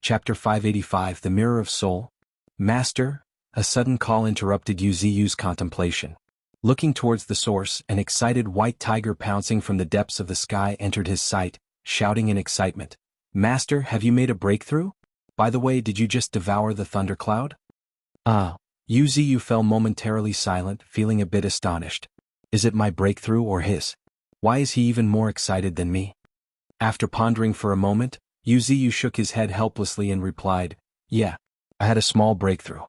Chapter 585 The Mirror of Soul. Master, a sudden call interrupted Yu's contemplation. Looking towards the source, an excited white tiger pouncing from the depths of the sky entered his sight, shouting in excitement. Master, have you made a breakthrough? By the way, did you just devour the thundercloud? Yu fell momentarily silent, feeling a bit astonished. Is it my breakthrough or his? Why is he even more excited than me? After pondering for a moment, Yu shook his head helplessly and replied, Yeah, I had a small breakthrough.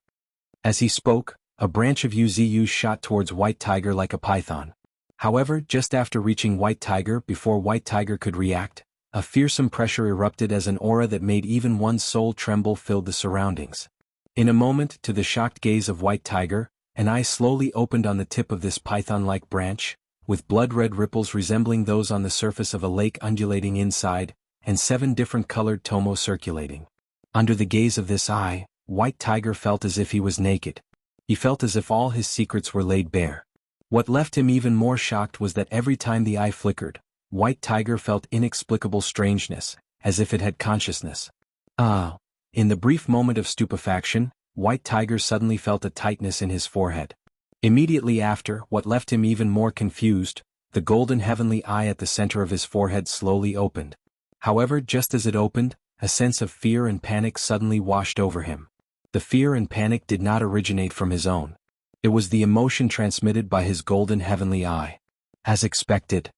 As he spoke, a branch of Yu shot towards White Tiger like a python. However, just after reaching White Tiger, before White Tiger could react, a fearsome pressure erupted as an aura that made even one's soul tremble filled the surroundings. In a moment, to the shocked gaze of White Tiger, an eye slowly opened on the tip of this python-like branch, with blood-red ripples resembling those on the surface of a lake undulating inside, and 7 different colored tomo circulating. Under the gaze of this eye, White Tiger felt as if he was naked. He felt as if all his secrets were laid bare. What left him even more shocked was that every time the eye flickered, White Tiger felt inexplicable strangeness, as if it had consciousness. In the brief moment of stupefaction, White Tiger suddenly felt a tightness in his forehead. Immediately after, what left him even more confused, the golden heavenly eye at the center of his forehead slowly opened. However, just as it opened, a sense of fear and panic suddenly washed over him. The fear and panic did not originate from his own. It was the emotion transmitted by his golden heavenly eye. As expected.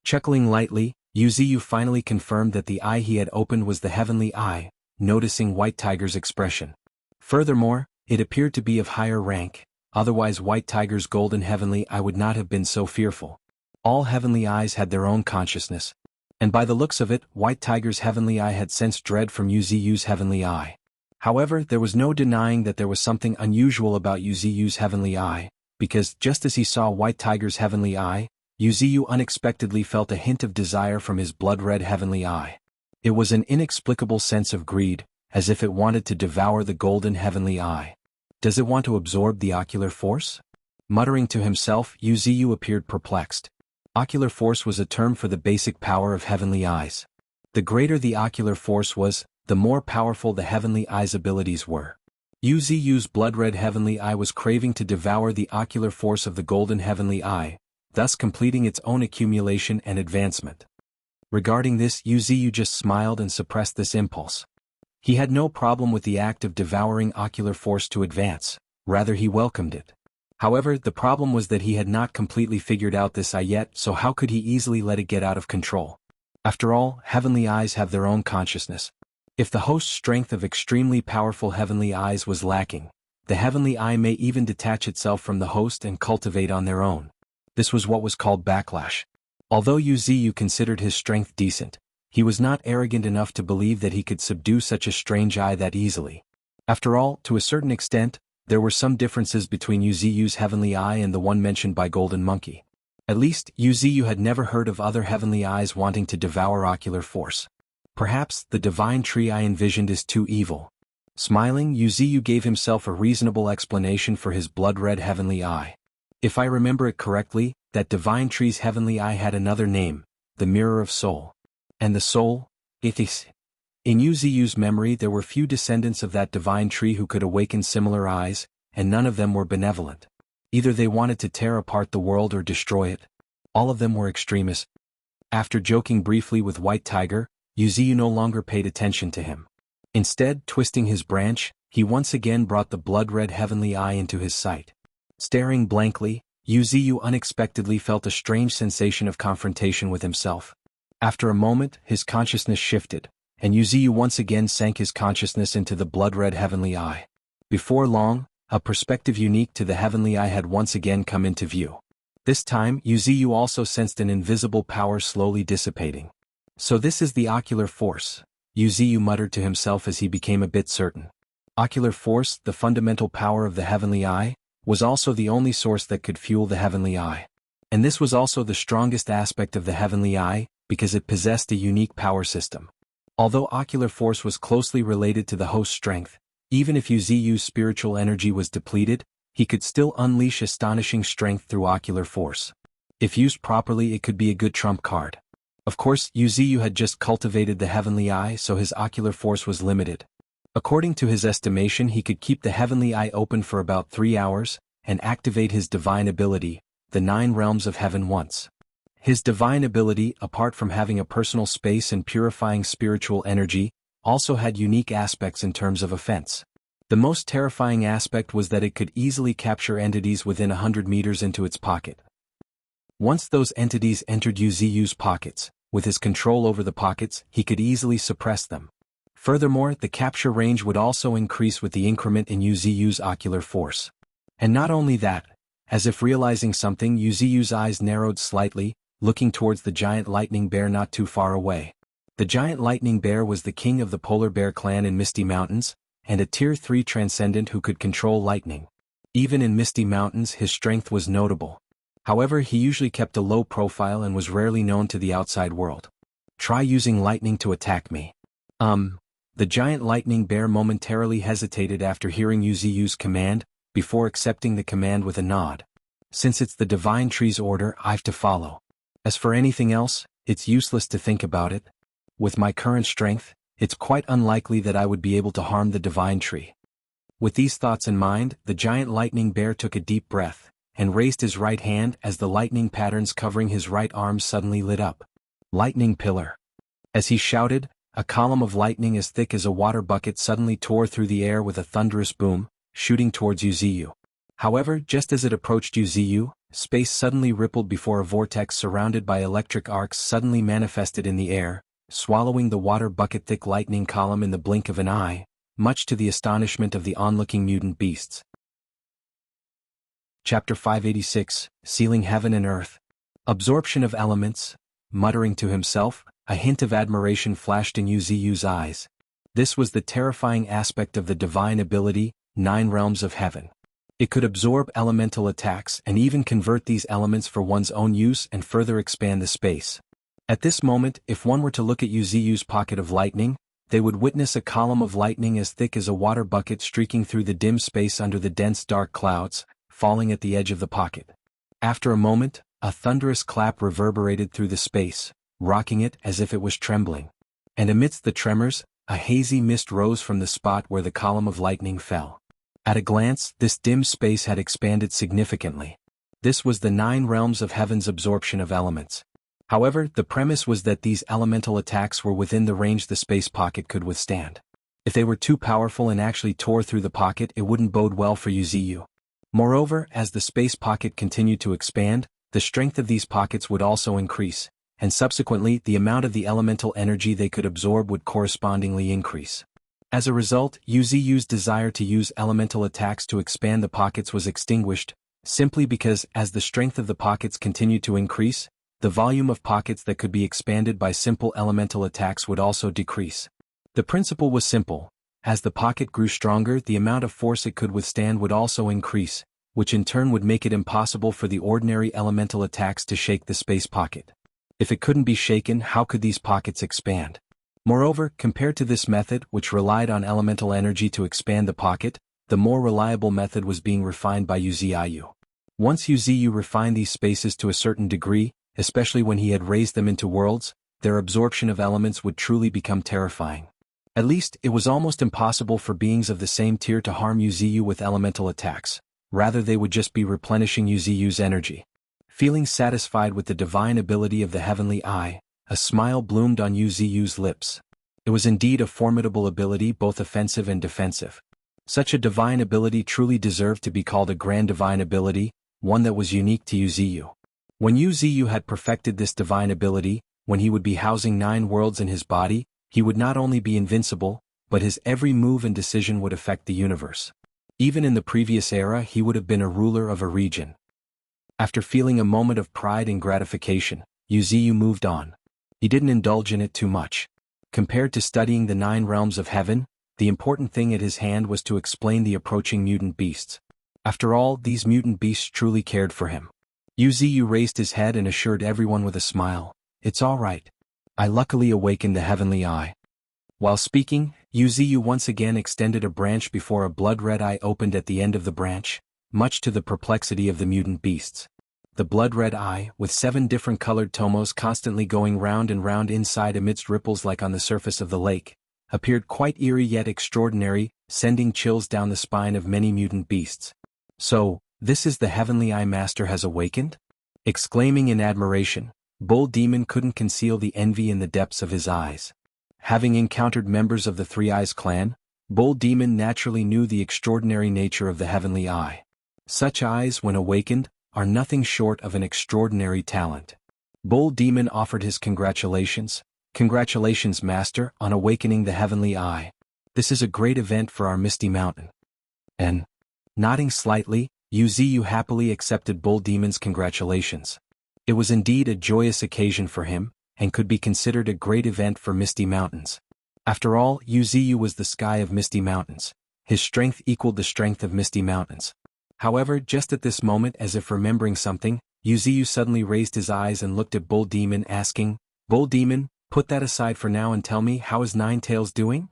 Chuckling lightly, Yu finally confirmed that the eye he had opened was the heavenly eye, noticing White Tiger's expression. Furthermore, it appeared to be of higher rank, otherwise White Tiger's golden heavenly eye would not have been so fearful. All heavenly eyes had their own consciousness. And by the looks of it, White Tiger's heavenly eye had sensed dread from Yu's heavenly eye. However, there was no denying that there was something unusual about Yu's heavenly eye, because just as he saw White Tiger's heavenly eye, Yu unexpectedly felt a hint of desire from his blood-red heavenly eye. It was an inexplicable sense of greed, as if it wanted to devour the golden heavenly eye. Does it want to absorb the ocular force? Muttering to himself, Yu appeared perplexed. Ocular force was a term for the basic power of heavenly eyes. The greater the ocular force was, the more powerful the heavenly eye's abilities were. Yu's blood-red heavenly eye was craving to devour the ocular force of the golden heavenly eye, thus completing its own accumulation and advancement. Regarding this, Yu just smiled and suppressed this impulse. He had no problem with the act of devouring ocular force to advance, rather he welcomed it. However, the problem was that he had not completely figured out this eye yet, so how could he easily let it get out of control? After all, heavenly eyes have their own consciousness. If the host's strength of extremely powerful heavenly eyes was lacking, the heavenly eye may even detach itself from the host and cultivate on their own. This was what was called backlash. Although Yu considered his strength decent, he was not arrogant enough to believe that he could subdue such a strange eye that easily. After all, to a certain extent, there were some differences between Yu's heavenly eye and the one mentioned by Golden Monkey. At least, Yu had never heard of other heavenly eyes wanting to devour ocular force. Perhaps the divine tree I envisioned is too evil. Smiling, Yu gave himself a reasonable explanation for his blood-red heavenly eye. If I remember it correctly, that divine tree's heavenly eye had another name, the Mirror of Soul. And the soul, ithis. In Yu's memory there were few descendants of that divine tree who could awaken similar eyes, and none of them were benevolent. Either they wanted to tear apart the world or destroy it. All of them were extremists. After joking briefly with White Tiger, Yu no longer paid attention to him. Instead, twisting his branch, he once again brought the blood-red heavenly eye into his sight. Staring blankly, Yu unexpectedly felt a strange sensation of confrontation with himself. After a moment, his consciousness shifted, and Yu once again sank his consciousness into the blood-red heavenly eye. Before long, a perspective unique to the heavenly eye had once again come into view. This time, Yu also sensed an invisible power slowly dissipating. So this is the ocular force, Yu muttered to himself as he became a bit certain. Ocular force, the fundamental power of the heavenly eye, was also the only source that could fuel the heavenly eye. And this was also the strongest aspect of the heavenly eye, because it possessed a unique power system. Although ocular force was closely related to the host's strength, even if Yu's spiritual energy was depleted, he could still unleash astonishing strength through ocular force. If used properly, it could be a good trump card. Of course, Yu had just cultivated the heavenly eye, so his ocular force was limited. According to his estimation, he could keep the heavenly eye open for about 3 hours, and activate his divine ability, the 9 realms of heaven once. His divine ability, apart from having a personal space and purifying spiritual energy, also had unique aspects in terms of offense. The most terrifying aspect was that it could easily capture entities within 100 meters into its pocket. Once those entities entered Yuziu's pockets, with his control over the pockets, he could easily suppress them. Furthermore, the capture range would also increase with the increment in Yuziu's ocular force. And not only that, as if realizing something, Yuziu's eyes narrowed slightly, looking towards the giant lightning bear not too far away. The giant lightning bear was the king of the polar bear clan in Misty Mountains, and a Tier 3 transcendent who could control lightning. Even in Misty Mountains, his strength was notable. However, he usually kept a low profile and was rarely known to the outside world. Try using lightning to attack me. The giant lightning bear momentarily hesitated after hearing Yuziu's command, before accepting the command with a nod. Since it's the divine tree's order, I've to follow. As for anything else, it's useless to think about it. With my current strength, it's quite unlikely that I would be able to harm the divine tree. With these thoughts in mind, the giant lightning bear took a deep breath, and raised his right hand as the lightning patterns covering his right arm suddenly lit up. Lightning pillar. As he shouted, a column of lightning as thick as a water bucket suddenly tore through the air with a thunderous boom, shooting towards Yuziu. However, just as it approached Yuziu, space suddenly rippled before a vortex surrounded by electric arcs suddenly manifested in the air, swallowing the water bucket-thick lightning column in the blink of an eye, much to the astonishment of the onlooking mutant beasts. Chapter 586, Sealing Heaven and Earth. Absorption of elements. Muttering to himself, a hint of admiration flashed in Yuziu's eyes. This was the terrifying aspect of the divine ability, 9 realms of heaven. It could absorb elemental attacks and even convert these elements for one's own use and further expand the space. At this moment, if one were to look at Yuziu's pocket of lightning, they would witness a column of lightning as thick as a water bucket streaking through the dim space under the dense dark clouds, falling at the edge of the pocket. After a moment, a thunderous clap reverberated through the space, rocking it as if it was trembling. And amidst the tremors, a hazy mist rose from the spot where the column of lightning fell. At a glance, this dim space had expanded significantly. This was the 9 realms of heaven's absorption of elements. However, the premise was that these elemental attacks were within the range the space pocket could withstand. If they were too powerful and actually tore through the pocket, it wouldn't bode well for Yuziu. Moreover, as the space pocket continued to expand, the strength of these pockets would also increase, and subsequently the amount of the elemental energy they could absorb would correspondingly increase. As a result, Yuziu's desire to use elemental attacks to expand the pockets was extinguished, simply because as the strength of the pockets continued to increase, the volume of pockets that could be expanded by simple elemental attacks would also decrease. The principle was simple. As the pocket grew stronger, the amount of force it could withstand would also increase, which in turn would make it impossible for the ordinary elemental attacks to shake the space pocket. If it couldn't be shaken, how could these pockets expand? Moreover, compared to this method, which relied on elemental energy to expand the pocket, the more reliable method was being refined by Yuziu. Once Yuziu refined these spaces to a certain degree, especially when he had raised them into worlds, their absorption of elements would truly become terrifying. At least, it was almost impossible for beings of the same tier to harm Yuziu with elemental attacks. Rather, they would just be replenishing Yuziu's energy. Feeling satisfied with the divine ability of the heavenly eye, a smile bloomed on Yuziu's lips. It was indeed a formidable ability, both offensive and defensive. Such a divine ability truly deserved to be called a grand divine ability, one that was unique to Yuziu. When Yuziu had perfected this divine ability, when he would be housing 9 worlds in his body, he would not only be invincible, but his every move and decision would affect the universe. Even in the previous era, he would have been a ruler of a region. After feeling a moment of pride and gratification, Yuziu moved on. He didn't indulge in it too much. Compared to studying the 9 realms of heaven, the important thing at his hand was to explain the approaching mutant beasts. After all, these mutant beasts truly cared for him. Yuziu raised his head and assured everyone with a smile, "It's all right. I luckily awakened the heavenly eye." While speaking, Yuziu once again extended a branch before a blood-red eye opened at the end of the branch, much to the perplexity of the mutant beasts. The blood-red eye, with 7 different colored tomos constantly going round and round inside amidst ripples like on the surface of the lake, appeared quite eerie yet extraordinary, sending chills down the spine of many mutant beasts. "So, this is the Heavenly Eye Master has awakened?" Exclaiming in admiration, Bull Demon couldn't conceal the envy in the depths of his eyes. Having encountered members of the Three Eyes clan, Bull Demon naturally knew the extraordinary nature of the Heavenly Eye. Such eyes, when awakened, are nothing short of an extraordinary talent. Bull Demon offered his congratulations. "Congratulations, Master, on awakening the Heavenly Eye. This is a great event for our Misty Mountain." And, nodding slightly, Yuziyu happily accepted Bull Demon's congratulations. It was indeed a joyous occasion for him, and could be considered a great event for Misty Mountains. After all, Yuziyu was the sky of Misty Mountains. His strength equaled the strength of Misty Mountains. However, just at this moment, as if remembering something, Yuziyu suddenly raised his eyes and looked at Bull Demon, asking, "Bull Demon, put that aside for now and tell me, how is Ninetails doing?"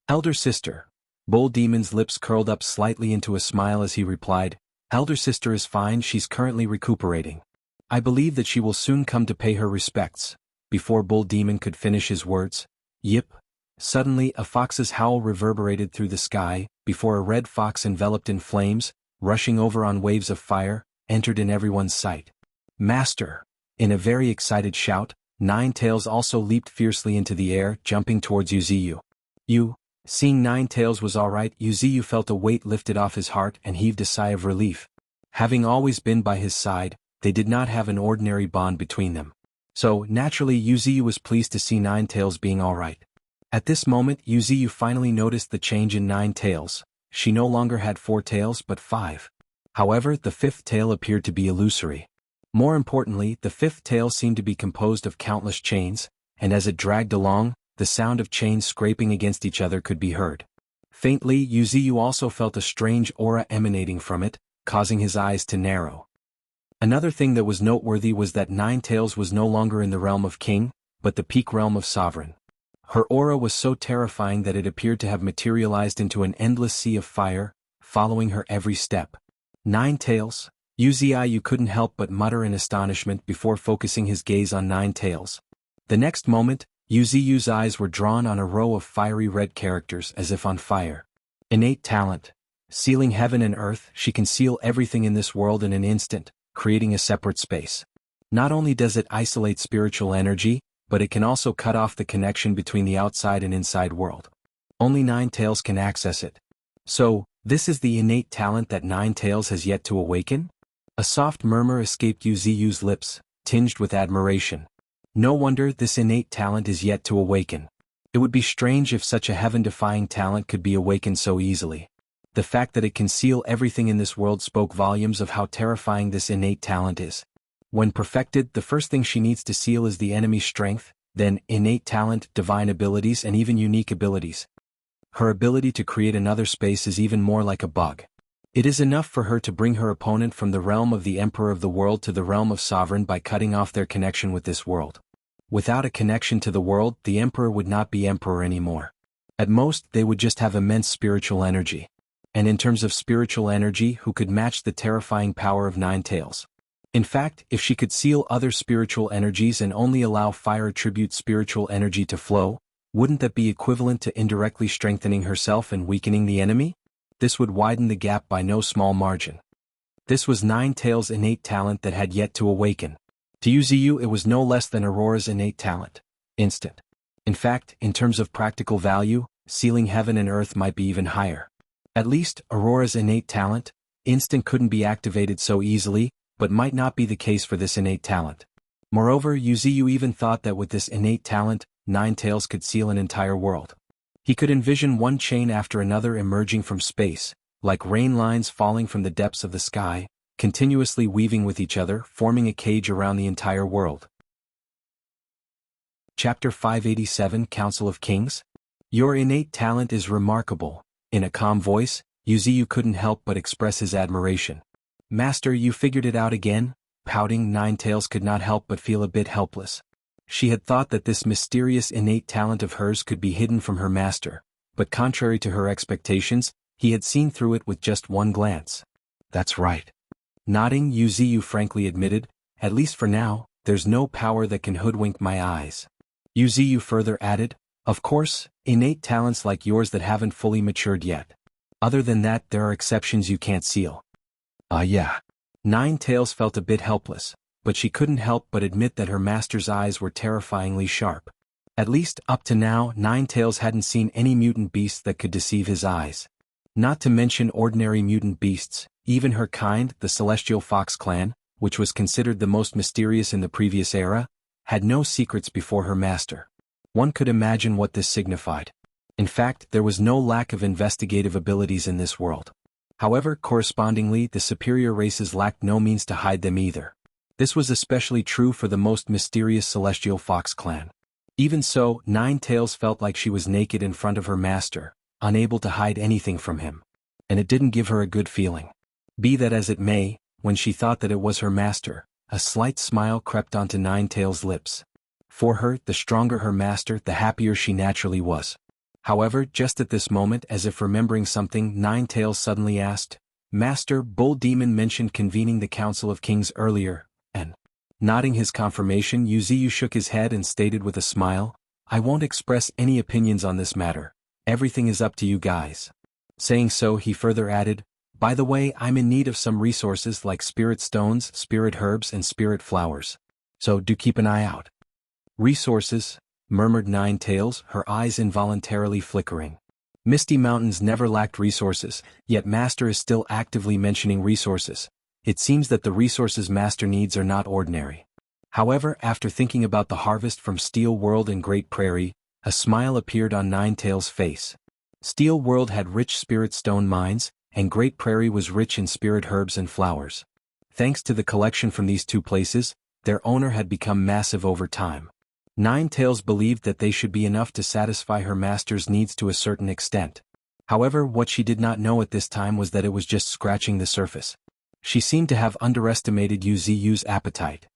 "Elder sister." Bull Demon's lips curled up slightly into a smile as he replied, "Elder sister is fine, she's currently recuperating. I believe that she will soon come to pay her respects." Before Bull Demon could finish his words, "Yip." Suddenly a fox's howl reverberated through the sky, before a red fox enveloped in flames, rushing over on waves of fire, entered in everyone's sight. "Master!" In a very excited shout, Ninetails also leaped fiercely into the air, jumping towards Yuziyu. Seeing Ninetails was alright, Yuziyu felt a weight lifted off his heart and heaved a sigh of relief. Having always been by his side, they did not have an ordinary bond between them. So, naturally, Yuziyu was pleased to see Ninetails being alright. At this moment, Yuziyu finally noticed the change in Ninetails. She no longer had 4 tails but 5. However, the 5th tail appeared to be illusory. More importantly, the 5th tail seemed to be composed of countless chains, and as it dragged along, the sound of chains scraping against each other could be heard. Faintly, Yuziyu also felt a strange aura emanating from it, causing his eyes to narrow. Another thing that was noteworthy was that Ninetails was no longer in the realm of king, but the peak realm of sovereign. Her aura was so terrifying that it appeared to have materialized into an endless sea of fire, following her every step. "Ninetails?" Yuziyu couldn't help but mutter in astonishment before focusing his gaze on Ninetails. The next moment, Yuziyu's eyes were drawn on a row of fiery red characters as if on fire. "Innate talent. Sealing heaven and earth, she can seal everything in this world in an instant, creating a separate space. Not only does it isolate spiritual energy, but it can also cut off the connection between the outside and inside world. Only Ninetails can access it. So, this is the innate talent that Ninetails has yet to awaken?" A soft murmur escaped Yuziyu's lips, tinged with admiration. No wonder this innate talent is yet to awaken. It would be strange if such a heaven-defying talent could be awakened so easily. The fact that it can seal everything in this world spoke volumes of how terrifying this innate talent is. When perfected, the first thing she needs to seal is the enemy's strength, then innate talent, divine abilities, and even unique abilities. Her ability to create another space is even more like a bug. It is enough for her to bring her opponent from the realm of the Emperor of the World to the realm of Sovereign by cutting off their connection with this world. Without a connection to the world, the Emperor would not be Emperor anymore. At most, they would just have immense spiritual energy. And in terms of spiritual energy, who could match the terrifying power of Ninetails? In fact, if she could seal other spiritual energies and only allow fire attribute spiritual energy to flow, wouldn't that be equivalent to indirectly strengthening herself and weakening the enemy? This would widen the gap by no small margin. This was Ninetails' innate talent that had yet to awaken. To Yuziyu, it was no less than Aurora's innate talent. Instant. In fact, in terms of practical value, sealing heaven and earth might be even higher. At least, Aurora's innate talent, instant, couldn't be activated so easily, but might not be the case for this innate talent. Moreover, Yuziyu even thought that with this innate talent, Ninetails could seal an entire world. He could envision one chain after another emerging from space, like rain lines falling from the depths of the sky, continuously weaving with each other, forming a cage around the entire world. Chapter 587, Council of Kings? Your innate talent is remarkable. In a calm voice, Yuziyu couldn't help but express his admiration. Master, you figured it out again? Pouting, Ninetails could not help but feel a bit helpless. She had thought that this mysterious innate talent of hers could be hidden from her master, but contrary to her expectations, he had seen through it with just one glance. That's right. Nodding, Yuziyu frankly admitted, at least for now, there's no power that can hoodwink my eyes. Yuziyu further added, Of course, innate talents like yours that haven't fully matured yet. Other than that, there are exceptions you can't seal. Yeah. Nine-Tails felt a bit helpless, but she couldn't help but admit that her master's eyes were terrifyingly sharp. At least, up to now, Nine-Tails hadn't seen any mutant beast that could deceive his eyes. Not to mention ordinary mutant beasts, even her kind, the Celestial Fox clan, which was considered the most mysterious in the previous era, had no secrets before her master. One could imagine what this signified. In fact, there was no lack of investigative abilities in this world. However, correspondingly, the superior races lacked no means to hide them either. This was especially true for the most mysterious Celestial Fox clan. Even so, Nine-Tails felt like she was naked in front of her master, unable to hide anything from him. And it didn't give her a good feeling. Be that as it may, when she thought that it was her master, a slight smile crept onto Nine-Tails' lips. For her, the stronger her master, the happier she naturally was. However, just at this moment, as if remembering something, Nine-Tails suddenly asked, "Master, Bull Demon mentioned convening the Council of Kings earlier, and..." Nodding his confirmation, Yuziyu shook his head and stated with a smile, "I won't express any opinions on this matter. Everything is up to you guys." Saying so, he further added, "By the way, I'm in need of some resources like spirit stones, spirit herbs, and spirit flowers. So do keep an eye out." "Resources?" murmured Nine-Tails, her eyes involuntarily flickering. Misty Mountains never lacked resources, yet Master is still actively mentioning resources. It seems that the resources Master needs are not ordinary. However, after thinking about the harvest from Steel World and Great Prairie, a smile appeared on Nine-Tails' face. Steel World had rich spirit stone mines, and Great Prairie was rich in spirit herbs and flowers. Thanks to the collection from these two places, their owner had become massive over time. Nine-Tails believed that they should be enough to satisfy her master's needs to a certain extent. However, what she did not know at this time was that it was just scratching the surface. She seemed to have underestimated Yuziyu's appetite.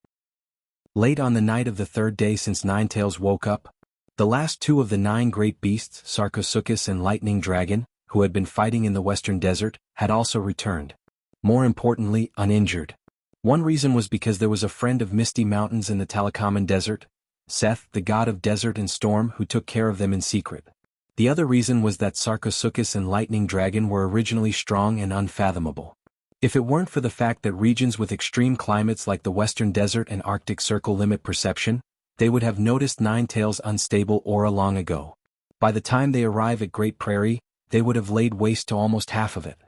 Late on the night of the third day since Nine-Tails woke up, the last two of the 9 great beasts, Sarcosuchus and Lightning Dragon, who had been fighting in the Western Desert, had also returned. More importantly, uninjured. One reason was because there was a friend of Misty Mountains in the Talacoman Desert, Seth, the god of desert and storm, who took care of them in secret. The other reason was that Sarcosuchus and Lightning Dragon were originally strong and unfathomable. If it weren't for the fact that regions with extreme climates like the Western Desert and Arctic Circle limit perception, they would have noticed Nine-Tails' unstable aura long ago. By the time they arrive at Great Prairie, they would have laid waste to almost half of it.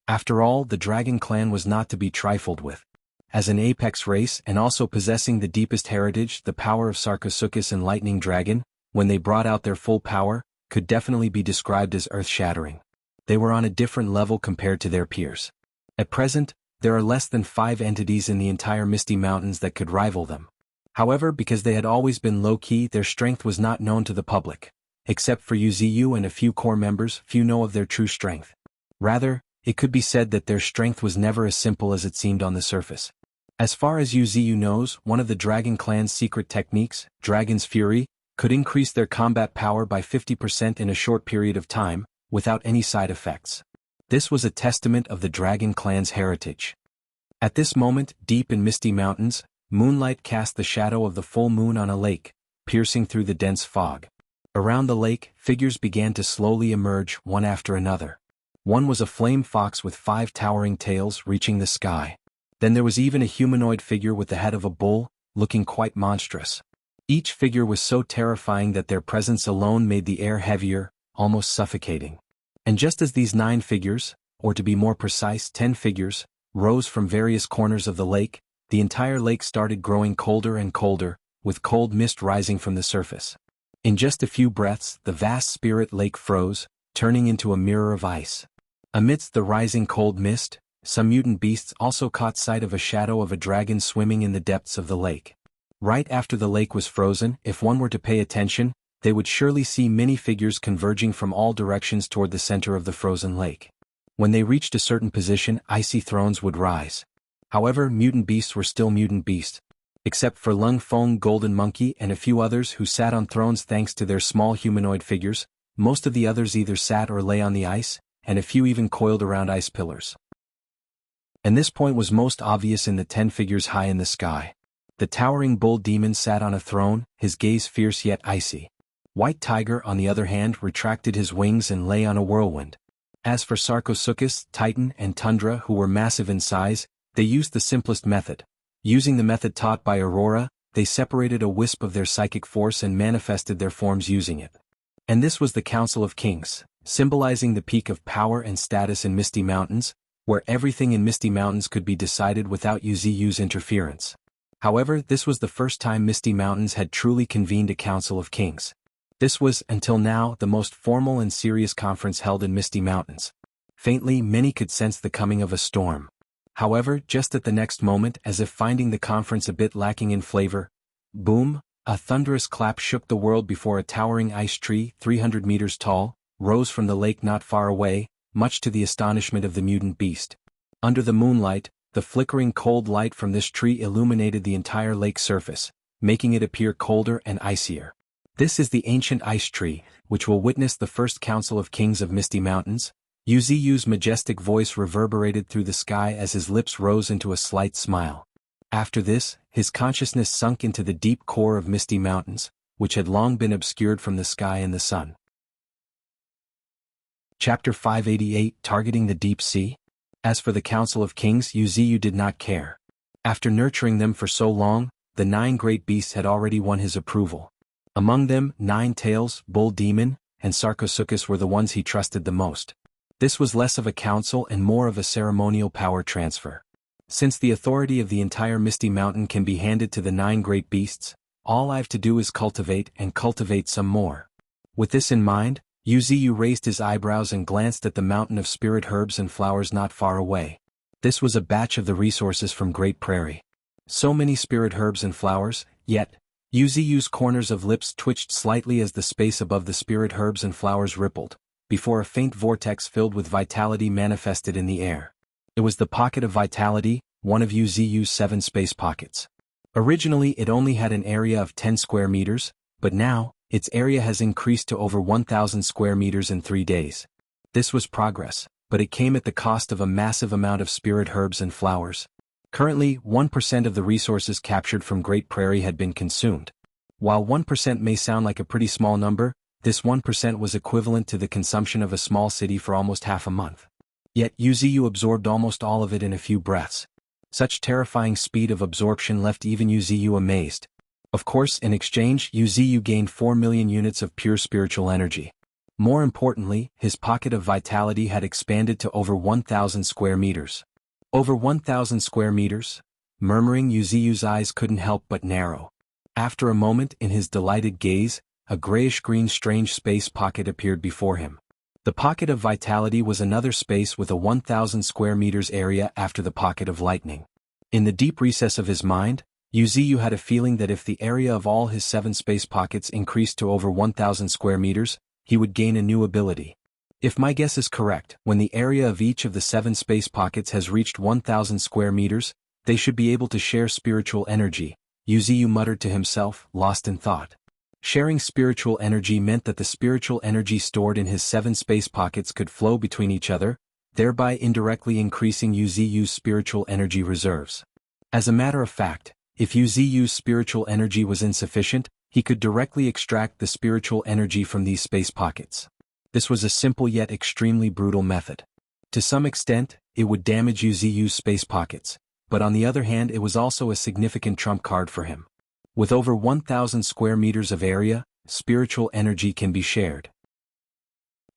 After all, the Dragon Clan was not to be trifled with. As an apex race and also possessing the deepest heritage, the power of Sarcosuchus and Lightning Dragon, when they brought out their full power, could definitely be described as earth-shattering. They were on a different level compared to their peers. At present, there are less than 5 entities in the entire Misty Mountains that could rival them. However, because they had always been low-key, their strength was not known to the public. Except for Yuziyu and a few core members, few know of their true strength. Rather, it could be said that their strength was never as simple as it seemed on the surface. As far as Yuziyu knows, one of the Dragon Clan's secret techniques, Dragon's Fury, could increase their combat power by 50% in a short period of time, without any side effects. This was a testament of the Dragon Clan's heritage. At this moment, deep in Misty Mountains, moonlight cast the shadow of the full moon on a lake, piercing through the dense fog. Around the lake, figures began to slowly emerge, one after another. One was a flame fox with 5 towering tails reaching the sky. Then there was even a humanoid figure with the head of a bull, looking quite monstrous. Each figure was so terrifying that their presence alone made the air heavier, almost suffocating. And just as these 9 figures, or to be more precise 10 figures, rose from various corners of the lake, the entire lake started growing colder and colder, with cold mist rising from the surface. In just a few breaths, the vast spirit lake froze, turning into a mirror of ice. Amidst the rising cold mist, some mutant beasts also caught sight of a shadow of a dragon swimming in the depths of the lake. Right after the lake was frozen, if one were to pay attention, they would surely see many figures converging from all directions toward the center of the frozen lake. When they reached a certain position, icy thrones would rise. However, mutant beasts were still mutant beasts. Except for Lung Feng Golden Monkey and a few others who sat on thrones thanks to their small humanoid figures, most of the others either sat or lay on the ice, and a few even coiled around ice pillars. And this point was most obvious in the 10 figures high in the sky. The towering bull demon sat on a throne, his gaze fierce yet icy. White Tiger, on the other hand, retracted his wings and lay on a whirlwind. As for Sarcosuchus, Titan, and Tundra, who were massive in size, they used the simplest method. Using the method taught by Aurora, they separated a wisp of their psychic force and manifested their forms using it. And this was the Council of Kings, symbolizing the peak of power and status in Misty Mountains, where everything in Misty Mountains could be decided without UZU's interference. However, this was the first time Misty Mountains had truly convened a Council of Kings. This was, until now, the most formal and serious conference held in Misty Mountains. Faintly, many could sense the coming of a storm. However, just at the next moment, as if finding the conference a bit lacking in flavor, boom, a thunderous clap shook the world before a towering ice tree, 300 meters tall, rose from the lake not far away, much to the astonishment of the mutant beast. Under the moonlight, the flickering cold light from this tree illuminated the entire lake surface, making it appear colder and icier. This is the ancient ice tree, which will witness the first Council of Kings of Misty Mountains. UZU's majestic voice reverberated through the sky as his lips rose into a slight smile. After this, his consciousness sunk into the deep core of Misty Mountains, which had long been obscured from the sky and the sun. Chapter 588, Targeting the Deep Sea? As for the Council of Kings, UZU did not care. After nurturing them for so long, the 9 great beasts had already won his approval. Among them, 9 Tails, Bull Demon, and Sarcosuchus were the ones he trusted the most. This was less of a council and more of a ceremonial power transfer. Since the authority of the entire Misty Mountain can be handed to the 9 great beasts, all I've to do is cultivate and cultivate some more. With this in mind, UZU raised his eyebrows and glanced at the mountain of spirit herbs and flowers not far away. This was a batch of the resources from Great Prairie. So many spirit herbs and flowers, yet, UZU's corners of lips twitched slightly as the space above the spirit herbs and flowers rippled, before a faint vortex filled with vitality manifested in the air. It was the pocket of vitality, one of UZU's 7 space pockets. Originally it only had an area of 10 square meters, but now, its area has increased to over 1,000 square meters in 3 days. This was progress, but it came at the cost of a massive amount of spirit herbs and flowers. Currently, 1% of the resources captured from Great Prairie had been consumed. While 1% may sound like a pretty small number, this 1% was equivalent to the consumption of a small city for almost half a month. Yet UZU absorbed almost all of it in a few breaths. Such terrifying speed of absorption left even UZU amazed. Of course, in exchange, UZU gained 4 million units of pure spiritual energy. More importantly, his pocket of vitality had expanded to over 1,000 square meters. Over 1,000 square meters? Murmuring, UZU's eyes couldn't help but narrow. After a moment, in his delighted gaze, a grayish-green strange space pocket appeared before him. The pocket of vitality was another space with a 1,000 square meters area after the pocket of lightning. In the deep recess of his mind, UZU had a feeling that if the area of all his 7 space pockets increased to over 1,000 square meters, he would gain a new ability. If my guess is correct, when the area of each of the 7 space pockets has reached 1,000 square meters, they should be able to share spiritual energy, UZU muttered to himself, lost in thought. Sharing spiritual energy meant that the spiritual energy stored in his 7 space pockets could flow between each other, thereby indirectly increasing UZU's spiritual energy reserves. As a matter of fact, if UZU's spiritual energy was insufficient, he could directly extract the spiritual energy from these space pockets. This was a simple yet extremely brutal method. To some extent, it would damage UZU's space pockets, but on the other hand it was also a significant trump card for him. With over 1,000 square meters of area, spiritual energy can be shared.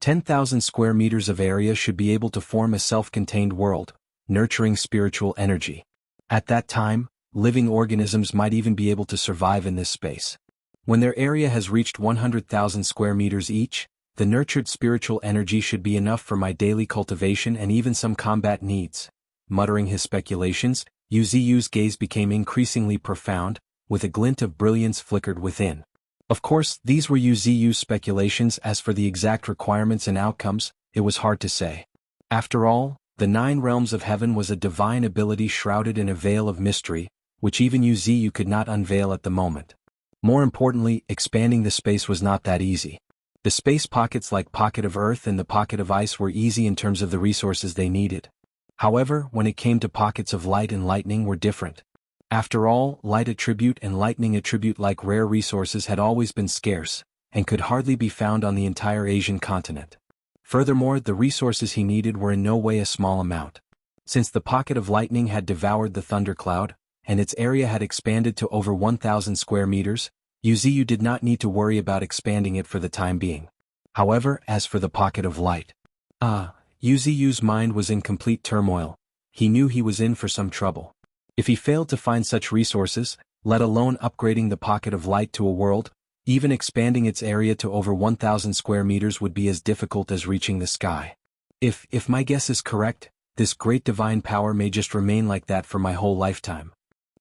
10,000 square meters of area should be able to form a self-contained world, nurturing spiritual energy. At that time, living organisms might even be able to survive in this space. When their area has reached 100,000 square meters each, the nurtured spiritual energy should be enough for my daily cultivation and even some combat needs. Muttering his speculations, UZU's gaze became increasingly profound, with a glint of brilliance flickered within. Of course, these were UZU's speculations. As for the exact requirements and outcomes, it was hard to say. After all, the 9 realms of heaven was a divine ability shrouded in a veil of mystery, which even UZU could not unveil at the moment. More importantly, expanding the space was not that easy. The space pockets like Pocket of Earth and the Pocket of Ice were easy in terms of the resources they needed. However, when it came to pockets of light and lightning were different. After all, light attribute and lightning attribute like rare resources had always been scarce, and could hardly be found on the entire Asian continent. Furthermore, the resources he needed were in no way a small amount. Since the pocket of lightning had devoured the thundercloud, and its area had expanded to over 1,000 square meters, Wuxia did not need to worry about expanding it for the time being. However, as for the pocket of light, Wuxia's mind was in complete turmoil. He knew he was in for some trouble. If he failed to find such resources, let alone upgrading the pocket of light to a world, even expanding its area to over 1,000 square meters would be as difficult as reaching the sky. If my guess is correct, this great divine power may just remain like that for my whole lifetime.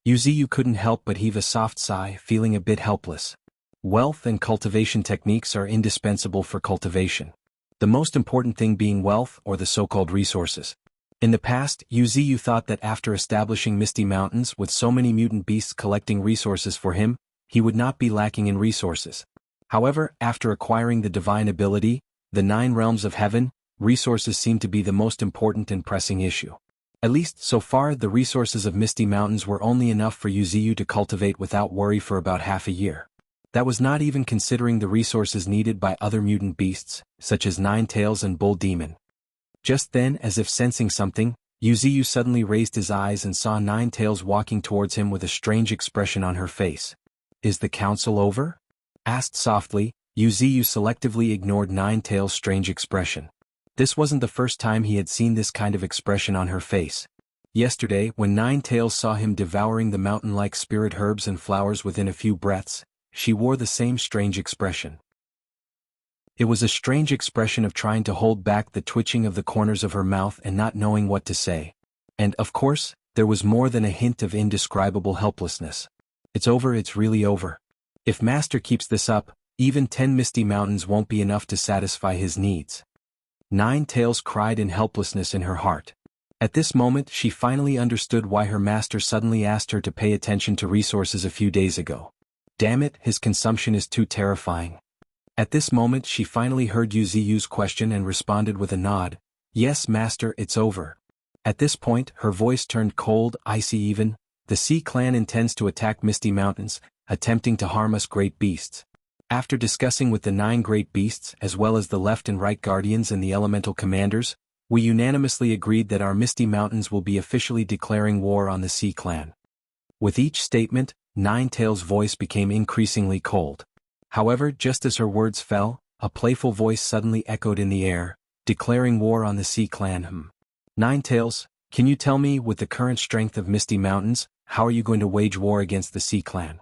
Wuxia couldn't help but heave a soft sigh, feeling a bit helpless. Wealth and cultivation techniques are indispensable for cultivation. The most important thing being wealth, or the so-called resources. In the past, Wuxia thought that after establishing Misty Mountains with so many mutant beasts collecting resources for him, he would not be lacking in resources. However, after acquiring the divine ability, the 9 realms of heaven, resources seemed to be the most important and pressing issue. At least so far, the resources of Misty Mountains were only enough for Wuxia to cultivate without worry for about half a year. That was not even considering the resources needed by other mutant beasts, such as Nine Tails and Bull Demon. Just then, as if sensing something, Wuxia suddenly raised his eyes and saw Nine Tails walking towards him with a strange expression on her face. "Is the council over?" asked softly. Wuxia selectively ignored Nine Tails' strange expression. This wasn't the first time he had seen this kind of expression on her face. Yesterday, when Nine Tails saw him devouring the mountain-like spirit herbs and flowers within a few breaths, she wore the same strange expression. It was a strange expression of trying to hold back the twitching of the corners of her mouth and not knowing what to say. And, of course, there was more than a hint of indescribable helplessness. "It's over, it's really over. If Master keeps this up, even 10 Misty Mountains won't be enough to satisfy his needs." Nine Tails cried in helplessness in her heart. At this moment she finally understood why her master suddenly asked her to pay attention to resources a few days ago. Damn it, his consumption is too terrifying. At this moment she finally heard Wuxia's question and responded with a nod. "Yes, master, it's over." At this point her voice turned cold, icy even. "The Sea Clan intends to attack Misty Mountains, attempting to harm us great beasts. After discussing with the 9 great beasts as well as the left and right guardians and the elemental commanders, we unanimously agreed that our Misty Mountains will be officially declaring war on the Sea Clan." With each statement, Nine Tails' voice became increasingly cold. However, just as her words fell, a playful voice suddenly echoed in the air, declaring war on the Sea Clan. "Nine Tails, can you tell me, with the current strength of Misty Mountains, how are you going to wage war against the Sea Clan?"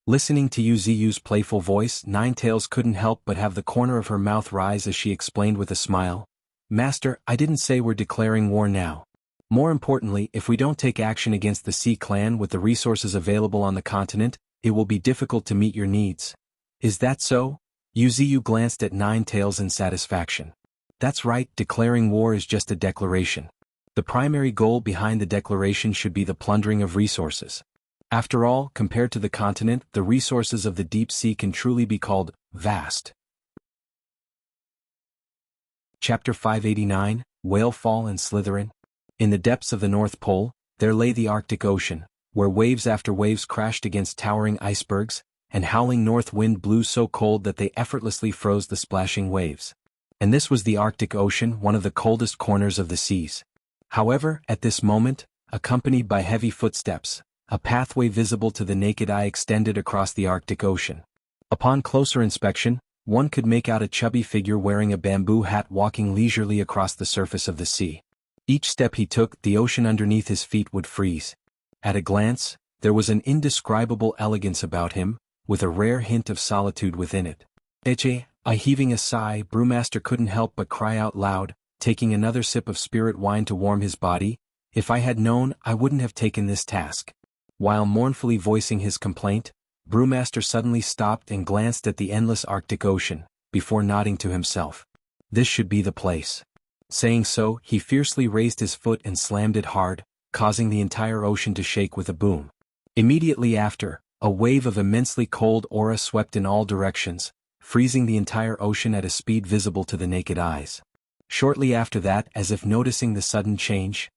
Listening to Wuxia's playful voice, Nine Tails couldn't help but have the corner of her mouth rise as she explained with a smile. "Master, I didn't say we're declaring war now. More importantly, if we don't take action against the Sea Clan with the resources available on the continent, it will be difficult to meet your needs." "Is that so?" Wuxia glanced at Nine Tails in satisfaction. "That's right, declaring war is just a declaration. The primary goal behind the declaration should be the plundering of resources. After all, compared to the continent, the resources of the deep sea can truly be called vast." Chapter 589, Whalefall and Slytherin. In the depths of the North Pole, there lay the Arctic Ocean, where waves after waves crashed against towering icebergs, and howling north wind blew so cold that they effortlessly froze the splashing waves. And this was the Arctic Ocean, one of the coldest corners of the seas. However, at this moment, accompanied by heavy footsteps, a pathway visible to the naked eye extended across the Arctic Ocean. Upon closer inspection, one could make out a chubby figure wearing a bamboo hat walking leisurely across the surface of the sea. Each step he took, the ocean underneath his feet would freeze. At a glance, there was an indescribable elegance about him, with a rare hint of solitude within it. Heaving a sigh, Brewmaster couldn't help but cry out loud, taking another sip of spirit wine to warm his body. "If I had known, I wouldn't have taken this task." While mournfully voicing his complaint, Brewmaster suddenly stopped and glanced at the endless Arctic Ocean, before nodding to himself. "This should be the place." Saying so, he fiercely raised his foot and slammed it hard, causing the entire ocean to shake with a boom. Immediately after, a wave of immensely cold aura swept in all directions, freezing the entire ocean at a speed visible to the naked eyes. Shortly after that, as if noticing the sudden change,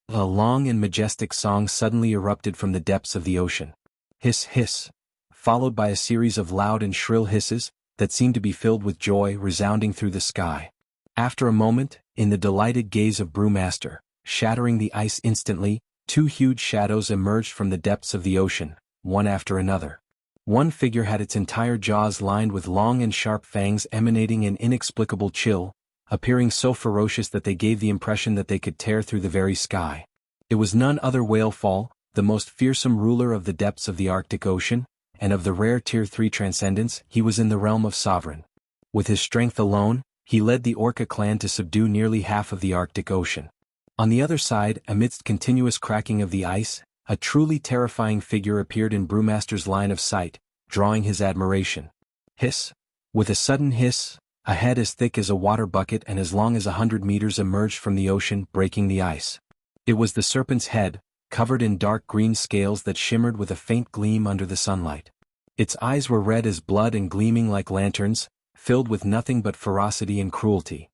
a long and majestic song suddenly erupted from the depths of the ocean. Hiss hiss. Followed by a series of loud and shrill hisses, that seemed to be filled with joy resounding through the sky. After a moment, in the delighted gaze of Brewmaster, shattering the ice instantly, two huge shadows emerged from the depths of the ocean, one after another. One figure had its entire jaws lined with long and sharp fangs emanating an inexplicable chill, appearing so ferocious that they gave the impression that they could tear through the very sky. It was none other Whalefall, the most fearsome ruler of the depths of the Arctic Ocean, and of the rare Tier 3 transcendence. He was in the realm of Sovereign. With his strength alone, he led the Orca clan to subdue nearly half of the Arctic Ocean. On the other side, amidst continuous cracking of the ice, a truly terrifying figure appeared in Brewmaster's line of sight, drawing his admiration. Hiss! With a sudden hiss, a head as thick as a water bucket and as long as 100 meters emerged from the ocean, breaking the ice. It was the serpent's head, covered in dark green scales that shimmered with a faint gleam under the sunlight. Its eyes were red as blood and gleaming like lanterns, filled with nothing but ferocity and cruelty.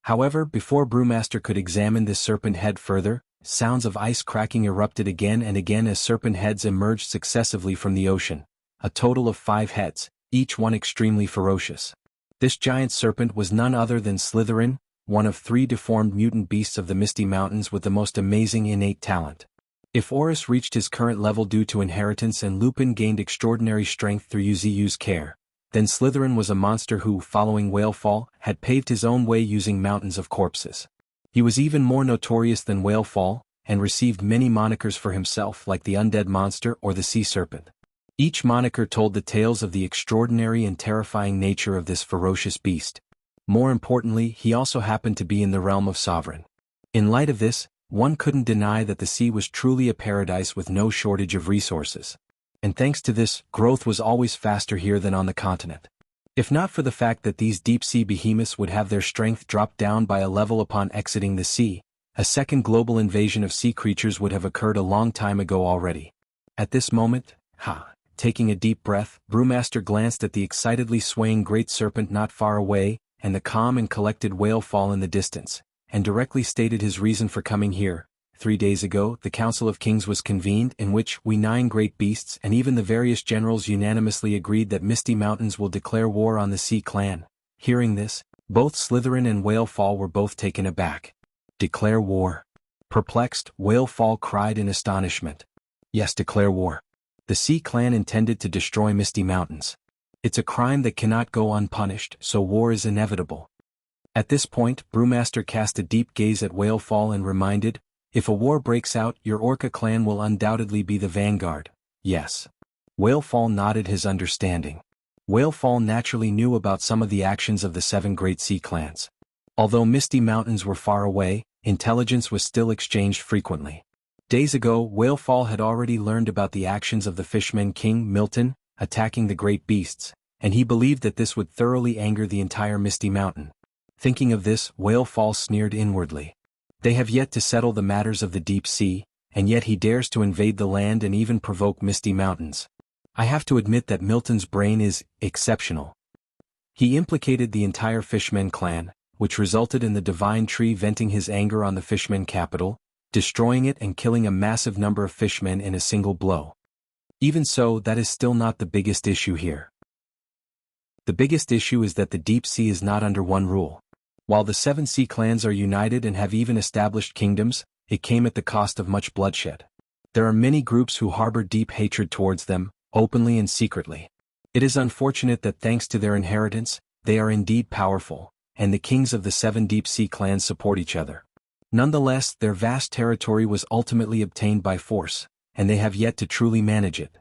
However, before Brewmaster could examine this serpent head further, sounds of ice cracking erupted again and again as serpent heads emerged successively from the ocean, a total of 5 heads, each one extremely ferocious. This giant serpent was none other than Slytherin, one of 3 deformed mutant beasts of the Misty Mountains with the most amazing innate talent. If Horus reached his current level due to inheritance and Lupin gained extraordinary strength through Yuzu's care, then Slytherin was a monster who, following Whalefall, had paved his own way using mountains of corpses. He was even more notorious than Whalefall, and received many monikers for himself like the Undead Monster or the Sea Serpent. Each moniker told the tales of the extraordinary and terrifying nature of this ferocious beast. More importantly, he also happened to be in the realm of Sovereign. In light of this, one couldn't deny that the sea was truly a paradise with no shortage of resources. And thanks to this, growth was always faster here than on the continent. If not for the fact that these deep-sea behemoths would have their strength dropped down by a level upon exiting the sea, a second global invasion of sea creatures would have occurred a long time ago already. At this moment, taking a deep breath, Brewmaster glanced at the excitedly swaying great serpent not far away, and the calm and collected Whalefall in the distance, and directly stated his reason for coming here. 3 days ago, the Council of Kings was convened in which we 9 great beasts and even the various generals unanimously agreed that Misty Mountains will declare war on the Sea Clan. Hearing this, both Slytherin and Whalefall were both taken aback. Declare war? Perplexed, Whalefall cried in astonishment. Yes, declare war. The Sea Clan intended to destroy Misty Mountains. It's a crime that cannot go unpunished, so war is inevitable. At this point, Brewmaster cast a deep gaze at Whalefall and reminded, if a war breaks out, your Orca clan will undoubtedly be the vanguard. Yes. Whalefall nodded his understanding. Whalefall naturally knew about some of the actions of the 7 great sea clans. Although Misty Mountains were far away, intelligence was still exchanged frequently. Days ago, Whalefall had already learned about the actions of the Fishman King, Milton, attacking the great beasts, and he believed that this would thoroughly anger the entire Misty Mountain. Thinking of this, Whalefall sneered inwardly. They have yet to settle the matters of the deep sea, and yet he dares to invade the land and even provoke Misty Mountains. I have to admit that Milton's brain is exceptional. He implicated the entire Fishman clan, which resulted in the Divine Tree venting his anger on the Fishman capital, destroying it and killing a massive number of fishmen in a single blow. Even so, that is still not the biggest issue here. The biggest issue is that the deep sea is not under one rule. While the 7 sea clans are united and have even established kingdoms, it came at the cost of much bloodshed. There are many groups who harbor deep hatred towards them, openly and secretly. It is unfortunate that thanks to their inheritance, they are indeed powerful, and the kings of the 7 deep sea clans support each other. Nonetheless, their vast territory was ultimately obtained by force, and they have yet to truly manage it.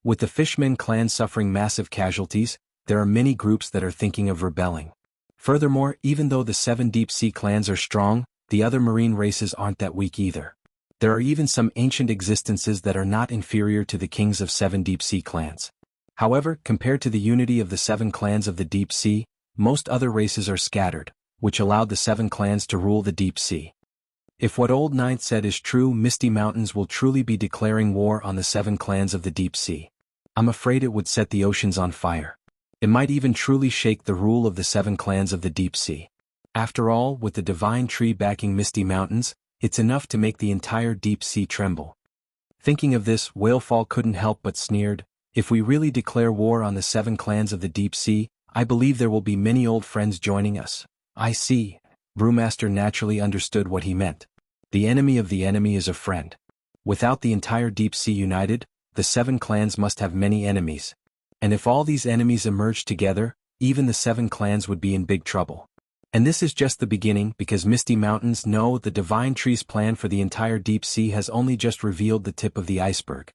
With the Fishman clan suffering massive casualties, there are many groups that are thinking of rebelling. Furthermore, even though the 7 deep-sea clans are strong, the other marine races aren't that weak either. There are even some ancient existences that are not inferior to the kings of 7 deep-sea clans. However, compared to the unity of the 7 clans of the deep sea, most other races are scattered, which allowed the 7 clans to rule the deep sea. If what Old Ninth said is true, Misty Mountains will truly be declaring war on the 7 clans of the deep sea. I'm afraid it would set the oceans on fire. It might even truly shake the rule of the 7 clans of the deep sea. After all, with the Divine Tree backing Misty Mountains, it's enough to make the entire deep sea tremble. Thinking of this, Whalefall couldn't help but sneered, If we really declare war on the 7 clans of the deep sea, I believe there will be many old friends joining us. I see. Brewmaster naturally understood what he meant. The enemy of the enemy is a friend. Without the entire deep sea united, the 7 clans must have many enemies. And if all these enemies emerged together, even the 7 clans would be in big trouble. And this is just the beginning, because Misty Mountains know the Divine Tree's plan for the entire deep sea has only just revealed the tip of the iceberg.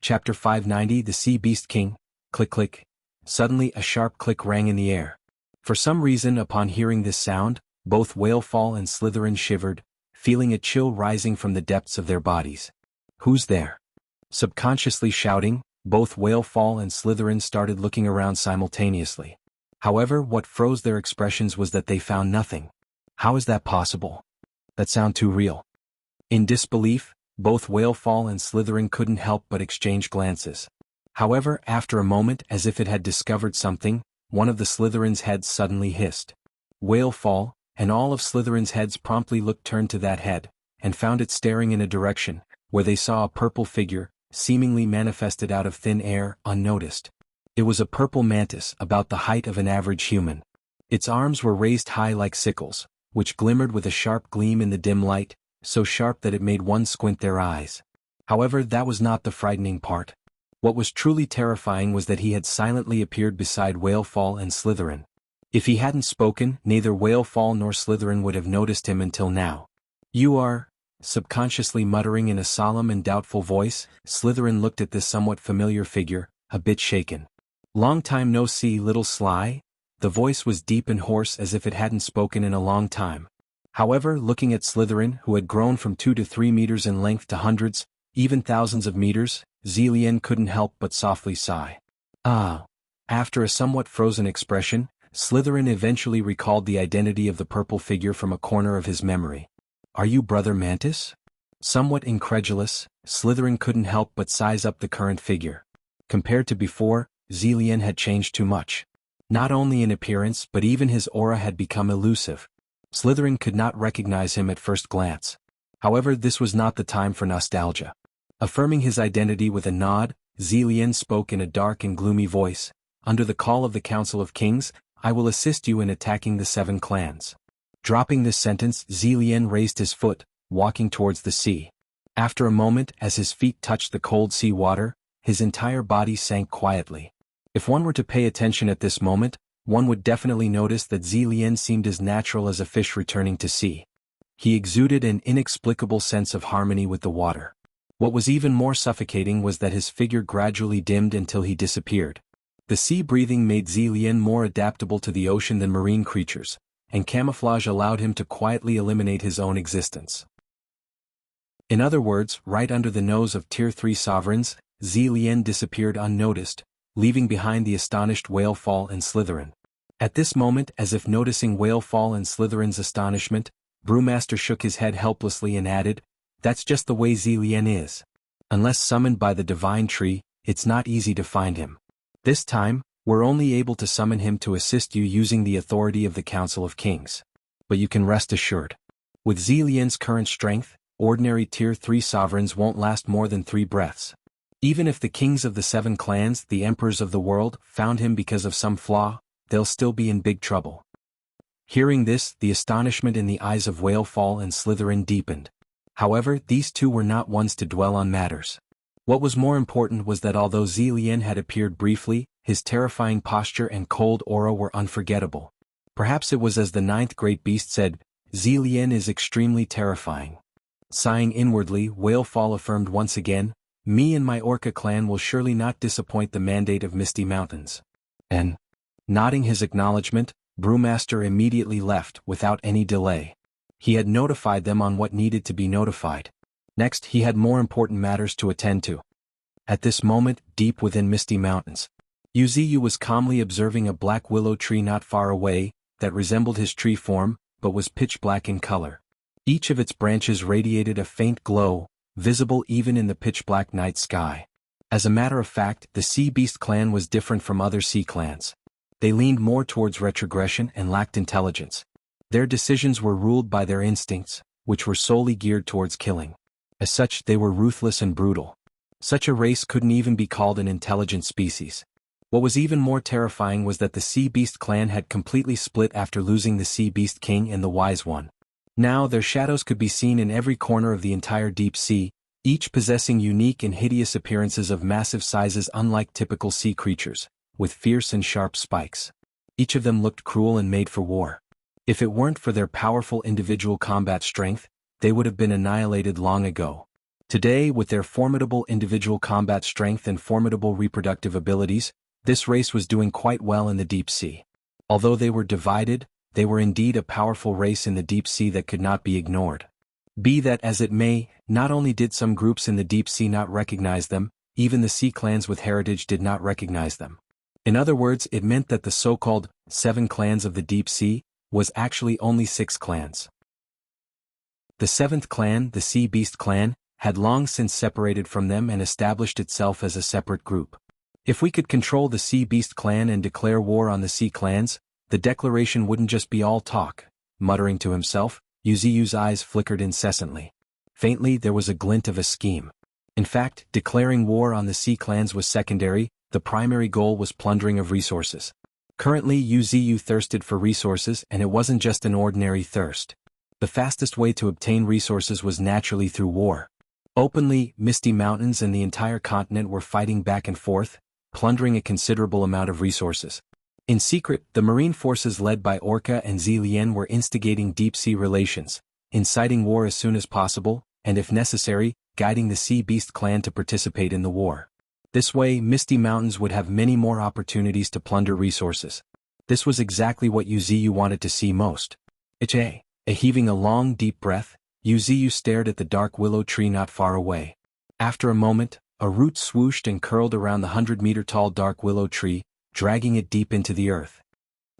Chapter 590 The Sea Beast King. Click click. Suddenly a sharp click rang in the air. For some reason, upon hearing this sound, both Whalefall and Slytherin shivered, feeling a chill rising from the depths of their bodies. Who's there? Subconsciously shouting, both Whalefall and Slytherin started looking around simultaneously. However, what froze their expressions was that they found nothing. How is that possible? That sounds too real. In disbelief, both Whalefall and Slytherin couldn't help but exchange glances. However, after a moment, as if it had discovered something, one of the Slytherin's heads suddenly hissed. Whalefall, and all of Slytherin's heads promptly turned to that head, and found it staring in a direction, where they saw a purple figure, seemingly manifested out of thin air, unnoticed. It was a purple mantis about the height of an average human. Its arms were raised high like sickles, which glimmered with a sharp gleam in the dim light, so sharp that it made one squint their eyes. However, that was not the frightening part. What was truly terrifying was that he had silently appeared beside Whalefall and Slytherin. If he hadn't spoken, neither Whalefall nor Slytherin would have noticed him until now. You are... Subconsciously muttering in a solemn and doubtful voice, Slytherin looked at this somewhat familiar figure, a bit shaken. Long time no see, little Sly? The voice was deep and hoarse as if it hadn't spoken in a long time. However, looking at Slytherin, who had grown from 2 to 3 meters in length to hundreds, even thousands of meters, Zillion couldn't help but softly sigh. Ah. After a somewhat frozen expression, Slytherin eventually recalled the identity of the purple figure from a corner of his memory. Are you Brother Mantis? Somewhat incredulous, Slytherin couldn't help but size up the current figure. Compared to before, Zillion had changed too much. Not only in appearance but even his aura had become elusive. Slytherin could not recognize him at first glance. However, this was not the time for nostalgia. Affirming his identity with a nod, Zillion spoke in a dark and gloomy voice. Under the call of the Council of Kings, I will assist you in attacking the 7 clans. Dropping this sentence, Zillion raised his foot, walking towards the sea. After a moment, as his feet touched the cold sea water, his entire body sank quietly. If one were to pay attention at this moment, one would definitely notice that Zillion seemed as natural as a fish returning to sea. He exuded an inexplicable sense of harmony with the water. What was even more suffocating was that his figure gradually dimmed until he disappeared. The sea breathing made Zillion more adaptable to the ocean than marine creatures, and camouflage allowed him to quietly eliminate his own existence. In other words, right under the nose of Tier 3 sovereigns, Zillion disappeared unnoticed, leaving behind the astonished Whalefall and Slytherin. At this moment, as if noticing Whalefall and Slytherin's astonishment, Brewmaster shook his head helplessly and added, "That's just the way Zillion is. Unless summoned by the Divine Tree, it's not easy to find him. This time, we're only able to summon him to assist you using the authority of the Council of Kings. But you can rest assured. With Zillion's current strength, ordinary Tier 3 sovereigns won't last more than 3 breaths. Even if the kings of the 7 clans, the emperors of the world, found him because of some flaw, they'll still be in big trouble." Hearing this, the astonishment in the eyes of Whalefall and Slytherin deepened. However, these two were not ones to dwell on matters. What was more important was that although Zillion had appeared briefly, his terrifying posture and cold aura were unforgettable. Perhaps it was as the 9th great beast said, "Zillion is extremely terrifying." Sighing inwardly, Whalefall affirmed once again, "Me and my Orca clan will surely not disappoint the mandate of Misty Mountains." And, nodding his acknowledgement, Brewmaster immediately left without any delay. He had notified them on what needed to be notified. Next, he had more important matters to attend to. At this moment, deep within Misty Mountains, Uziyu was calmly observing a black willow tree not far away, that resembled his tree form, but was pitch black in color. Each of its branches radiated a faint glow, visible even in the pitch-black night sky. As a matter of fact, the Sea Beast clan was different from other sea clans. They leaned more towards retrogression and lacked intelligence. Their decisions were ruled by their instincts, which were solely geared towards killing. As such, they were ruthless and brutal. Such a race couldn't even be called an intelligent species. What was even more terrifying was that the Sea Beast clan had completely split after losing the Sea Beast King and the Wise One. Now their shadows could be seen in every corner of the entire deep sea, each possessing unique and hideous appearances of massive sizes unlike typical sea creatures, with fierce and sharp spikes. Each of them looked cruel and made for war. If it weren't for their powerful individual combat strength, they would have been annihilated long ago. Today, with their formidable individual combat strength and formidable reproductive abilities, this race was doing quite well in the deep sea. Although they were divided, they were indeed a powerful race in the deep sea that could not be ignored. Be that as it may, not only did some groups in the deep sea not recognize them, even the sea clans with heritage did not recognize them. In other words, it meant that the so-called 7 clans of the deep sea was actually only 6 clans. The 7th clan, the Sea Beast clan, had long since separated from them and established itself as a separate group. If we could control the Sea Beast clan and declare war on the sea clans, the declaration wouldn't just be all talk. Muttering to himself, Yuziu's eyes flickered incessantly. Faintly, there was a glint of a scheme. In fact, declaring war on the sea clans was secondary. The primary goal was plundering of resources. Currently, Yuziu thirsted for resources, and it wasn't just an ordinary thirst. The fastest way to obtain resources was naturally through war. Openly, Misty Mountains and the entire continent were fighting back and forth, plundering a considerable amount of resources. In secret, the marine forces led by Orca and Zilien were instigating deep-sea relations, inciting war as soon as possible, and if necessary, guiding the Sea Beast clan to participate in the war. This way, Misty Mountains would have many more opportunities to plunder resources. This was exactly what Yuziu wanted to see most. Heaving a long, deep breath, Yuziu stared at the dark willow tree not far away. After a moment, a root swooshed and curled around the 100-meter-tall dark willow tree, dragging it deep into the earth.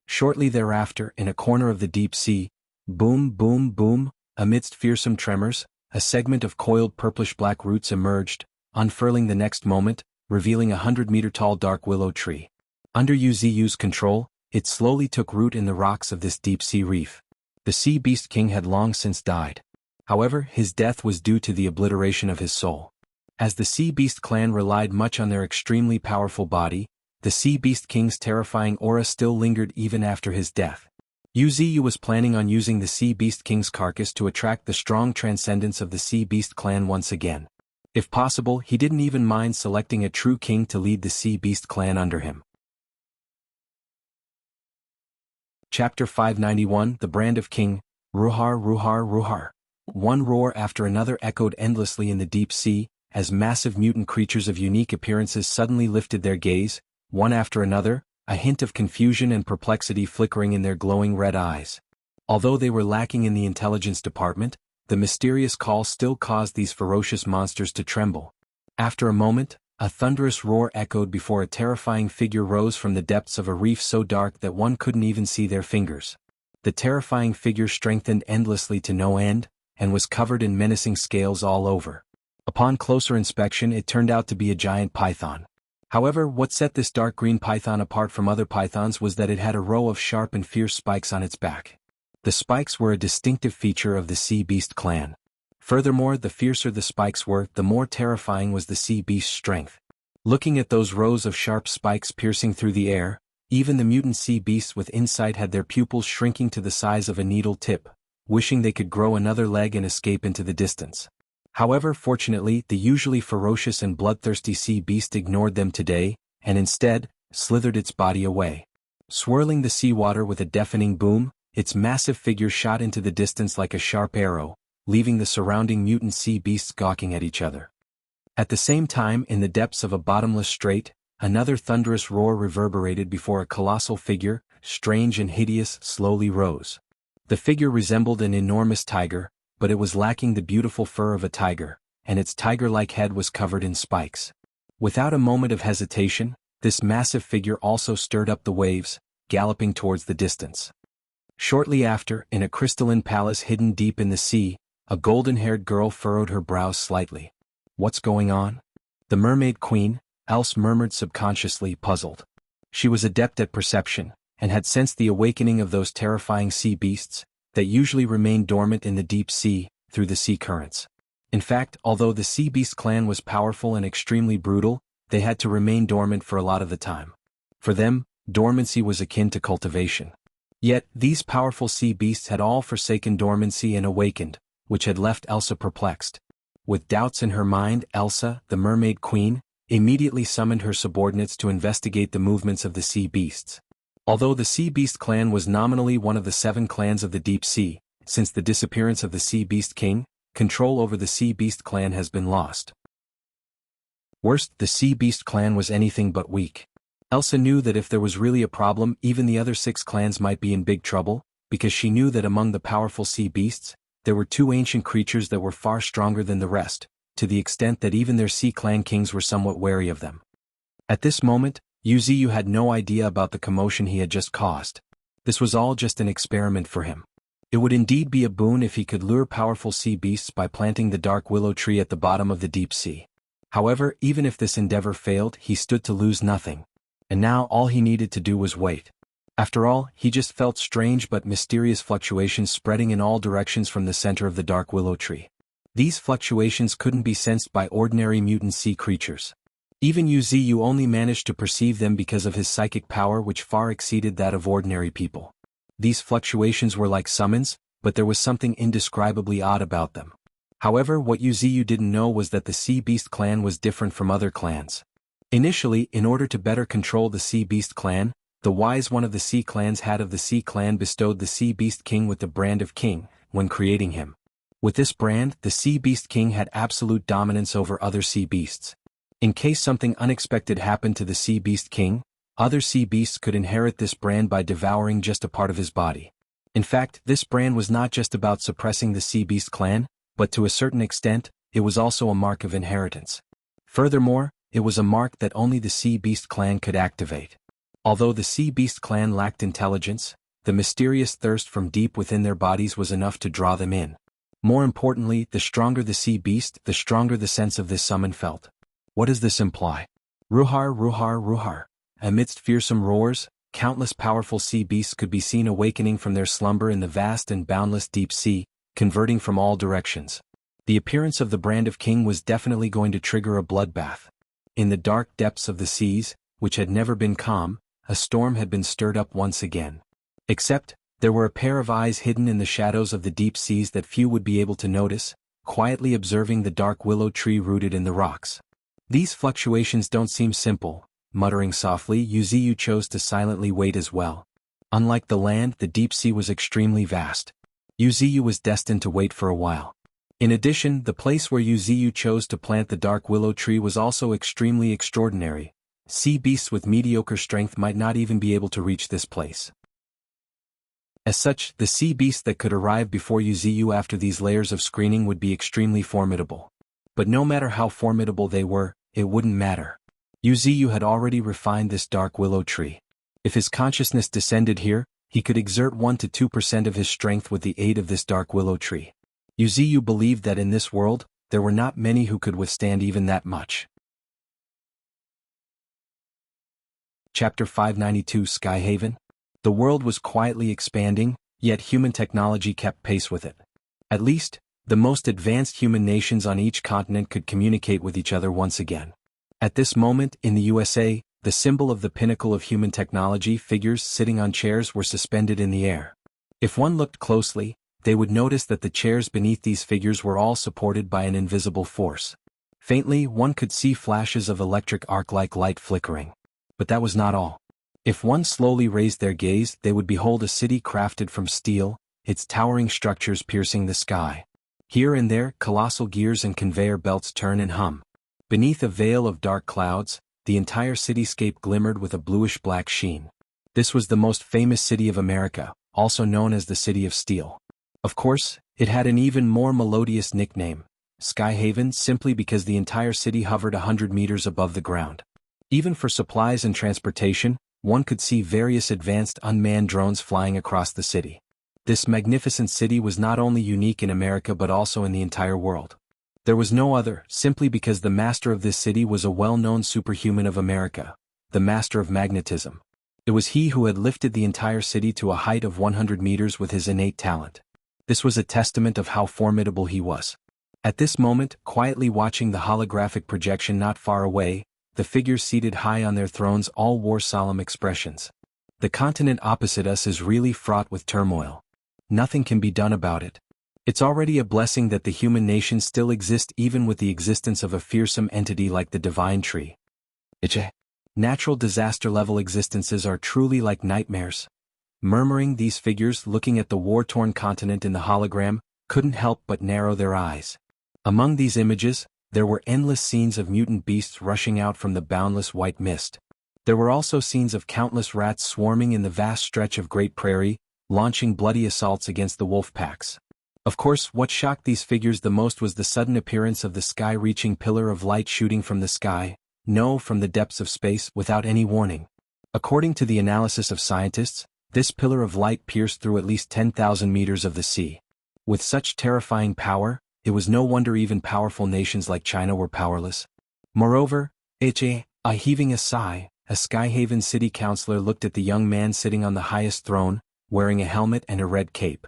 Shortly thereafter, in a corner of the deep sea, boom, boom, boom, amidst fearsome tremors, a segment of coiled purplish-black roots emerged, unfurling the next moment, revealing a 100-meter-tall dark willow tree. Under Yuziu's control, it slowly took root in the rocks of this deep-sea reef. The Sea Beast King had long since died. However, his death was due to the obliteration of his soul. As the Sea Beast clan relied much on their extremely powerful body, the Sea Beast King's terrifying aura still lingered even after his death. Yuziu was planning on using the Sea Beast King's carcass to attract the strong transcendence of the Sea Beast clan once again. If possible, he didn't even mind selecting a true king to lead the Sea Beast clan under him. Chapter 591, The Brand of King, Ruhar, Ruhar, Ruhar. One roar after another echoed endlessly in the deep sea, as massive mutant creatures of unique appearances suddenly lifted their gaze, one after another, a hint of confusion and perplexity flickering in their glowing red eyes. Although they were lacking in the intelligence department, the mysterious call still caused these ferocious monsters to tremble. After a moment, a thunderous roar echoed before a terrifying figure rose from the depths of a reef so dark that one couldn't even see their fingers. The terrifying figure strengthened endlessly to no end, and was covered in menacing scales all over. Upon closer inspection, it turned out to be a giant python. However, what set this dark green python apart from other pythons was that it had a row of sharp and fierce spikes on its back. The spikes were a distinctive feature of the Sea Beast clan. Furthermore, the fiercer the spikes were, the more terrifying was the sea beast's strength. Looking at those rows of sharp spikes piercing through the air, even the mutant sea beasts with insight had their pupils shrinking to the size of a needle tip, wishing they could grow another leg and escape into the distance. However, fortunately, the usually ferocious and bloodthirsty sea beast ignored them today, and instead, slithered its body away. Swirling the seawater with a deafening boom, its massive figure shot into the distance like a sharp arrow, leaving the surrounding mutant sea beasts gawking at each other. At the same time, in the depths of a bottomless strait, another thunderous roar reverberated before a colossal figure, strange and hideous, slowly rose. The figure resembled an enormous tiger, but it was lacking the beautiful fur of a tiger, and its tiger-like head was covered in spikes. Without a moment of hesitation, this massive figure also stirred up the waves, galloping towards the distance. Shortly after, in a crystalline palace hidden deep in the sea, a golden-haired girl furrowed her brows slightly. "What's going on?" The mermaid queen, Else murmured subconsciously, puzzled. She was adept at perception, and had sensed the awakening of those terrifying sea beasts, that usually remain dormant in the deep sea, through the sea currents. In fact, although the Sea Beast clan was powerful and extremely brutal, they had to remain dormant for a lot of the time. For them, dormancy was akin to cultivation. Yet, these powerful sea beasts had all forsaken dormancy and awakened, which had left Elsa perplexed. With doubts in her mind, Elsa, the mermaid queen, immediately summoned her subordinates to investigate the movements of the sea beasts. Although the Sea Beast clan was nominally one of the 7 clans of the deep sea, since the disappearance of the Sea Beast king, control over the Sea Beast clan has been lost. Worst, the Sea Beast clan was anything but weak. Elsa knew that if there was really a problem, even the other 6 clans might be in big trouble, because she knew that among the powerful sea beasts, there were 2 ancient creatures that were far stronger than the rest, to the extent that even their sea clan kings were somewhat wary of them. At this moment, Wuxia had no idea about the commotion he had just caused. This was all just an experiment for him. It would indeed be a boon if he could lure powerful sea beasts by planting the dark willow tree at the bottom of the deep sea. However, even if this endeavor failed, he stood to lose nothing. And now all he needed to do was wait. After all, he just felt strange but mysterious fluctuations spreading in all directions from the center of the dark willow tree. These fluctuations couldn't be sensed by ordinary mutant sea creatures. Even Wuxia only managed to perceive them because of his psychic power, which far exceeded that of ordinary people. These fluctuations were like summons, but there was something indescribably odd about them. However, what Wuxia didn't know was that the Sea Beast clan was different from other clans. Initially, in order to better control the Sea Beast clan, the wise one of the Sea clans had of the Sea clan bestowed the Sea Beast king with the brand of king, when creating him. With this brand, the Sea Beast king had absolute dominance over other sea beasts. In case something unexpected happened to the Sea Beast king, other sea beasts could inherit this brand by devouring just a part of his body. In fact, this brand was not just about suppressing the Sea Beast clan, but to a certain extent, it was also a mark of inheritance. Furthermore, it was a mark that only the Sea Beast clan could activate. Although the Sea Beast clan lacked intelligence, the mysterious thirst from deep within their bodies was enough to draw them in. More importantly, the stronger the sea beast, the stronger the sense of this summon felt. What does this imply? Ruhar, ruhar, ruhar. Amidst fearsome roars, countless powerful sea beasts could be seen awakening from their slumber in the vast and boundless deep sea, converting from all directions. The appearance of the brand of king was definitely going to trigger a bloodbath. In the dark depths of the seas, which had never been calm, a storm had been stirred up once again. Except, there were a pair of eyes hidden in the shadows of the deep seas that few would be able to notice, quietly observing the dark willow tree rooted in the rocks. These fluctuations don't seem simple. Muttering softly, Wuxia chose to silently wait as well. Unlike the land, the deep sea was extremely vast. Wuxia was destined to wait for a while. In addition, the place where Wuxia chose to plant the dark willow tree was also extremely extraordinary. Sea beasts with mediocre strength might not even be able to reach this place. As such, the sea beasts that could arrive before Wuxia after these layers of screening would be extremely formidable. But no matter how formidable they were, it wouldn't matter. Wuxia had already refined this dark willow tree. If his consciousness descended here, he could exert 1 to 2% of his strength with the aid of this dark willow tree. Wuxia believed that in this world, there were not many who could withstand even that much. Chapter 592 Skyhaven. The world was quietly expanding, yet human technology kept pace with it. At least, the most advanced human nations on each continent could communicate with each other once again. At this moment, in the USA, the symbol of the pinnacle of human technology, figures sitting on chairs, were suspended in the air. If one looked closely, they would notice that the chairs beneath these figures were all supported by an invisible force. Faintly, one could see flashes of electric arc-like light flickering. But that was not all. If one slowly raised their gaze, they would behold a city crafted from steel, its towering structures piercing the sky. Here and there, colossal gears and conveyor belts turn and hum. Beneath a veil of dark clouds, the entire cityscape glimmered with a bluish-black sheen. This was the most famous city of America, also known as the City of Steel. Of course, it had an even more melodious nickname, Skyhaven, simply because the entire city hovered 100 meters above the ground. Even for supplies and transportation, one could see various advanced unmanned drones flying across the city. This magnificent city was not only unique in America but also in the entire world. There was no other, simply because the master of this city was a well-known superhuman of America, the master of magnetism. It was he who had lifted the entire city to a height of 100 meters with his innate talent. This was a testament of how formidable he was. At this moment, quietly watching the holographic projection not far away, the figures seated high on their thrones all wore solemn expressions. The continent opposite us is really fraught with turmoil. Nothing can be done about it. It's already a blessing that the human nation still exist even with the existence of a fearsome entity like the divine tree. Natural disaster-level existences are truly like nightmares. Murmuring, these figures, looking at the war-torn continent in the hologram, couldn't help but narrow their eyes. Among these images, there were endless scenes of mutant beasts rushing out from the boundless white mist. There were also scenes of countless rats swarming in the vast stretch of great prairie, launching bloody assaults against the wolf packs. Of course, what shocked these figures the most was the sudden appearance of the sky-reaching pillar of light shooting from the sky, from the depths of space, without any warning. According to the analysis of scientists, this pillar of light pierced through at least 10,000 meters of the sea. With such terrifying power, it was no wonder even powerful nations like China were powerless. Moreover, heaving a sigh, a Skyhaven city councillor looked at the young man sitting on the highest throne, wearing a helmet and a red cape.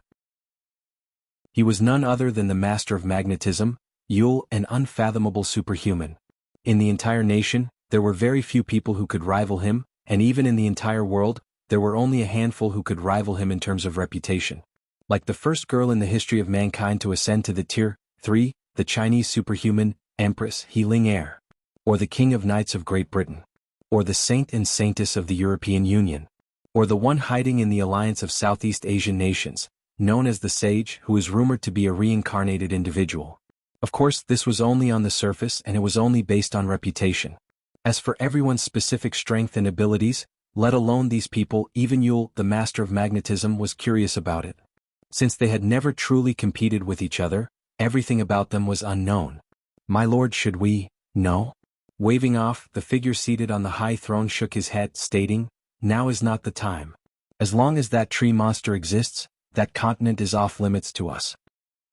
He was none other than the master of magnetism, Yule, an unfathomable superhuman. In the entire nation, there were very few people who could rival him, and even in the entire world, there were only a handful who could rival him in terms of reputation. Like the first girl in the history of mankind to ascend to the Tier 3, the Chinese superhuman, Empress He Ling Air. Or the King of Knights of Great Britain. Or the Saint and Saintess of the European Union. Or the one hiding in the alliance of Southeast Asian nations, known as the Sage, who is rumored to be a reincarnated individual. Of course, this was only on the surface and it was only based on reputation. As for everyone's specific strength and abilities, let alone these people, even Yule, the master of magnetism, was curious about it. Since they had never truly competed with each other, everything about them was unknown. My lord, should we know? Waving off, the figure seated on the high throne shook his head, stating, "Now is not the time. As long as that tree monster exists, that continent is off limits to us."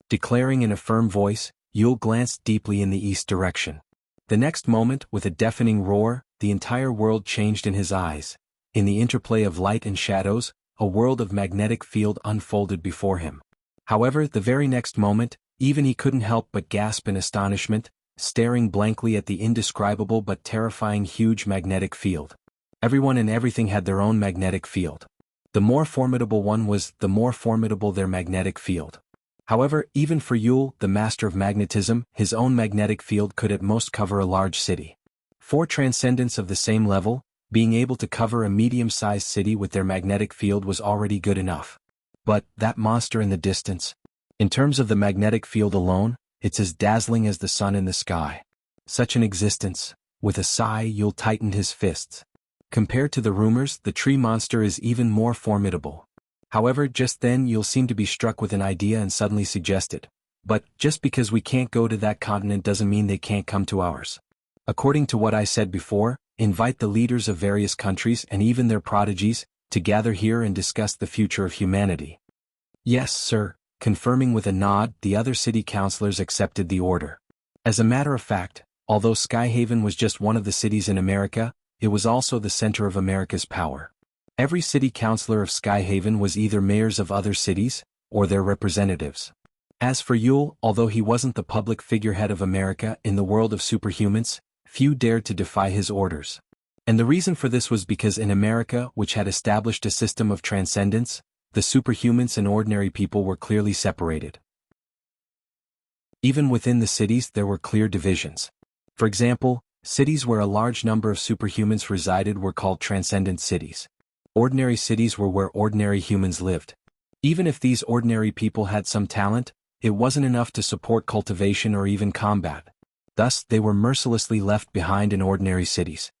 Declaring in a firm voice, Yule glanced deeply in the east direction. The next moment, with a deafening roar, the entire world changed in his eyes. In the interplay of light and shadows, a world of magnetic field unfolded before him. However, the very next moment, even he couldn't help but gasp in astonishment, staring blankly at the indescribable but terrifying huge magnetic field. Everyone and everything had their own magnetic field. The more formidable one was, the more formidable their magnetic field. However, even for Yule, the master of magnetism, his own magnetic field could at most cover a large city. For transcendents of the same level, being able to cover a medium-sized city with their magnetic field was already good enough. But, that monster in the distance? In terms of the magnetic field alone, it's as dazzling as the sun in the sky. Such an existence. With a sigh, Yule tightened his fists. Compared to the rumors, the tree monster is even more formidable. However, just then Yule seemed to be struck with an idea and suddenly suggested, "But, just because we can't go to that continent doesn't mean they can't come to ours. According to what I said before, invite the leaders of various countries and even their prodigies, to gather here and discuss the future of humanity." "Yes, sir." Confirming with a nod, the other city councilors accepted the order. As a matter of fact, although Skyhaven was just one of the cities in America, it was also the center of America's power. Every city councilor of Skyhaven was either mayors of other cities, or their representatives. As for Yule, although he wasn't the public figurehead of America in the world of superhumans, few dared to defy his orders. And the reason for this was because in America, which had established a system of transcendence, the superhumans and ordinary people were clearly separated. Even within the cities there were clear divisions. For example, cities where a large number of superhumans resided were called transcendent cities. Ordinary cities were where ordinary humans lived. Even if these ordinary people had some talent, it wasn't enough to support cultivation or even combat. Thus, they were mercilessly left behind in ordinary cities.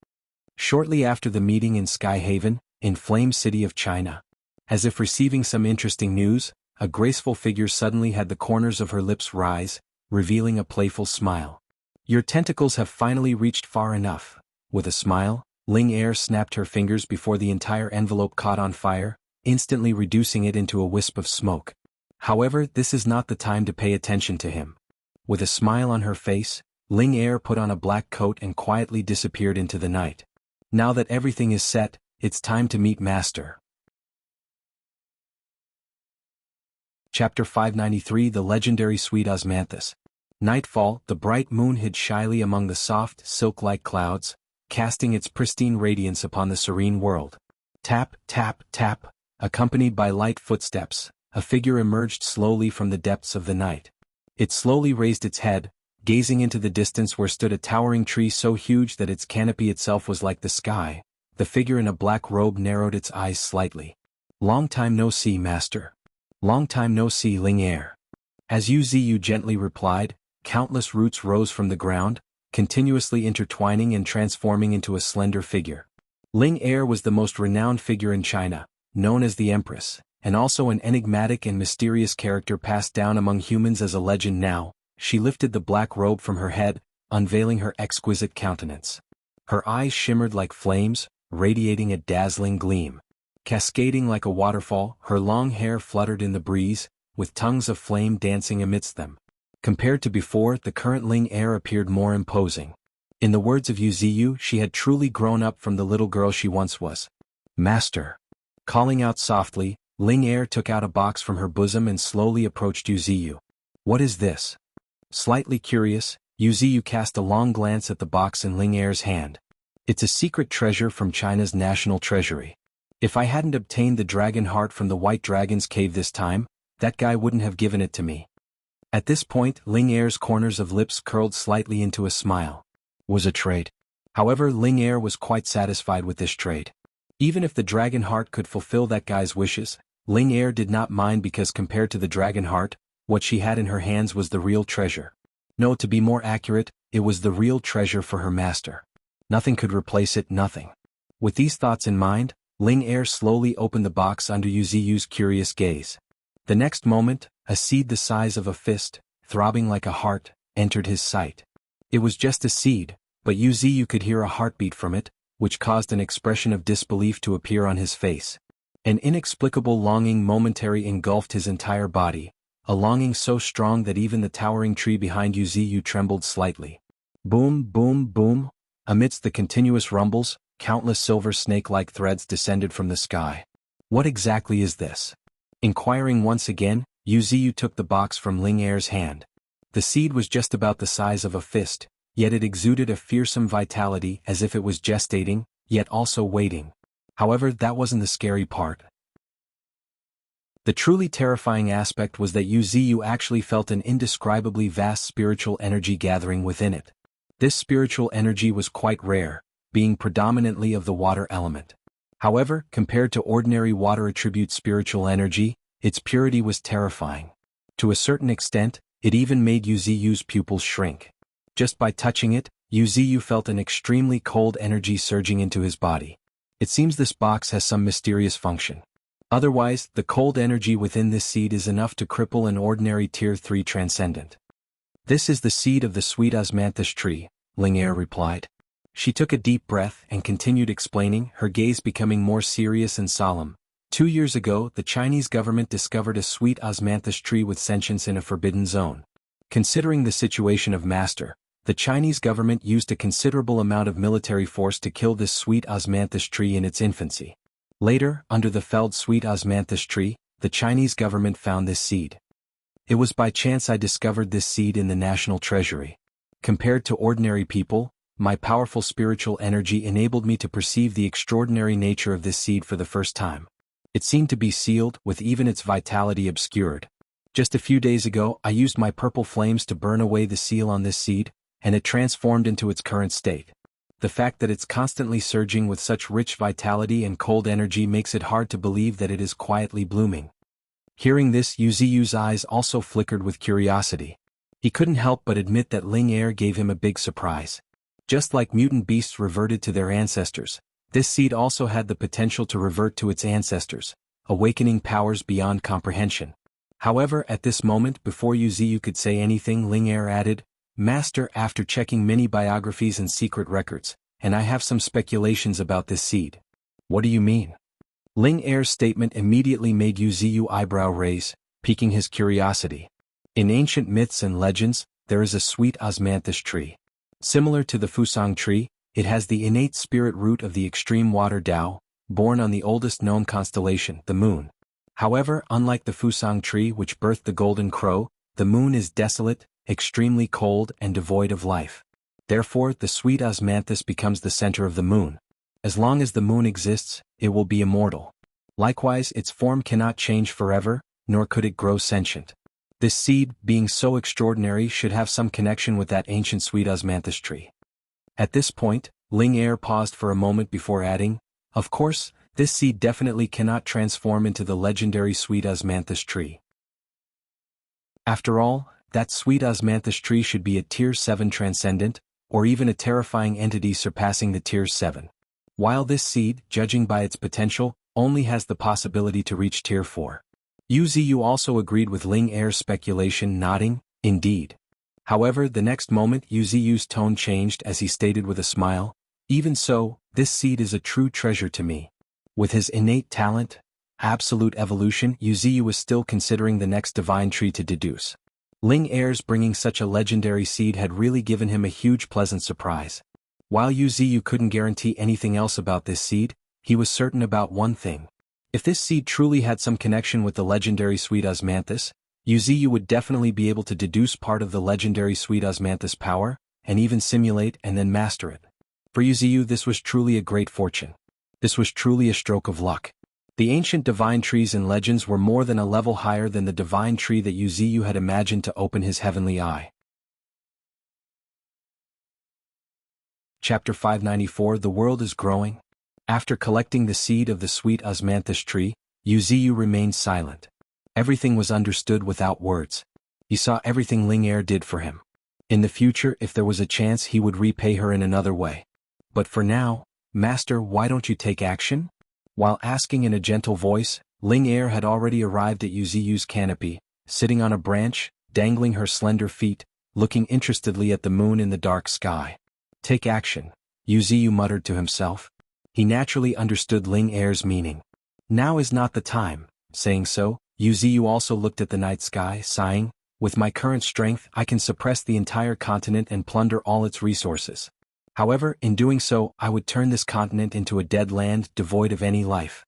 Shortly after the meeting in Skyhaven, in Flame City of China, as if receiving some interesting news, a graceful figure suddenly had the corners of her lips rise, revealing a playful smile. "Your tentacles have finally reached far enough." With a smile, Ling Air snapped her fingers before the entire envelope caught on fire, instantly reducing it into a wisp of smoke. However, this is not the time to pay attention to him. With a smile on her face, Ling Air put on a black coat and quietly disappeared into the night. Now that everything is set, it's time to meet Master. Chapter 593, The Legendary Sweet Osmanthus. Nightfall, the bright moon hid shyly among the soft, silk-like clouds, casting its pristine radiance upon the serene world. Tap, tap, tap, accompanied by light footsteps, a figure emerged slowly from the depths of the night. It slowly raised its head, gazing into the distance where stood a towering tree so huge that its canopy itself was like the sky. The figure in a black robe narrowed its eyes slightly. "Long time no see, master." "Long time no see, Ling Er." As Yu Ziyu gently replied, countless roots rose from the ground, continuously intertwining and transforming into a slender figure. Ling Er was the most renowned figure in China, known as the Empress, and also an enigmatic and mysterious character passed down among humans as a legend. Now, she lifted the black robe from her head, unveiling her exquisite countenance. Her eyes shimmered like flames, radiating a dazzling gleam. Cascading like a waterfall, her long hair fluttered in the breeze, with tongues of flame dancing amidst them. Compared to before, the current Ling Er appeared more imposing. In the words of Yu Ziyu, she had truly grown up from the little girl she once was. "Master." Calling out softly, Ling Er took out a box from her bosom and slowly approached Yu Ziyu. "What is this?" Slightly curious, Yu Ziyu cast a long glance at the box in Ling Er's hand. "It's a secret treasure from China's national treasury. If I hadn't obtained the dragon heart from the White Dragon's cave this time, that guy wouldn't have given it to me." At this point, Ling Er's corners of lips curled slightly into a smile. Was a trade. However, Ling Er was quite satisfied with this trade. Even if the dragon heart could fulfill that guy's wishes, Ling Er did not mind because compared to the dragon heart, what she had in her hands was the real treasure. No, to be more accurate, it was the real treasure for her master. Nothing could replace it, nothing. With these thoughts in mind, Ling Er slowly opened the box under Yu Ziyu's curious gaze. The next moment, a seed the size of a fist, throbbing like a heart, entered his sight. It was just a seed, but Yu Ziyu could hear a heartbeat from it, which caused an expression of disbelief to appear on his face. An inexplicable longing momentarily engulfed his entire body, a longing so strong that even the towering tree behind Yu Ziyu trembled slightly. Boom, boom, boom. Amidst the continuous rumbles, countless silver snake-like threads descended from the sky. "What exactly is this?" Inquiring once again, Yu Ziyu took the box from Ling Er's hand. The seed was just about the size of a fist, yet it exuded a fearsome vitality as if it was gestating, yet also waiting. However, that wasn't the scary part. The truly terrifying aspect was that Yu Ziyu actually felt an indescribably vast spiritual energy gathering within it. This spiritual energy was quite rare, being predominantly of the water element. However, compared to ordinary water attribute spiritual energy, its purity was terrifying. To a certain extent, it even made Yu Ziyu's pupils shrink. Just by touching it, Yu Ziyu felt an extremely cold energy surging into his body. It seems this box has some mysterious function. Otherwise, the cold energy within this seed is enough to cripple an ordinary Tier 3 transcendent. "This is the seed of the sweet osmanthus tree," Ling Er replied. She took a deep breath and continued explaining, her gaze becoming more serious and solemn. 2 years ago, the Chinese government discovered a sweet osmanthus tree with sentience in a forbidden zone. Considering the situation of Master, the Chinese government used a considerable amount of military force to kill this sweet osmanthus tree in its infancy. Later, under the felled sweet osmanthus tree, the Chinese government found this seed. It was by chance I discovered this seed in the national treasury. Compared to ordinary people, my powerful spiritual energy enabled me to perceive the extraordinary nature of this seed for the first time. It seemed to be sealed, with even its vitality obscured. Just a few days ago, I used my purple flames to burn away the seal on this seed, and it transformed into its current state. The fact that it's constantly surging with such rich vitality and cold energy makes it hard to believe that it is quietly blooming. Hearing this, Yu Ziyu's eyes also flickered with curiosity. He couldn't help but admit that Ling Er gave him a big surprise. Just like mutant beasts reverted to their ancestors, this seed also had the potential to revert to its ancestors, awakening powers beyond comprehension. However, at this moment, before Yu Ziyu could say anything, Ling Er added, "Master, after checking many biographies and secret records, and I have some speculations about this seed." "What do you mean?" Ling Er's statement immediately made Yu Ziyu eyebrow raise, piquing his curiosity. In ancient myths and legends, there is a sweet osmanthus tree. Similar to the Fusang tree, it has the innate spirit root of the extreme water Tao, born on the oldest known constellation, the moon. However, unlike the Fusang tree which birthed the golden crow, the moon is desolate, extremely cold and devoid of life. Therefore, the sweet osmanthus becomes the center of the moon. As long as the moon exists, it will be immortal. Likewise, its form cannot change forever, nor could it grow sentient. This seed, being so extraordinary, should have some connection with that ancient sweet osmanthus tree. At this point, Ling Er paused for a moment before adding, "Of course, this seed definitely cannot transform into the legendary sweet osmanthus tree. After all, that sweet osmanthus tree should be a Tier 7 transcendent, or even a terrifying entity surpassing the Tier 7. While this seed, judging by its potential, only has the possibility to reach Tier 4. Yu Ziyu also agreed with Ling Er's speculation, nodding, "Indeed." However, the next moment Yu Ziyu's tone changed as he stated with a smile, "Even so, this seed is a true treasure to me." With his innate talent, absolute evolution, Yu Ziyu was still considering the next divine tree to deduce. Ling Er's bringing such a legendary seed had really given him a huge pleasant surprise. While Yu Ziyu couldn't guarantee anything else about this seed, he was certain about one thing. If this seed truly had some connection with the legendary sweet osmanthus, Yu Ziyu would definitely be able to deduce part of the legendary sweet osmanthus power, and even simulate and then master it. For Yu Ziyu, this was truly a great fortune. This was truly a stroke of luck. The ancient divine trees and legends were more than a level higher than the divine tree that Yu Ziyu had imagined to open his heavenly eye. Chapter 594 The World is Growing. After collecting the seed of the sweet osmanthus tree, Yu Ziyu remained silent. Everything was understood without words. He saw everything Ling Er did for him. In the future, if there was a chance, he would repay her in another way. But for now, "Master, why don't you take action?" While asking in a gentle voice, Ling Er had already arrived at Yu Ziyu's canopy, sitting on a branch, dangling her slender feet, looking interestedly at the moon in the dark sky. "Take action," Yu Ziyu muttered to himself. He naturally understood Ling Er's meaning. "Now is not the time." Saying so, Yu Ziyu also looked at the night sky, sighing, "With my current strength, I can suppress the entire continent and plunder all its resources. However, in doing so, I would turn this continent into a dead land devoid of any life."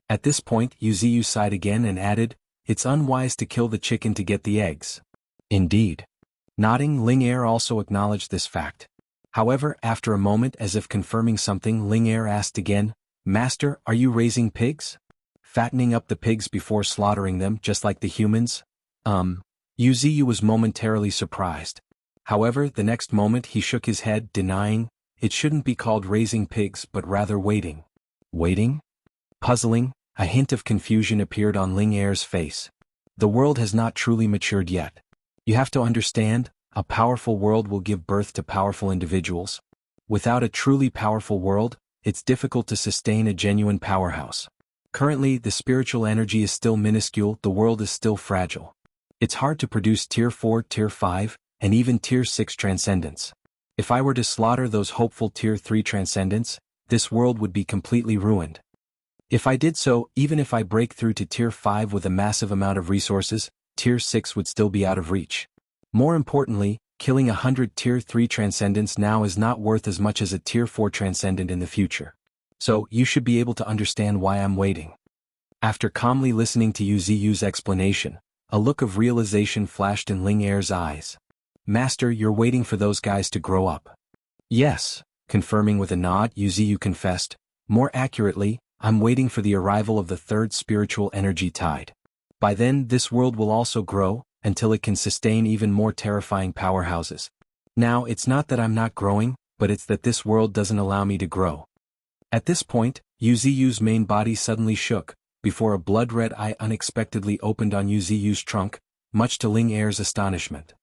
At this point, Yu Ziyu sighed again and added, "It's unwise to kill the chicken to get the eggs." "Indeed." Nodding, Ling Er also acknowledged this fact. However, after a moment, as if confirming something, Ling Er asked again, "Master, are you raising pigs? Fattening up the pigs before slaughtering them, just like the humans?" Yu Ziyu was momentarily surprised. However, the next moment he shook his head, denying, "It shouldn't be called raising pigs but rather waiting." "Waiting?" Puzzling, a hint of confusion appeared on Ling Er's face. "The world has not truly matured yet. You have to understand, a powerful world will give birth to powerful individuals. Without a truly powerful world, it's difficult to sustain a genuine powerhouse. Currently, the spiritual energy is still minuscule, the world is still fragile. It's hard to produce Tier 4, Tier 5, and even Tier 6 transcendents. If I were to slaughter those hopeful Tier 3 transcendents, this world would be completely ruined. If I did so, even if I break through to Tier 5 with a massive amount of resources, Tier 6 would still be out of reach. More importantly, killing 100 Tier 3 transcendents now is not worth as much as a Tier 4 transcendent in the future. So, you should be able to understand why I'm waiting." After calmly listening to Yu Ziyu's explanation, a look of realization flashed in Ling Er's eyes. "Master, you're waiting for those guys to grow up." "Yes," confirming with a nod, Yu Ziyu confessed, "More accurately, I'm waiting for the arrival of the third spiritual energy tide. By then, this world will also grow, until it can sustain even more terrifying powerhouses. Now, it's not that I'm not growing, but it's that this world doesn't allow me to grow." At this point, Yu Ziyu's main body suddenly shook, before a blood-red eye unexpectedly opened on Yu Ziyu's trunk, much to Ling Er's astonishment.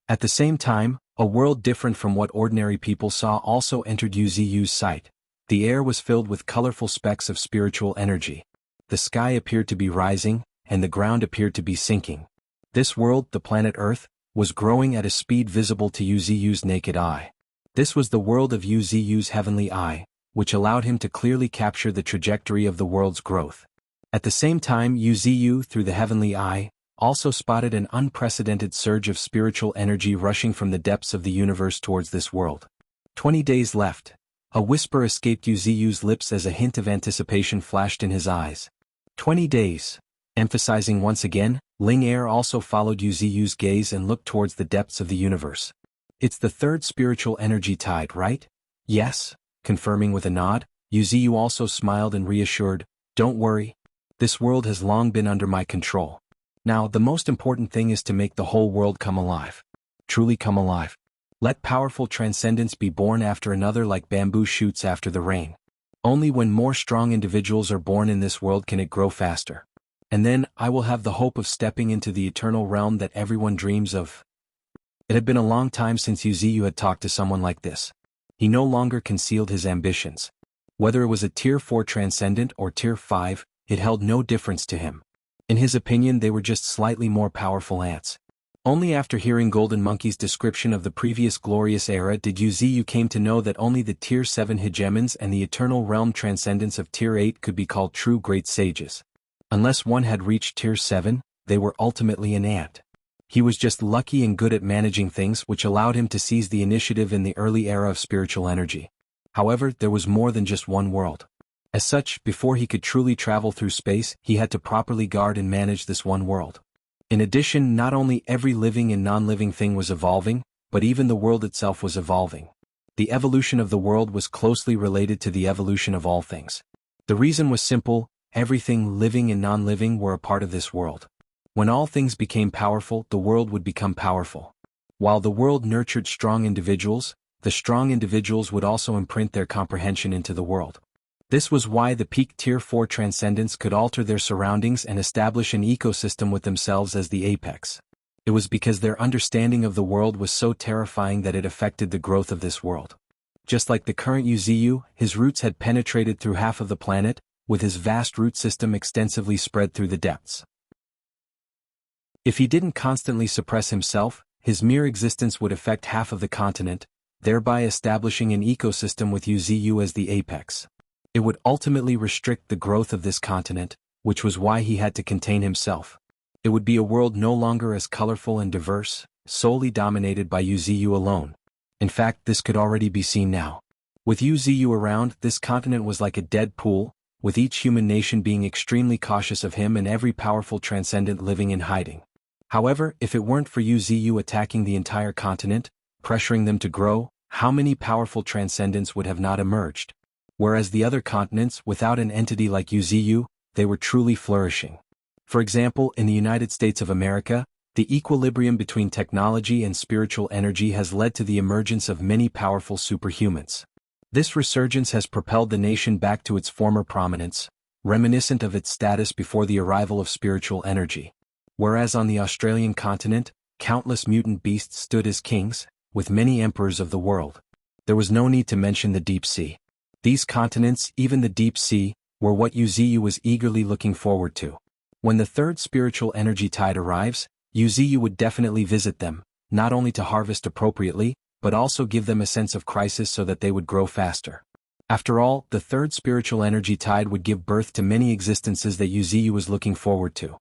At the same time, a world different from what ordinary people saw also entered Yu Ziyu's sight. The air was filled with colorful specks of spiritual energy. The sky appeared to be rising, and the ground appeared to be sinking. This world, the planet Earth, was growing at a speed visible to Yu Ziyu's naked eye. This was the world of Yu Ziyu's heavenly eye, which allowed him to clearly capture the trajectory of the world's growth. At the same time, Yu Ziyu, through the heavenly eye, also spotted an unprecedented surge of spiritual energy rushing from the depths of the universe towards this world. 20 days left. A whisper escaped Yu Ziyu's lips as a hint of anticipation flashed in his eyes. 20 days. Emphasizing once again, Ling Er also followed Yu Ziyu's gaze and looked towards the depths of the universe. It's the third spiritual energy tide, right? Yes, confirming with a nod. Yu Ziyu also smiled and reassured, don't worry. This world has long been under my control. Now the most important thing is to make the whole world come alive. Truly come alive. Let powerful transcendence be born after another like bamboo shoots after the rain. Only when more strong individuals are born in this world can it grow faster. And then I will have the hope of stepping into the eternal realm that everyone dreams of. It had been a long time since Yu Ziyu had talked to someone like this. He no longer concealed his ambitions. Whether it was a Tier 4 transcendent or Tier 5, it held no difference to him. In his opinion, they were just slightly more powerful ants. Only after hearing Golden Monkey's description of the previous glorious era did Yu Ziyu came to know that only the Tier 7 hegemons and the eternal realm transcendents of Tier 8 could be called true great sages. Unless one had reached Tier 7, they were ultimately an ant. He was just lucky and good at managing things, which allowed him to seize the initiative in the early era of spiritual energy. However, there was more than just one world. As such, before he could truly travel through space, he had to properly guard and manage this one world. In addition, not only every living and non-living thing was evolving, but even the world itself was evolving. The evolution of the world was closely related to the evolution of all things. The reason was simple: everything living and non-living were a part of this world. When all things became powerful, the world would become powerful. While the world nurtured strong individuals, the strong individuals would also imprint their comprehension into the world. This was why the peak Tier 4 transcendents could alter their surroundings and establish an ecosystem with themselves as the apex. It was because their understanding of the world was so terrifying that it affected the growth of this world. Just like the current Yu Ziyu, his roots had penetrated through half of the planet, with his vast root system extensively spread through the depths. If he didn't constantly suppress himself, his mere existence would affect half of the continent, thereby establishing an ecosystem with Yu Ziyu as the apex. It would ultimately restrict the growth of this continent, which was why he had to contain himself. It would be a world no longer as colorful and diverse, solely dominated by Yu Ziyu alone. In fact, this could already be seen now. With Yu Ziyu around, this continent was like a dead pool, with each human nation being extremely cautious of him and every powerful transcendent living in hiding. However, if it weren't for Yu Ziyu attacking the entire continent, pressuring them to grow, how many powerful transcendents would have not emerged? Whereas the other continents, without an entity like Yu Ziyu, they were truly flourishing. For example, in the United States of America, the equilibrium between technology and spiritual energy has led to the emergence of many powerful superhumans. This resurgence has propelled the nation back to its former prominence, reminiscent of its status before the arrival of spiritual energy. Whereas on the Australian continent, countless mutant beasts stood as kings, with many emperors of the world. There was no need to mention the deep sea. These continents, even the deep sea, were what Yu Ziyu was eagerly looking forward to. When the third spiritual energy tide arrives, Yu Ziyu would definitely visit them, not only to harvest appropriately, but also give them a sense of crisis so that they would grow faster. After all, the third spiritual energy tide would give birth to many existences that Yu Ziyu was looking forward to.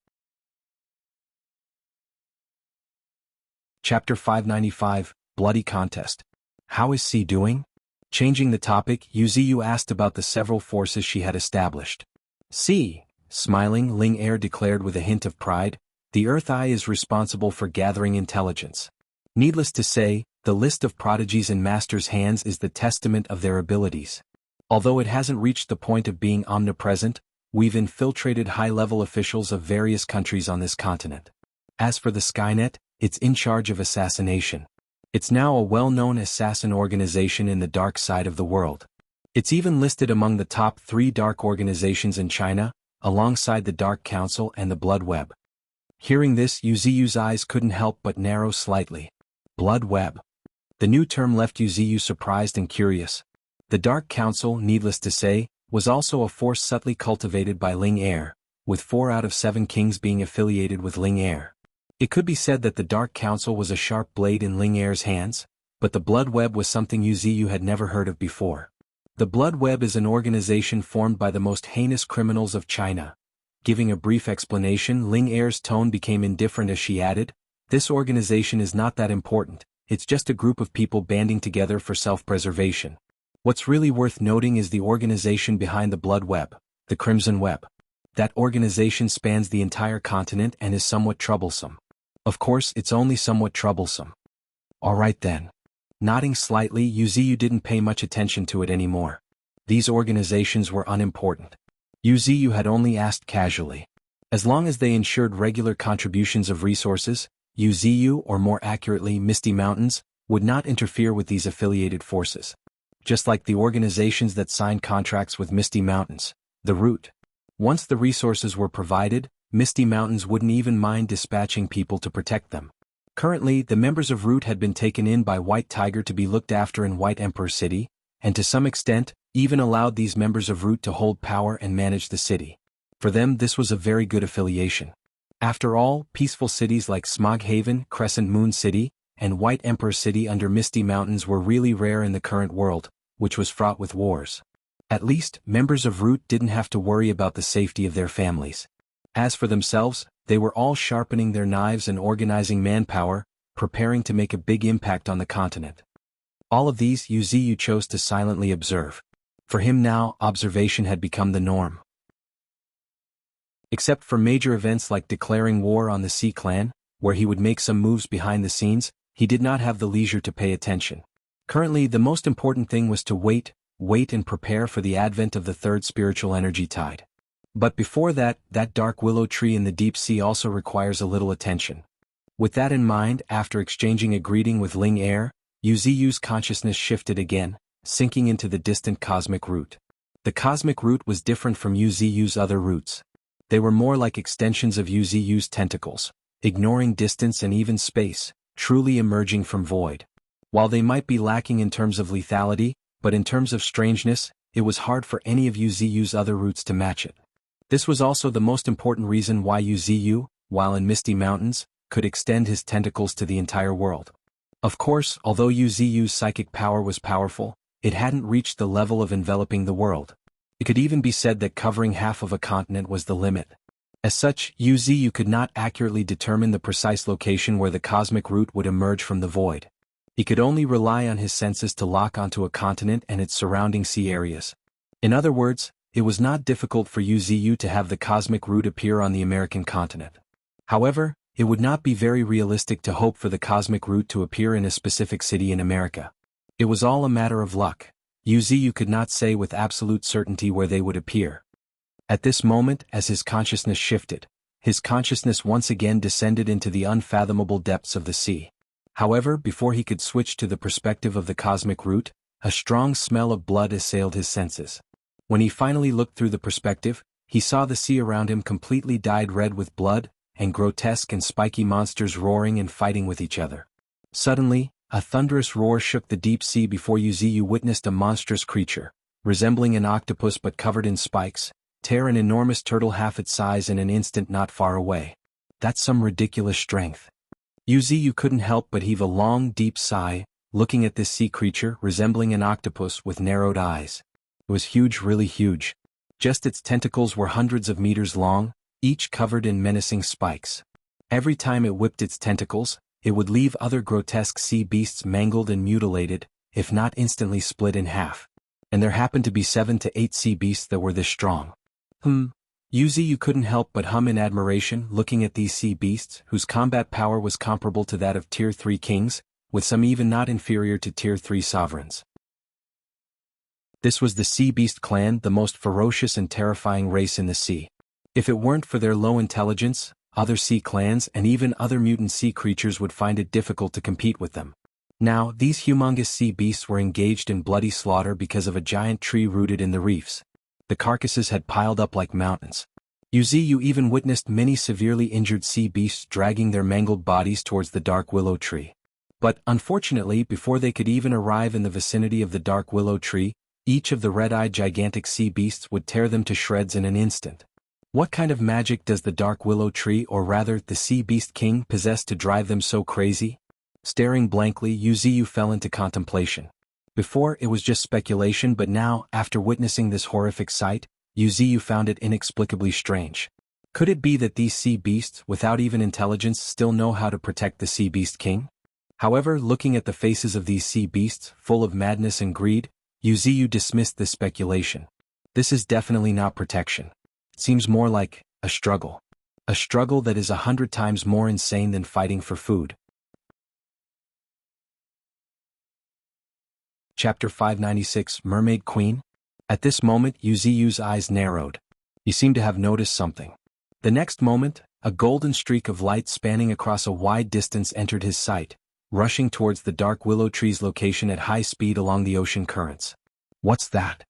Chapter 595, Bloody Contest. How is C doing? Changing the topic, Yu Ziyu asked about the several forces she had established. C, smiling, Ling Er declared with a hint of pride, the Earth Eye is responsible for gathering intelligence. Needless to say, the list of prodigies in Master's hands is the testament of their abilities. Although it hasn't reached the point of being omnipresent, we've infiltrated high-level officials of various countries on this continent. As for the Skynet, it's in charge of assassination. It's now a well-known assassin organization in the dark side of the world. It's even listed among the top 3 dark organizations in China, alongside the Dark Council and the Blood Web. Hearing this, Yu Ziyu's eyes couldn't help but narrow slightly. Blood Web. The new term left Yu Ziyu surprised and curious. The Dark Council, needless to say, was also a force subtly cultivated by Ling Er, with 4 out of 7 kings being affiliated with Ling Er. It could be said that the Dark Council was a sharp blade in Ling Er's hands, but the Blood Web was something Yu Ziyu had never heard of before. The Blood Web is an organization formed by the most heinous criminals of China. Giving a brief explanation, Ling Er's tone became indifferent as she added, this organization is not that important, it's just a group of people banding together for self-preservation. What's really worth noting is the organization behind the Blood Web, the Crimson Web. That organization spans the entire continent and is somewhat troublesome. Of course, it's only somewhat troublesome. Alright then. Nodding slightly, Yuziyu didn't pay much attention to it anymore. These organizations were unimportant. Yuziyu had only asked casually. As long as they ensured regular contributions of resources, Yuziyu, or more accurately Misty Mountains, would not interfere with these affiliated forces. Just like the organizations that signed contracts with Misty Mountains, the Root. Once the resources were provided, Misty Mountains wouldn't even mind dispatching people to protect them. Currently, the members of Root had been taken in by White Tiger to be looked after in White Emperor City, and to some extent, even allowed these members of Root to hold power and manage the city. For them, this was a very good affiliation. After all, peaceful cities like Smoghaven, Crescent Moon City, and White Emperor City under Misty Mountains were really rare in the current world, which was fraught with wars. At least, members of Root didn't have to worry about the safety of their families. As for themselves, they were all sharpening their knives and organizing manpower, preparing to make a big impact on the continent. All of these Yuziyu chose to silently observe. For him now, observation had become the norm. Except for major events like declaring war on the Sea Clan, where he would make some moves behind the scenes, he did not have the leisure to pay attention. Currently, the most important thing was to wait and prepare for the advent of the third spiritual energy tide. But before that dark willow tree in the deep sea also requires a little attention. With that in mind, after exchanging a greeting with Ling Air, Yuziyu's consciousness shifted again, sinking into the distant cosmic root. The cosmic root was different from Yuziyu's other roots. They were more like extensions of Yuziyu's tentacles, ignoring distance and even space, truly emerging from void. While they might be lacking in terms of lethality, but in terms of strangeness, it was hard for any of Yuziyu's other roots to match it. This was also the most important reason why Yuziyu, while in Misty Mountains, could extend his tentacles to the entire world. Of course, although Yuziyu's psychic power was powerful, it hadn't reached the level of enveloping the world. It could even be said that covering half of a continent was the limit. As such, Yuziyu could not accurately determine the precise location where the cosmic root would emerge from the void. He could only rely on his senses to lock onto a continent and its surrounding sea areas. In other words, it was not difficult for Yuziyu to have the cosmic root appear on the American continent. However, it would not be very realistic to hope for the cosmic root to appear in a specific city in America. It was all a matter of luck. Yuziyu could not say with absolute certainty where they would appear. At this moment, as his consciousness shifted, his consciousness once again descended into the unfathomable depths of the sea. However, before he could switch to the perspective of the cosmic root, a strong smell of blood assailed his senses. When he finally looked through the perspective, he saw the sea around him completely dyed red with blood, and grotesque and spiky monsters roaring and fighting with each other. Suddenly, a thunderous roar shook the deep sea before Yuziyu witnessed a monstrous creature, resembling an octopus but covered in spikes, tear an enormous turtle half its size in an instant not far away. That's some ridiculous strength. Yuziyu couldn't help but heave a long, deep sigh, looking at this sea creature resembling an octopus with narrowed eyes. It was huge, really huge. Just its tentacles were hundreds of meters long, each covered in menacing spikes. Every time it whipped its tentacles, it would leave other grotesque sea beasts mangled and mutilated, if not instantly split in half. And there happened to be 7 to 8 sea beasts that were this strong. Yuziyu couldn't help but hum in admiration looking at these sea beasts whose combat power was comparable to that of Tier 3 kings, with some even not inferior to Tier 3 sovereigns. This was the Sea Beast clan, the most ferocious and terrifying race in the sea. If it weren't for their low intelligence, other sea clans and even other mutant sea creatures would find it difficult to compete with them. Now, these humongous sea beasts were engaged in bloody slaughter because of a giant tree rooted in the reefs. The carcasses had piled up like mountains. Yuziyu even witnessed many severely injured sea beasts dragging their mangled bodies towards the dark willow tree. But, unfortunately, before they could even arrive in the vicinity of the dark willow tree, each of the red-eyed gigantic sea beasts would tear them to shreds in an instant. What kind of magic does the dark willow tree, or rather the sea beast king, possess to drive them so crazy? Staring blankly, Yuziyu fell into contemplation. Before, it was just speculation, but now, after witnessing this horrific sight, Yuziyu found it inexplicably strange. Could it be that these sea beasts, without even intelligence, still know how to protect the sea beast king? However, looking at the faces of these sea beasts, full of madness and greed, Yuziyu dismissed this speculation. This is definitely not protection. seems more like a struggle. A struggle that is 100 times more insane than fighting for food. Chapter 596, Mermaid Queen? At this moment Yu's eyes narrowed. He seemed to have noticed something. The next moment, a golden streak of light spanning across a wide distance entered his sight, rushing towards the dark willow tree's location at high speed along the ocean currents. What's that?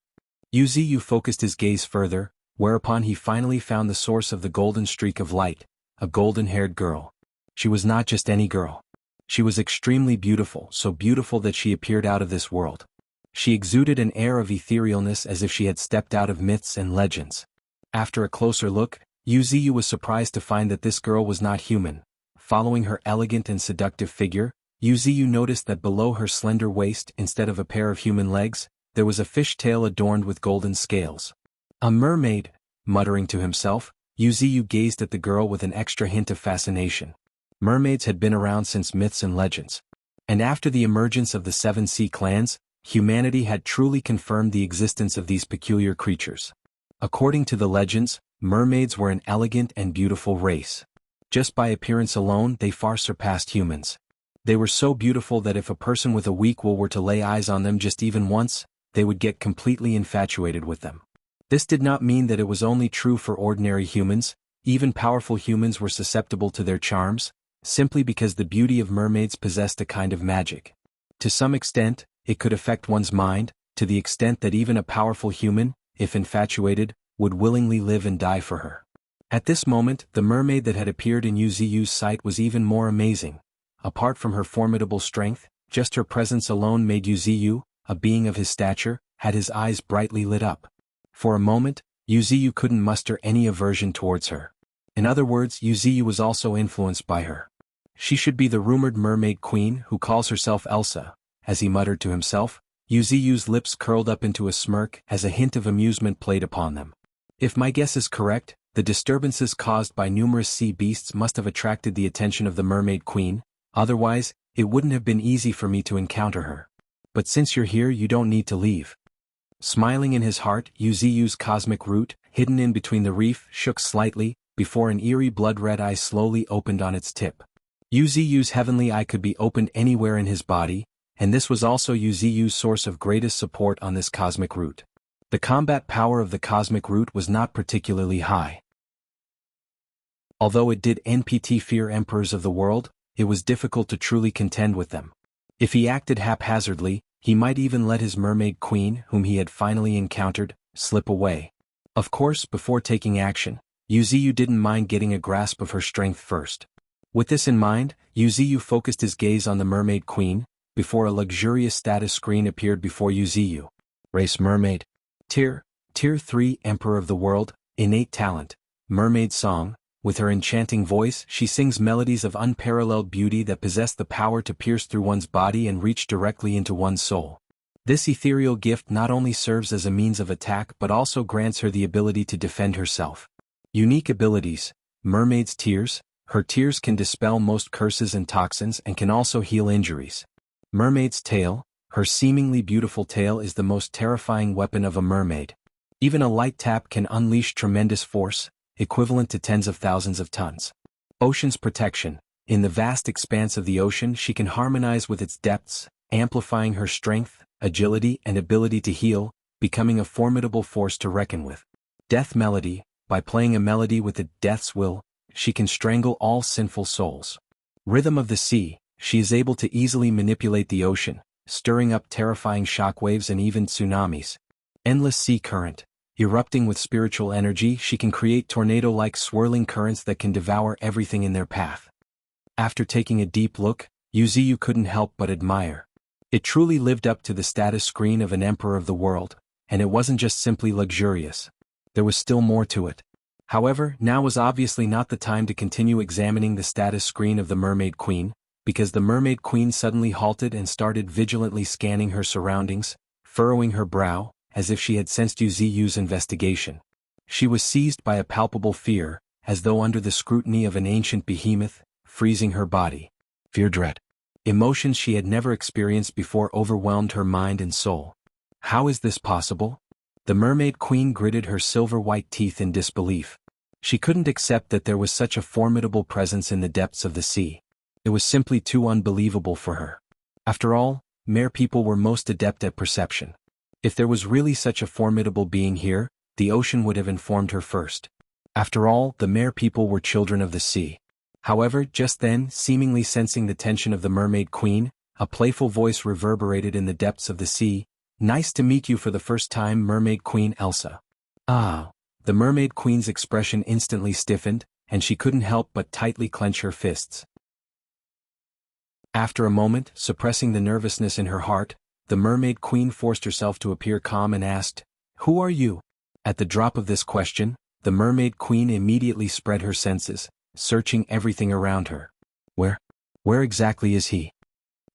Yu focused his gaze further, whereupon he finally found the source of the golden streak of light, a golden-haired girl. She was not just any girl. She was extremely beautiful, so beautiful that she appeared out of this world. She exuded an air of etherealness as if she had stepped out of myths and legends. After a closer look, Yu was surprised to find that this girl was not human. Following her elegant and seductive figure, Yu noticed that below her slender waist, instead of a pair of human legs, there was a fish tail adorned with golden scales. A mermaid, muttering to himself, Yu gazed at the girl with an extra hint of fascination. Mermaids had been around since myths and legends. And after the emergence of the 7 sea clans, humanity had truly confirmed the existence of these peculiar creatures. According to the legends, mermaids were an elegant and beautiful race. Just by appearance alone they far surpassed humans. They were so beautiful that if a person with a weak will were to lay eyes on them just even once, they would get completely infatuated with them. This did not mean that it was only true for ordinary humans. Even powerful humans were susceptible to their charms, simply because the beauty of mermaids possessed a kind of magic. To some extent, it could affect one's mind, to the extent that even a powerful human, if infatuated, would willingly live and die for her. At this moment, the mermaid that had appeared in Yu's sight was even more amazing. Apart from her formidable strength, just her presence alone made Yu, a being of his stature, had his eyes brightly lit up. For a moment, Yu couldn't muster any aversion towards her. In other words, Yu was also influenced by her. She should be the rumored mermaid queen who calls herself Elsa. As he muttered to himself, Yu's lips curled up into a smirk as a hint of amusement played upon them. If my guess is correct, the disturbances caused by numerous sea beasts must have attracted the attention of the mermaid queen, otherwise, it wouldn't have been easy for me to encounter her. But since you're here you don't need to leave. Smiling in his heart, Yu's cosmic root, hidden in between the reef, shook slightly, before an eerie blood-red eye slowly opened on its tip. Yu's heavenly eye could be opened anywhere in his body, and this was also Yu's source of greatest support on this cosmic root. The combat power of the cosmic root was not particularly high. Although it did NPT fear emperors of the world, it was difficult to truly contend with them. If he acted haphazardly, he might even let his mermaid queen, whom he had finally encountered, slip away. Of course, before taking action, Yu didn't mind getting a grasp of her strength first. With this in mind, Yu focused his gaze on the mermaid queen, before a luxurious status screen appeared before Yu. Race mermaid. Tier 3 Emperor of the world, innate talent, mermaid song. With her enchanting voice, she sings melodies of unparalleled beauty that possess the power to pierce through one's body and reach directly into one's soul. This ethereal gift not only serves as a means of attack but also grants her the ability to defend herself. Unique abilities: mermaid's tears. Her tears can dispel most curses and toxins and can also heal injuries. Mermaid's tail. Her seemingly beautiful tail is the most terrifying weapon of a mermaid. Even a light tap can unleash tremendous force, equivalent to tens of thousands of tons. Ocean's protection. In the vast expanse of the ocean she can harmonize with its depths, amplifying her strength, agility and ability to heal, becoming a formidable force to reckon with. Death melody. By playing a melody with the death's will, she can strangle all sinful souls. Rhythm of the sea. She is able to easily manipulate the ocean, stirring up terrifying shockwaves and even tsunamis. Endless sea current. Erupting with spiritual energy, she can create tornado-like swirling currents that can devour everything in their path. After taking a deep look, Yu couldn't help but admire. It truly lived up to the status screen of an emperor of the world, and it wasn't just simply luxurious. There was still more to it. However, now was obviously not the time to continue examining the status screen of the mermaid queen, because the mermaid queen suddenly halted and started vigilantly scanning her surroundings, furrowing her brow, as if she had sensed Yu's investigation. She was seized by a palpable fear, as though under the scrutiny of an ancient behemoth, freezing her body. Fear-dread. Emotions she had never experienced before overwhelmed her mind and soul. How is this possible? The mermaid queen gritted her silver-white teeth in disbelief. She couldn't accept that there was such a formidable presence in the depths of the sea. It was simply too unbelievable for her. After all, mere people were most adept at perception. If there was really such a formidable being here, the ocean would have informed her first. After all, the mere people were children of the sea. However, just then, seemingly sensing the tension of the mermaid queen, a playful voice reverberated in the depths of the sea. "Nice to meet you for the first time, Mermaid Queen Elsa." "Ah." The mermaid queen's expression instantly stiffened, and she couldn't help but tightly clench her fists. After a moment, suppressing the nervousness in her heart, the mermaid queen forced herself to appear calm and asked, "Who are you?" At the drop of this question, the mermaid queen immediately spread her senses, searching everything around her. Where exactly is he?"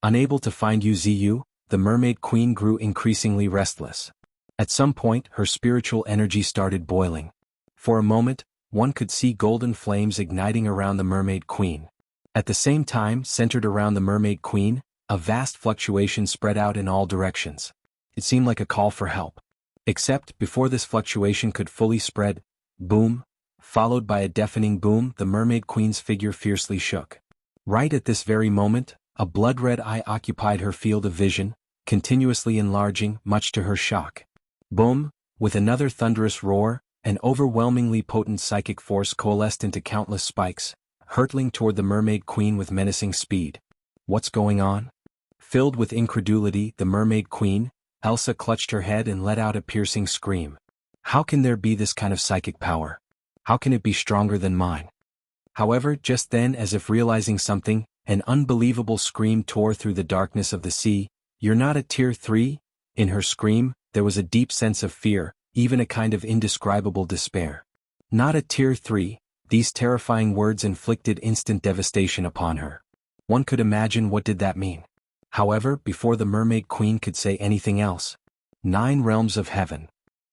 Unable to find Wuxia, the mermaid queen grew increasingly restless. At some point, her spiritual energy started boiling. For a moment, one could see golden flames igniting around the mermaid queen. At the same time, centered around the mermaid queen, a vast fluctuation spread out in all directions. It seemed like a call for help. Except, before this fluctuation could fully spread, boom, followed by a deafening boom, the mermaid queen's figure fiercely shook. Right at this very moment, a blood-red eye occupied her field of vision, continuously enlarging, much to her shock. Boom, with another thunderous roar, an overwhelmingly potent psychic force coalesced into countless spikes, hurtling toward the mermaid queen with menacing speed. What's going on? Filled with incredulity, the mermaid queen, Elsa, clutched her head and let out a piercing scream. How can there be this kind of psychic power? How can it be stronger than mine? However, just then, as if realizing something, an unbelievable scream tore through the darkness of the sea. "You're not a tier 3? In her scream, there was a deep sense of fear, even a kind of indescribable despair. Not a tier 3, these terrifying words inflicted instant devastation upon her. One could imagine what did that mean. However, before the mermaid queen could say anything else, 9 realms of heaven.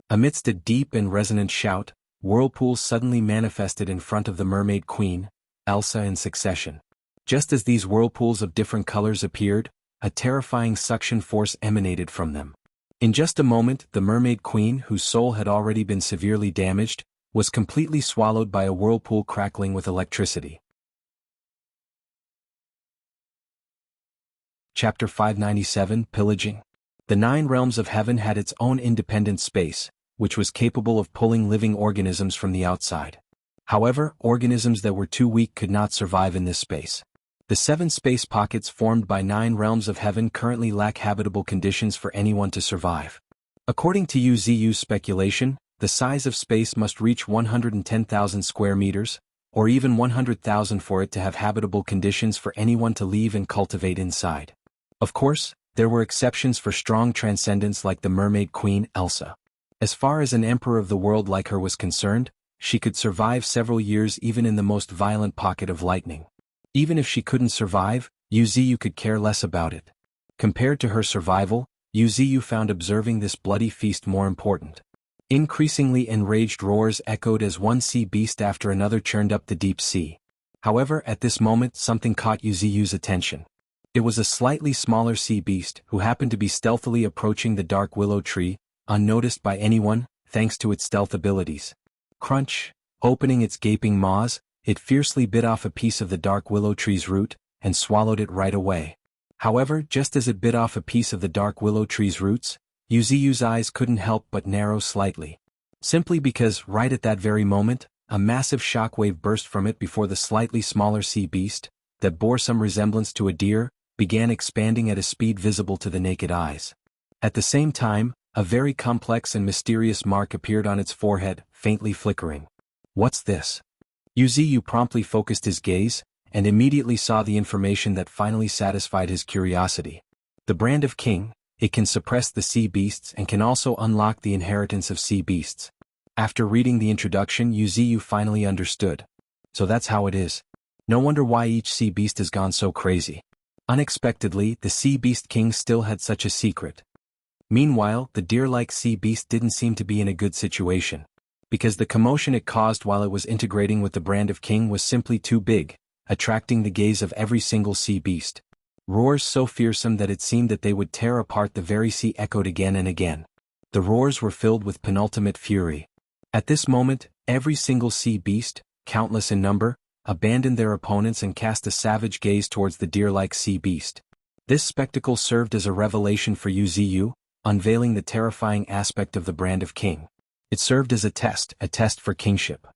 Amidst a deep and resonant shout, whirlpools suddenly manifested in front of the mermaid queen, Elsa, in succession. Just as these whirlpools of different colors appeared, a terrifying suction force emanated from them. In just a moment, the mermaid queen, whose soul had already been severely damaged, was completely swallowed by a whirlpool crackling with electricity. Chapter 597, Pillaging. The 9 realms of heaven had its own independent space, which was capable of pulling living organisms from the outside. However, organisms that were too weak could not survive in this space. The 7 space pockets formed by 9 realms of heaven currently lack habitable conditions for anyone to survive. According to Wuxia's speculation, the size of space must reach 110,000 square meters, or even 100,000 for it to have habitable conditions for anyone to live and cultivate inside. Of course, there were exceptions for strong transcendence like the mermaid queen Elsa. As far as an emperor of the world like her was concerned, she could survive several years even in the most violent pocket of lightning. Even if she couldn't survive, Wuxia could care less about it. Compared to her survival, Wuxia found observing this bloody feast more important. Increasingly enraged roars echoed as one sea beast after another churned up the deep sea. However, at this moment something caught Wuxia's attention. It was a slightly smaller sea beast who happened to be stealthily approaching the dark willow tree, unnoticed by anyone, thanks to its stealth abilities. Crunch! Opening its gaping maws, it fiercely bit off a piece of the dark willow tree's root, and swallowed it right away. However, just as it bit off a piece of the dark willow tree's roots, Wuxia's eyes couldn't help but narrow slightly. Simply because, right at that very moment, a massive shockwave burst from it before the slightly smaller sea beast, that bore some resemblance to a deer, began expanding at a speed visible to the naked eyes. At the same time, a very complex and mysterious mark appeared on its forehead, faintly flickering. What's this? Wuxia promptly focused his gaze, and immediately saw the information that finally satisfied his curiosity. The brand of king, it can suppress the sea beasts and can also unlock the inheritance of sea beasts. After reading the introduction, Wuxia finally understood. So that's how it is. No wonder why each sea beast has gone so crazy. Unexpectedly, the sea beast king still had such a secret. Meanwhile, the deer-like sea beast didn't seem to be in a good situation. Because the commotion it caused while it was integrating with the brand of king was simply too big, attracting the gaze of every single sea beast. Roars so fearsome that it seemed that they would tear apart the very sea echoed again and again. The roars were filled with penultimate fury. At this moment, every single sea beast, countless in number, abandoned their opponents and cast a savage gaze towards the deer-like sea beast. This spectacle served as a revelation for Wuxia, unveiling the terrifying aspect of the brand of king. It served as a test for kingship.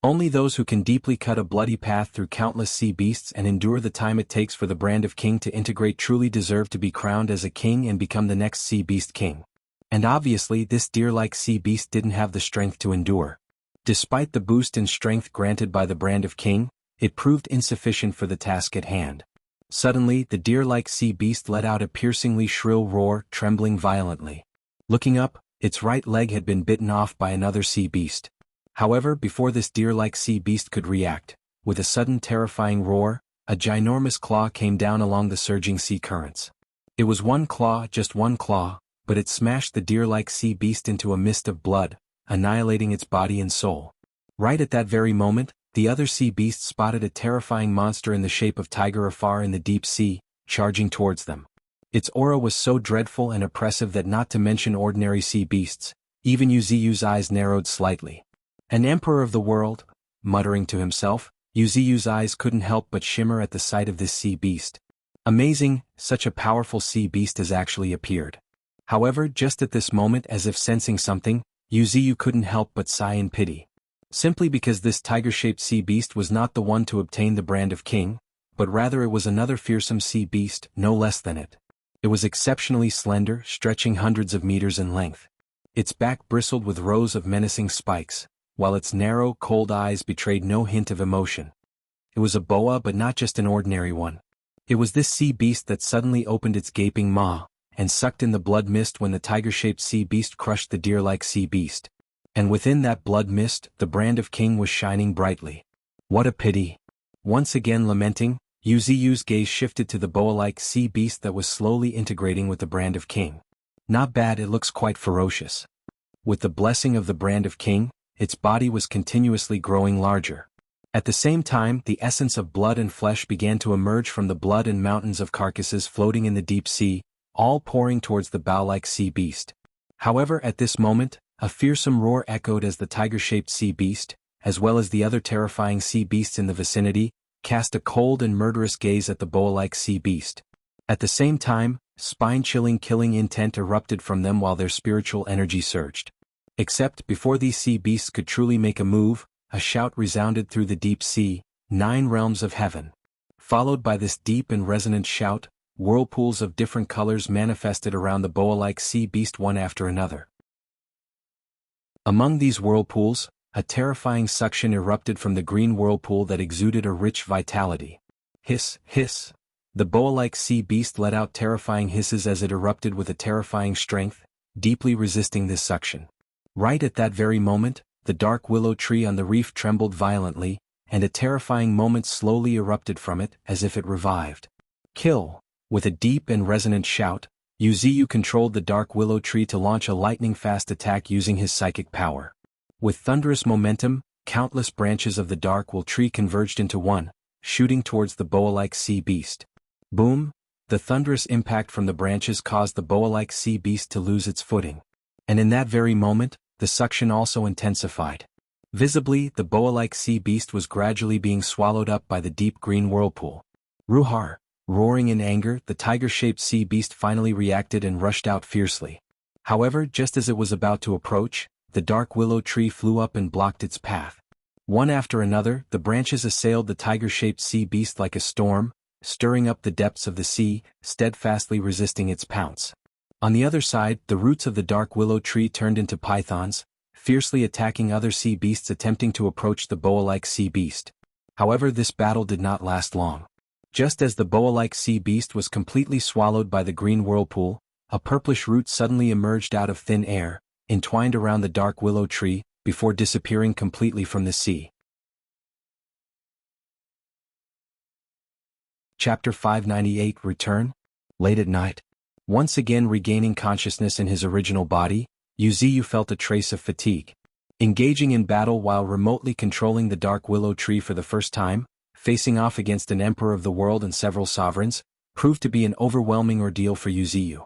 Only those who can deeply cut a bloody path through countless sea beasts and endure the time it takes for the brand of king to integrate truly deserve to be crowned as a king and become the next sea beast king. And obviously this deer-like sea beast didn't have the strength to endure. Despite the boost in strength granted by the brand of king, it proved insufficient for the task at hand. Suddenly, the deer-like sea beast let out a piercingly shrill roar, trembling violently. Looking up, its right leg had been bitten off by another sea beast. However, before this deer-like sea beast could react, with a sudden terrifying roar, a ginormous claw came down along the surging sea currents. It was one claw, just one claw, but it smashed the deer-like sea beast into a mist of blood, annihilating its body and soul. Right at that very moment, the other sea beast spotted a terrifying monster in the shape of tiger afar in the deep sea, charging towards them. Its aura was so dreadful and oppressive that not to mention ordinary sea beasts, even Wuxia's eyes narrowed slightly. An emperor of the world, muttering to himself, Wuxia's eyes couldn't help but shimmer at the sight of this sea beast. Amazing, such a powerful sea beast has actually appeared. However, just at this moment, as if sensing something, Wuxia couldn't help but sigh in pity. Simply because this tiger-shaped sea beast was not the one to obtain the brand of king, but rather it was another fearsome sea beast, no less than it. It was exceptionally slender, stretching hundreds of meters in length. Its back bristled with rows of menacing spikes, while its narrow, cold eyes betrayed no hint of emotion. It was a boa, but not just an ordinary one. It was this sea beast that suddenly opened its gaping maw, and sucked in the blood mist when the tiger-shaped sea beast crushed the deer-like sea beast. And within that blood mist, the brand of king was shining brightly. What a pity! Once again lamenting, Wuxia's gaze shifted to the boa-like sea beast that was slowly integrating with the brand of king. Not bad, it looks quite ferocious. With the blessing of the brand of king, its body was continuously growing larger. At the same time, the essence of blood and flesh began to emerge from the blood and mountains of carcasses floating in the deep sea, all pouring towards the bow-like sea beast. However, at this moment, a fearsome roar echoed as the tiger-shaped sea beast, as well as the other terrifying sea beasts in the vicinity, cast a cold and murderous gaze at the boa-like sea beast. At the same time, spine-chilling killing intent erupted from them while their spiritual energy surged. Except, before these sea beasts could truly make a move, a shout resounded through the deep sea, 9 realms of heaven. Followed by this deep and resonant shout, whirlpools of different colors manifested around the boa-like sea beast one after another. Among these whirlpools, a terrifying suction erupted from the green whirlpool that exuded a rich vitality. Hiss, hiss. The boa-like sea beast let out terrifying hisses as it erupted with a terrifying strength, deeply resisting this suction. Right at that very moment, the dark willow tree on the reef trembled violently, and a terrifying moment slowly erupted from it, as if it revived. Kill! With a deep and resonant shout, Wuxia controlled the dark willow tree to launch a lightning-fast attack using his psychic power. With thunderous momentum, countless branches of the dark willow tree converged into one, shooting towards the boa-like sea beast. Boom! The thunderous impact from the branches caused the boa-like sea beast to lose its footing. And in that very moment, the suction also intensified. Visibly, the boa-like sea beast was gradually being swallowed up by the deep green whirlpool. Ruhar! Roaring in anger, the tiger-shaped sea beast finally reacted and rushed out fiercely. However, just as it was about to approach, the dark willow tree flew up and blocked its path. One after another, the branches assailed the tiger-shaped sea beast like a storm, stirring up the depths of the sea, steadfastly resisting its pounce. On the other side, the roots of the dark willow tree turned into pythons, fiercely attacking other sea beasts attempting to approach the boa-like sea beast. However, this battle did not last long. Just as the boa-like sea beast was completely swallowed by the green whirlpool, a purplish root suddenly emerged out of thin air, entwined around the dark willow tree, before disappearing completely from the sea. Chapter 598 Return? Late at night. Once again regaining consciousness in his original body, Wuxia felt a trace of fatigue. Engaging in battle while remotely controlling the dark willow tree for the first time, facing off against an emperor of the world and several sovereigns, proved to be an overwhelming ordeal for Wuxia.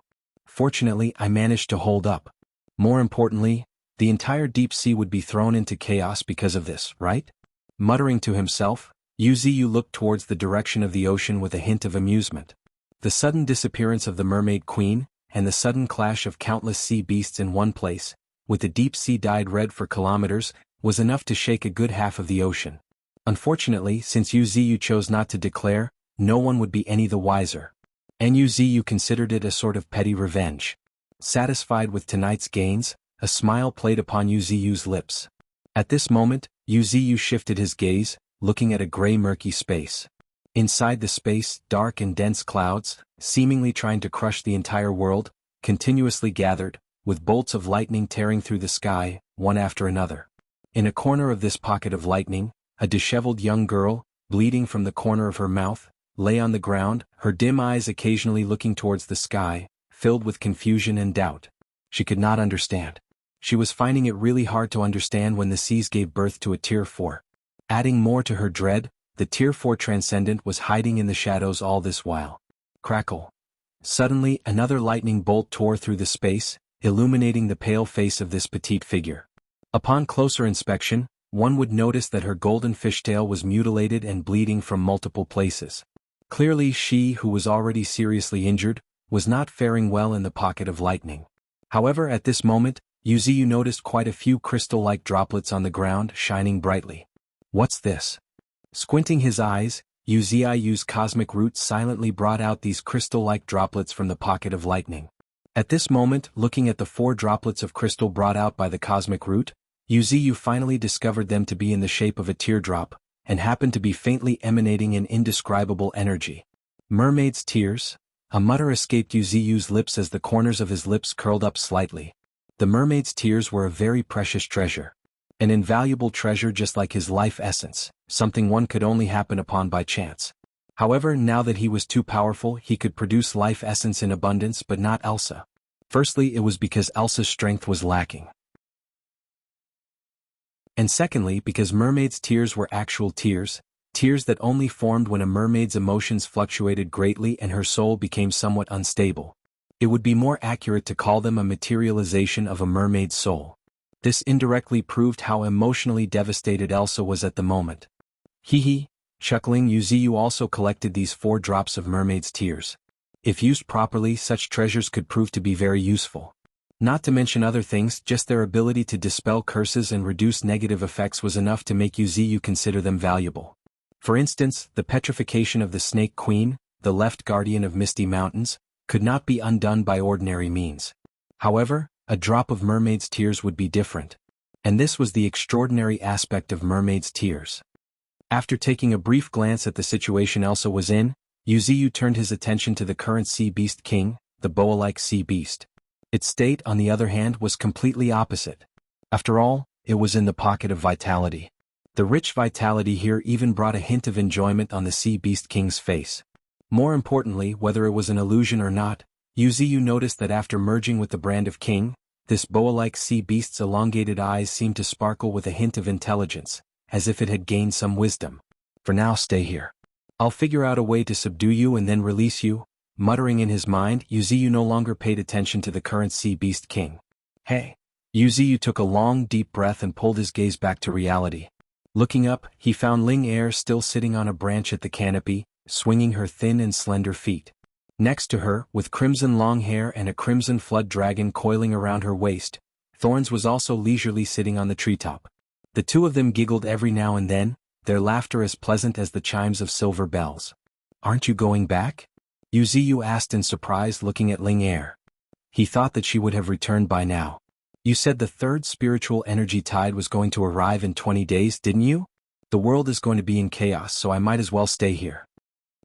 Fortunately, I managed to hold up. More importantly, the entire deep sea would be thrown into chaos because of this, right? Muttering to himself, Yuziyu looked towards the direction of the ocean with a hint of amusement. The sudden disappearance of the mermaid queen, and the sudden clash of countless sea beasts in one place, with the deep sea dyed red for kilometers, was enough to shake a good half of the ocean. Unfortunately, since Yuziyu chose not to declare, no one would be any the wiser. And Yuziyu considered it a sort of petty revenge. Satisfied with tonight's gains, a smile played upon Yuziyu's lips. At this moment, Yuziyu shifted his gaze, looking at a gray murky space. Inside the space, dark and dense clouds, seemingly trying to crush the entire world, continuously gathered, with bolts of lightning tearing through the sky, one after another. In a corner of this pocket of lightning, a disheveled young girl, bleeding from the corner of her mouth, lay on the ground, her dim eyes occasionally looking towards the sky, filled with confusion and doubt. She could not understand. She was finding it really hard to understand when the seas gave birth to a Tier 4. Adding more to her dread, the Tier 4 Transcendent was hiding in the shadows all this while. Crackle. Suddenly, another lightning bolt tore through the space, illuminating the pale face of this petite figure. Upon closer inspection, one would notice that her golden fishtail was mutilated and bleeding from multiple places. Clearly she, who was already seriously injured, was not faring well in the pocket of lightning. However, at this moment, Yuziyu noticed quite a few crystal-like droplets on the ground, shining brightly. What's this? Squinting his eyes, Yuziyu's cosmic root silently brought out these crystal-like droplets from the pocket of lightning. At this moment, looking at the 4 droplets of crystal brought out by the cosmic root, Yuziyu finally discovered them to be in the shape of a teardrop, and happened to be faintly emanating an indescribable energy. Mermaid's tears? A mutter escaped Yuziyu's lips as the corners of his lips curled up slightly. The mermaid's tears were a very precious treasure. An invaluable treasure just like his life essence, something one could only happen upon by chance. However, now that he was too powerful, he could produce life essence in abundance but not Elsa. Firstly, it was because Elsa's strength was lacking. And secondly, because mermaids' tears were actual tears, tears that only formed when a mermaid's emotions fluctuated greatly and her soul became somewhat unstable. It would be more accurate to call them a materialization of a mermaid's soul. This indirectly proved how emotionally devastated Elsa was at the moment. Hee. Chuckling, Yuziyu also collected these 4 drops of mermaid's tears. If used properly, such treasures could prove to be very useful. Not to mention other things, just their ability to dispel curses and reduce negative effects was enough to make Yuziyu consider them valuable. For instance, the petrification of the Snake Queen, the left guardian of Misty Mountains, could not be undone by ordinary means. However, a drop of mermaid's tears would be different. And this was the extraordinary aspect of mermaid's tears. After taking a brief glance at the situation Elsa was in, Yuziyu turned his attention to the current sea beast king, the boa-like sea beast. Its state, on the other hand, was completely opposite. After all, it was in the pocket of vitality. The rich vitality here even brought a hint of enjoyment on the sea beast king's face. More importantly, whether it was an illusion or not, Yuziyu noticed that after merging with the brand of king, this boa-like sea beast's elongated eyes seemed to sparkle with a hint of intelligence, as if it had gained some wisdom. For now, stay here. I'll figure out a way to subdue you and then release you. Muttering in his mind, Yuziyu no longer paid attention to the current sea beast king. Hey! Yuziyu took a long, deep breath and pulled his gaze back to reality. Looking up, he found Ling Er still sitting on a branch at the canopy, swinging her thin and slender feet. Next to her, with crimson long hair and a crimson flood dragon coiling around her waist, Thorns was also leisurely sitting on the treetop. The 2 of them giggled every now and then, their laughter as pleasant as the chimes of silver bells. Aren't you going back? Yuziyu asked in surprise, looking at Ling Er. He thought that she would have returned by now. You said the 3rd spiritual energy tide was going to arrive in 20 days, didn't you? The world is going to be in chaos, so I might as well stay here.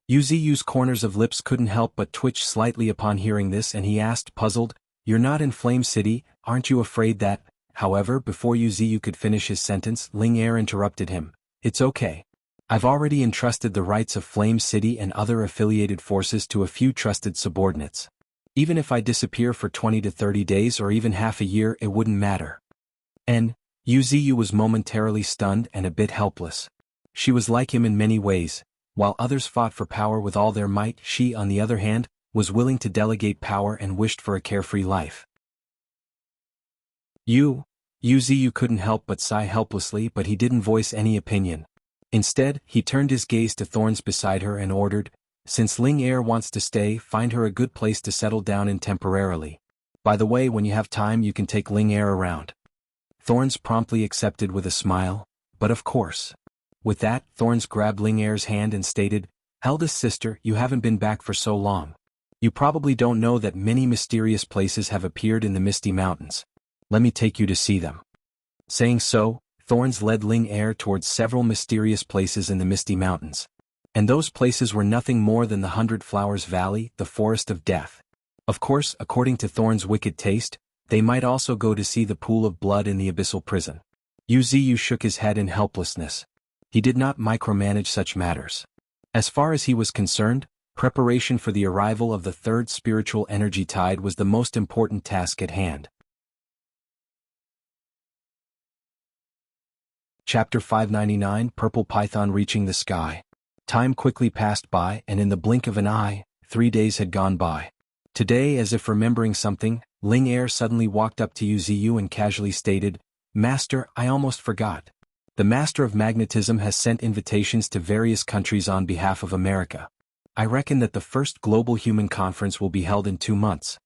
Yuziyu's corners of lips couldn't help but twitch slightly upon hearing this, and he asked, puzzled, You're not in Flame City, aren't you afraid that? However, before Yuziyu could finish his sentence, Ling Er interrupted him. It's okay. I've already entrusted the rights of Flame City and other affiliated forces to a few trusted subordinates. Even if I disappear for 20 to 30 days or even half a year, it wouldn't matter. And Yuziyu was momentarily stunned and a bit helpless. She was like him in many ways. While others fought for power with all their might, she, on the other hand, was willing to delegate power and wished for a carefree life. Yuziyu couldn't help but sigh helplessly, but he didn't voice any opinion. Instead, he turned his gaze to thorns beside her and ordered, "Since Ling Er wants to stay, find her a good place to settle down in temporarily. By the way, when you have time you can take Ling Er around." Thorns promptly accepted with a smile, "But of course." With that, Thorns grabbed Ling Er's hand and stated, "Eldest sister, you haven't been back for so long. You probably don't know that many mysterious places have appeared in the Misty Mountains. Let me take you to see them." Saying so, Thorns led Ling Er towards several mysterious places in the Misty Mountains. And those places were nothing more than the 100 Flowers Valley, the Forest of Death. Of course, according to Thorns' wicked taste, they might also go to see the Pool of Blood in the Abyssal Prison. Yuziyu shook his head in helplessness. He did not micromanage such matters. As far as he was concerned, preparation for the arrival of the third spiritual energy tide was the most important task at hand. Chapter 599, Purple Python Reaching the Sky. Time quickly passed by, and in the blink of an eye, 3 days had gone by. Today, as if remembering something, Ling Er suddenly walked up to Yuziyu and casually stated, "Master, I almost forgot. The Master of Magnetism has sent invitations to various countries on behalf of America. I reckon that the first global human conference will be held in 2 months."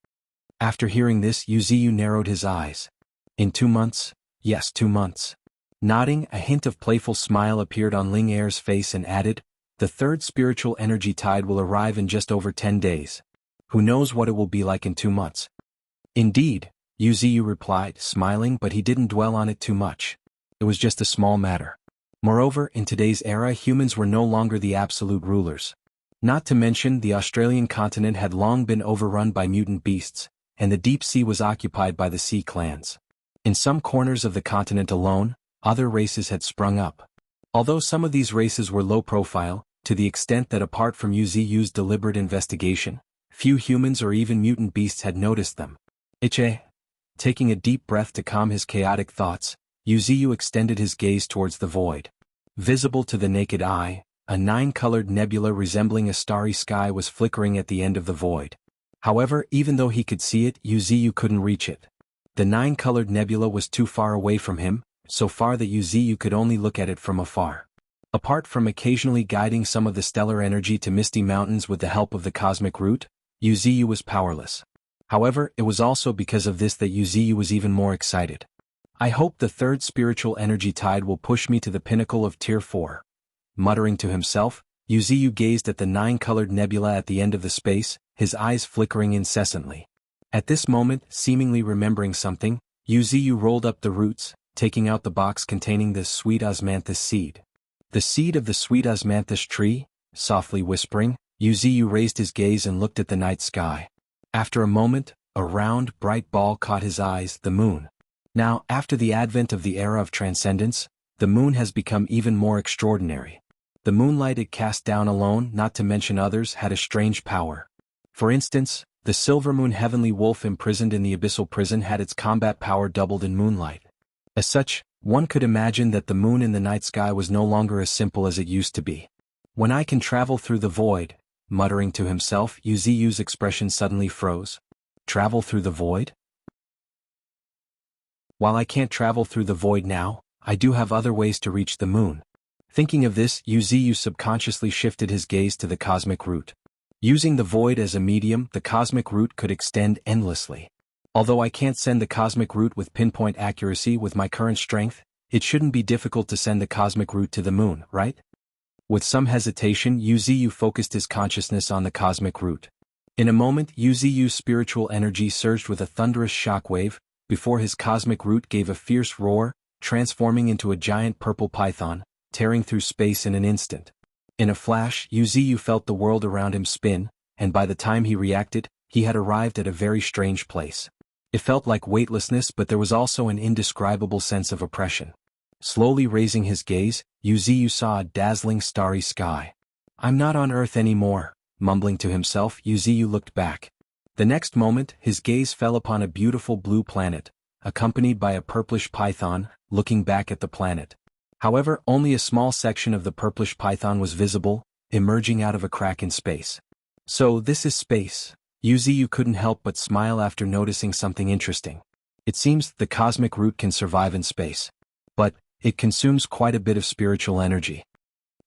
After hearing this, Yuziyu narrowed his eyes. "In 2 months? Yes, 2 months." Nodding, a hint of playful smile appeared on Ling Er's face and added, "The third spiritual energy tide will arrive in just over 10 days. Who knows what it will be like in 2 months?" "Indeed," Yuziyu replied, smiling, but he didn't dwell on it too much. It was just a small matter. Moreover, in today's era, humans were no longer the absolute rulers. Not to mention, the Australian continent had long been overrun by mutant beasts, and the deep sea was occupied by the sea clans. In some corners of the continent alone, other races had sprung up. Although some of these races were low profile, to the extent that apart from Yuziyu's deliberate investigation, few humans or even mutant beasts had noticed them. Taking a deep breath to calm his chaotic thoughts, Yuziyu extended his gaze towards the void. Visible to the naked eye, a 9-colored nebula resembling a starry sky was flickering at the end of the void. However, even though he could see it, Yuziyu couldn't reach it. The 9-colored nebula was too far away from him, so far that Yuziyu could only look at it from afar. Apart from occasionally guiding some of the stellar energy to Misty Mountains with the help of the cosmic root, Yuziyu was powerless. However, it was also because of this that Yuziyu was even more excited. "I hope the third spiritual energy tide will push me to the pinnacle of Tier 4. Muttering to himself, Yuziyu gazed at the 9-colored nebula at the end of the space, his eyes flickering incessantly. At this moment, seemingly remembering something, Yuziyu rolled up the roots, taking out the box containing the sweet osmanthus seed. "The seed of the sweet osmanthus tree?" Softly whispering, Yuziyu raised his gaze and looked at the night sky. After a moment, a round, bright ball caught his eyes, the moon. Now, after the advent of the era of transcendence, the moon has become even more extraordinary. The moonlight it cast down alone, not to mention others, had a strange power. For instance, the silver moon heavenly wolf imprisoned in the abyssal prison had its combat power doubled in moonlight. As such, one could imagine that the moon in the night sky was no longer as simple as it used to be. "When I can travel through the void," muttering to himself, Yuziyu's expression suddenly froze. "Travel through the void? While I can't travel through the void now, I do have other ways to reach the moon." Thinking of this, Yuziyu subconsciously shifted his gaze to the cosmic root. Using the void as a medium, the cosmic root could extend endlessly. Although I can't send the cosmic root with pinpoint accuracy with my current strength, it shouldn't be difficult to send the cosmic root to the moon, right? With some hesitation, Yuziyu focused his consciousness on the cosmic root. In a moment, Yuziyu's spiritual energy surged with a thunderous shockwave, before his cosmic root gave a fierce roar, transforming into a giant purple python, tearing through space in an instant. In a flash, Yuziyu felt the world around him spin, and by the time he reacted, he had arrived at a very strange place. It felt like weightlessness, but there was also an indescribable sense of oppression. Slowly raising his gaze, Yuziyu saw a dazzling starry sky. "I'm not on Earth anymore," mumbling to himself, Yuziyu looked back. The next moment, his gaze fell upon a beautiful blue planet, accompanied by a purplish python, looking back at the planet. However, only a small section of the purplish python was visible, emerging out of a crack in space. So this is space. Yuziyu couldn't help but smile after noticing something interesting. It seems the cosmic root can survive in space. But it consumes quite a bit of spiritual energy.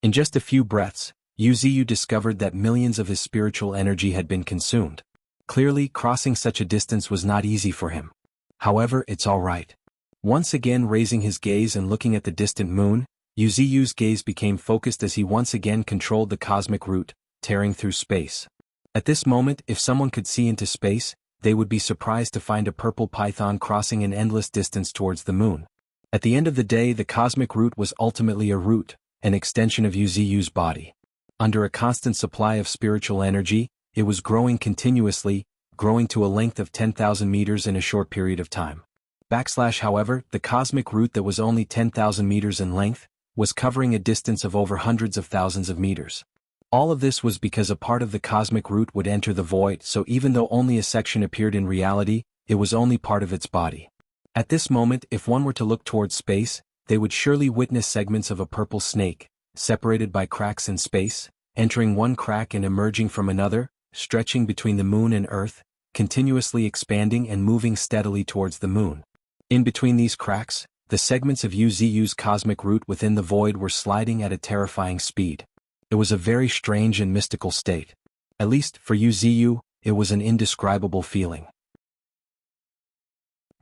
In just a few breaths, Yuziyu discovered that millions of his spiritual energy had been consumed. Clearly, crossing such a distance was not easy for him. However, it's all right. Once again raising his gaze and looking at the distant moon, Yuziyu's gaze became focused as he once again controlled the cosmic root, tearing through space. At this moment, if someone could see into space, they would be surprised to find a purple python crossing an endless distance towards the moon. At the end of the day, the cosmic root was ultimately a root, an extension of Yuziyu's body. Under a constant supply of spiritual energy, it was growing continuously, growing to a length of 10,000 meters in a short period of time. However, the cosmic root that was only 10,000 meters in length, was covering a distance of over hundreds of thousands of meters. All of this was because a part of the cosmic root would enter the void, so even though only a section appeared in reality, it was only part of its body. At this moment, if one were to look towards space, they would surely witness segments of a purple snake, separated by cracks in space, entering one crack and emerging from another, stretching between the moon and Earth, continuously expanding and moving steadily towards the moon. In between these cracks, the segments of Yuziyu's cosmic root within the void were sliding at a terrifying speed. It was a very strange and mystical state. At least, for Yuziyu, it was an indescribable feeling.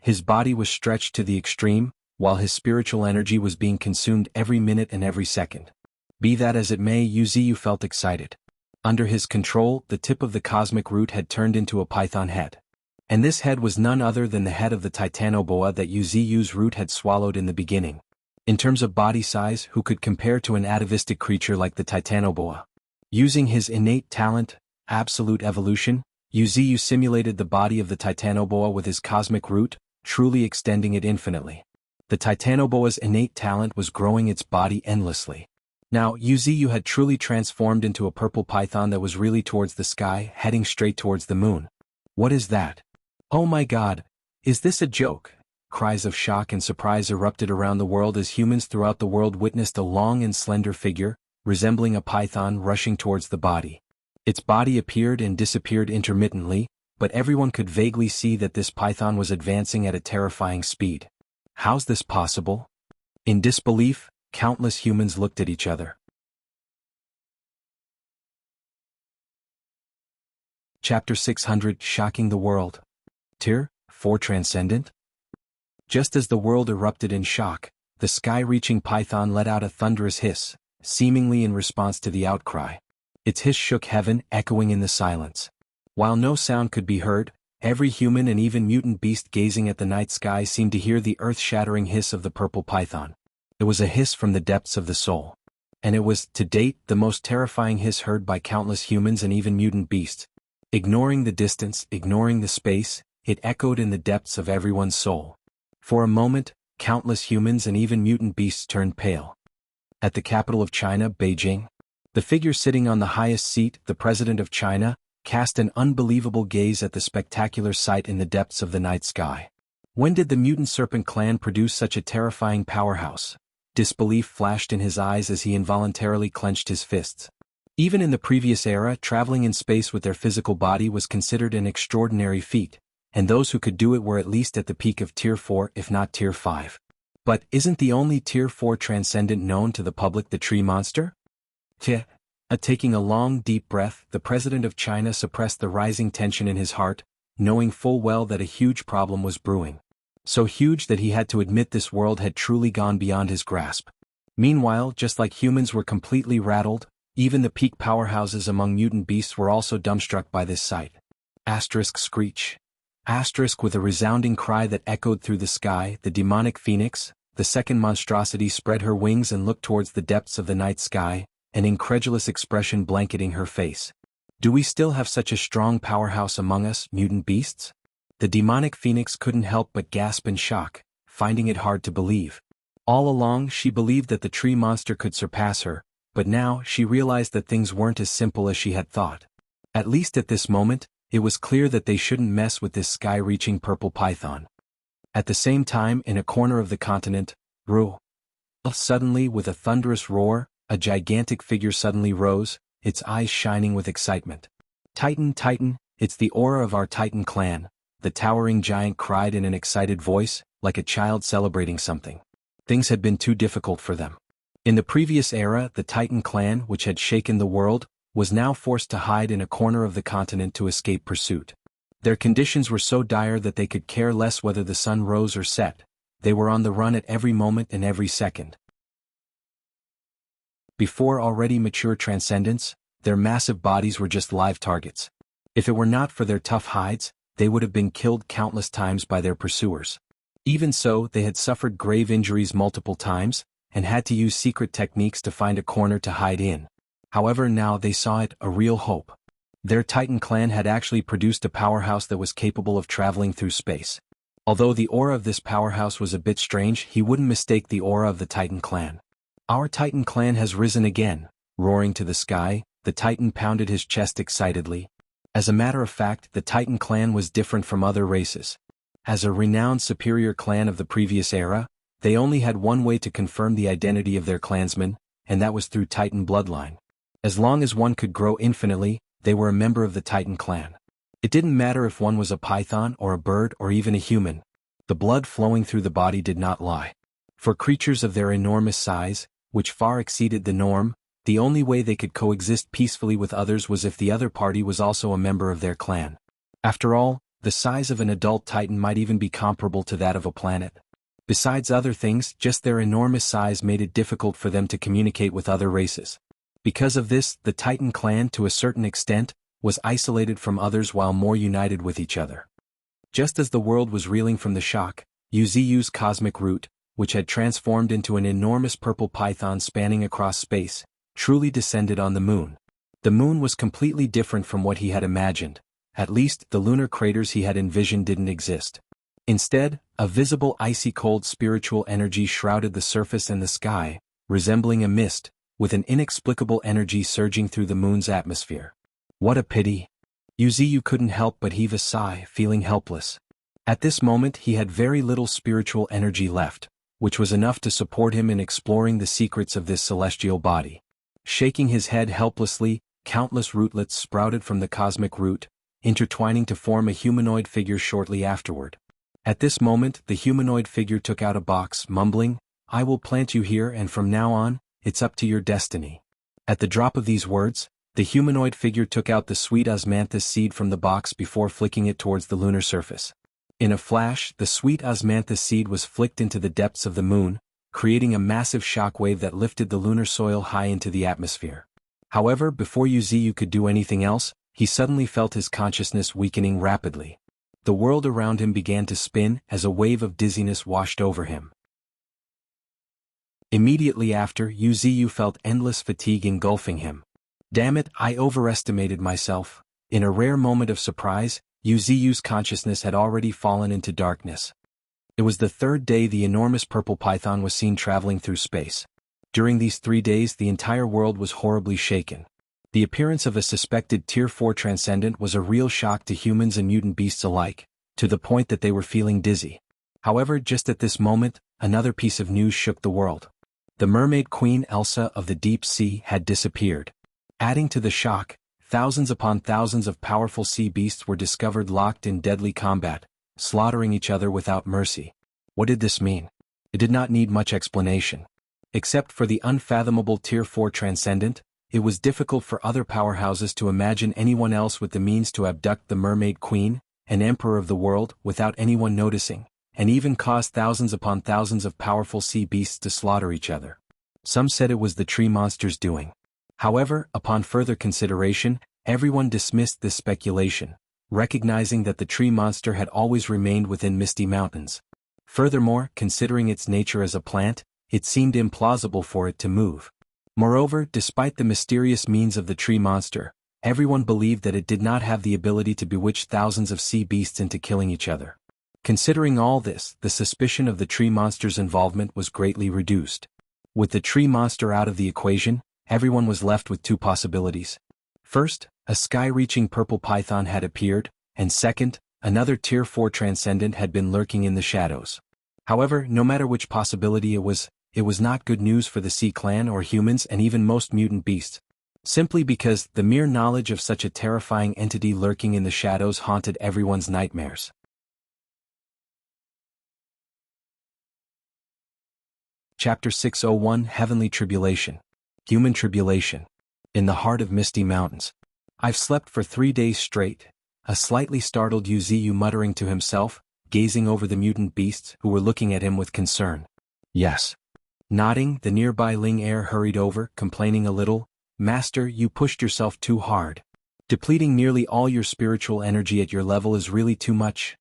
His body was stretched to the extreme, while his spiritual energy was being consumed every minute and every second. Be that as it may, Yuziyu felt excited. Under his control, the tip of the cosmic root had turned into a python head. And this head was none other than the head of the titanoboa that Yuziyu's root had swallowed in the beginning. In terms of body size, who could compare to an atavistic creature like the titanoboa? Using his innate talent, absolute evolution, Yuziyu simulated the body of the titanoboa with his cosmic root, truly extending it infinitely. The titanoboa's innate talent was growing its body endlessly. Now, Yuziyu had truly transformed into a purple python that was really towards the sky, heading straight towards the moon. What is that? Oh my God! Is this a joke? Cries of shock and surprise erupted around the world as humans throughout the world witnessed a long and slender figure, resembling a python, rushing towards the body. Its body appeared and disappeared intermittently, but everyone could vaguely see that this python was advancing at a terrifying speed. How's this possible? In disbelief, countless humans looked at each other. Chapter 600: Shocking the World. Tier 4 Transcendent? Just as the world erupted in shock, the sky-reaching python let out a thunderous hiss, seemingly in response to the outcry. Its hiss shook heaven, echoing in the silence. While no sound could be heard, every human and even mutant beast gazing at the night sky seemed to hear the earth-shattering hiss of the purple python. It was a hiss from the depths of the soul. And it was, to date, the most terrifying hiss heard by countless humans and even mutant beasts. Ignoring the distance, ignoring the space, it echoed in the depths of everyone's soul. For a moment, countless humans and even mutant beasts turned pale. At the capital of China, Beijing, the figure sitting on the highest seat, the president of China, cast an unbelievable gaze at the spectacular sight in the depths of the night sky. When did the mutant serpent clan produce such a terrifying powerhouse? Disbelief flashed in his eyes as he involuntarily clenched his fists. Even in the previous era, traveling in space with their physical body was considered an extraordinary feat, and those who could do it were at least at the peak of Tier 4 if not Tier 5. But isn't the only Tier 4 transcendent known to the public the tree monster? Taking a long deep breath, the president of China suppressed the rising tension in his heart, knowing full well that a huge problem was brewing. So huge that he had to admit this world had truly gone beyond his grasp. Meanwhile, just like humans were completely rattled, even the peak powerhouses among mutant beasts were also dumbstruck by this sight. Screech. With a resounding cry that echoed through the sky, the demonic phoenix, the second monstrosity, spread her wings and looked towards the depths of the night sky, an incredulous expression blanketing her face. Do we still have such a strong powerhouse among us, mutant beasts? The demonic phoenix couldn't help but gasp in shock, finding it hard to believe. All along she believed that the tree monster could surpass her, but now she realized that things weren't as simple as she had thought. At least at this moment, it was clear that they shouldn't mess with this sky-reaching purple python. At the same time, in a corner of the continent, suddenly with a thunderous roar, a gigantic figure suddenly rose, its eyes shining with excitement. Titan, Titan, it's the aura of our Titan clan, the towering giant cried in an excited voice, like a child celebrating something. Things had been too difficult for them. In the previous era, the Titan clan, which had shaken the world, was now forced to hide in a corner of the continent to escape pursuit. Their conditions were so dire that they could care less whether the sun rose or set. They were on the run at every moment and every second. Before already mature transcendents, their massive bodies were just live targets. If it were not for their tough hides, they would have been killed countless times by their pursuers. Even so, they had suffered grave injuries multiple times, and had to use secret techniques to find a corner to hide in. However, now they saw it, a real hope. Their Titan clan had actually produced a powerhouse that was capable of traveling through space. Although the aura of this powerhouse was a bit strange, he wouldn't mistake the aura of the Titan clan. Our Titan clan has risen again, roaring to the sky. The Titan pounded his chest excitedly. As a matter of fact, the Titan clan was different from other races. As a renowned superior clan of the previous era, they only had one way to confirm the identity of their clansmen, and that was through Titan bloodline. As long as one could grow infinitely, they were a member of the Titan clan. It didn't matter if one was a python or a bird or even a human. The blood flowing through the body did not lie. For creatures of their enormous size, which far exceeded the norm, the only way they could coexist peacefully with others was if the other party was also a member of their clan. After all, the size of an adult Titan might even be comparable to that of a planet. Besides other things, just their enormous size made it difficult for them to communicate with other races. Because of this, the Titan clan, to a certain extent, was isolated from others while more united with each other. Just as the world was reeling from the shock, Wuxia's cosmic root, which had transformed into an enormous purple python spanning across space, truly descended on the moon. The moon was completely different from what he had imagined. At least, the lunar craters he had envisioned didn't exist. Instead, a visible icy cold spiritual energy shrouded the surface and the sky, resembling a mist, with an inexplicable energy surging through the moon's atmosphere. What a pity! Wuxia couldn't help but heave a sigh, feeling helpless. At this moment he had very little spiritual energy left, which was enough to support him in exploring the secrets of this celestial body. Shaking his head helplessly, countless rootlets sprouted from the cosmic root, intertwining to form a humanoid figure shortly afterward. At this moment, the humanoid figure took out a box, mumbling, "I will plant you here, and from now on, it's up to your destiny." At the drop of these words, the humanoid figure took out the sweet osmanthus seed from the box before flicking it towards the lunar surface. In a flash, the sweet osmanthus seed was flicked into the depths of the moon, creating a massive shockwave that lifted the lunar soil high into the atmosphere. However, before Wuxia could do anything else, he suddenly felt his consciousness weakening rapidly. The world around him began to spin as a wave of dizziness washed over him. Immediately after, Wuxia felt endless fatigue engulfing him. Damn it, I overestimated myself. In a rare moment of surprise, Wuxia's consciousness had already fallen into darkness. It was the third day the enormous purple python was seen traveling through space. During these 3 days the entire world was horribly shaken. The appearance of a suspected Tier 4 transcendent was a real shock to humans and mutant beasts alike, to the point that they were feeling dizzy. However, just at this moment, another piece of news shook the world. The mermaid queen Elsa of the deep sea had disappeared. Adding to the shock, thousands upon thousands of powerful sea beasts were discovered locked in deadly combat, slaughtering each other without mercy. What did this mean? It did not need much explanation. Except for the unfathomable Tier 4 transcendent, it was difficult for other powerhouses to imagine anyone else with the means to abduct the mermaid queen, an emperor of the world, without anyone noticing, and even cause thousands upon thousands of powerful sea beasts to slaughter each other. Some said it was the tree monster's doing. However, upon further consideration, everyone dismissed this speculation, recognizing that the tree monster had always remained within Misty Mountains. Furthermore, considering its nature as a plant, it seemed implausible for it to move. Moreover, despite the mysterious means of the tree monster, everyone believed that it did not have the ability to bewitch thousands of sea beasts into killing each other. Considering all this, the suspicion of the tree monster's involvement was greatly reduced. With the tree monster out of the equation, everyone was left with 2 possibilities. First, a sky-reaching purple python had appeared, and second, another Tier 4 transcendent had been lurking in the shadows. However, no matter which possibility it was not good news for the Sea Clan or humans and even most mutant beasts. simply because the mere knowledge of such a terrifying entity lurking in the shadows haunted everyone's nightmares. Chapter 601 Heavenly Tribulation. Human Tribulation. In the heart of misty mountains. I've slept for 3 days straight, a slightly startled Yuziyu muttering to himself, gazing over the mutant beasts who were looking at him with concern. Yes. Nodding, the nearby Ling heir hurried over, complaining a little, Master, you pushed yourself too hard. Depleting nearly all your spiritual energy at your level is really too much.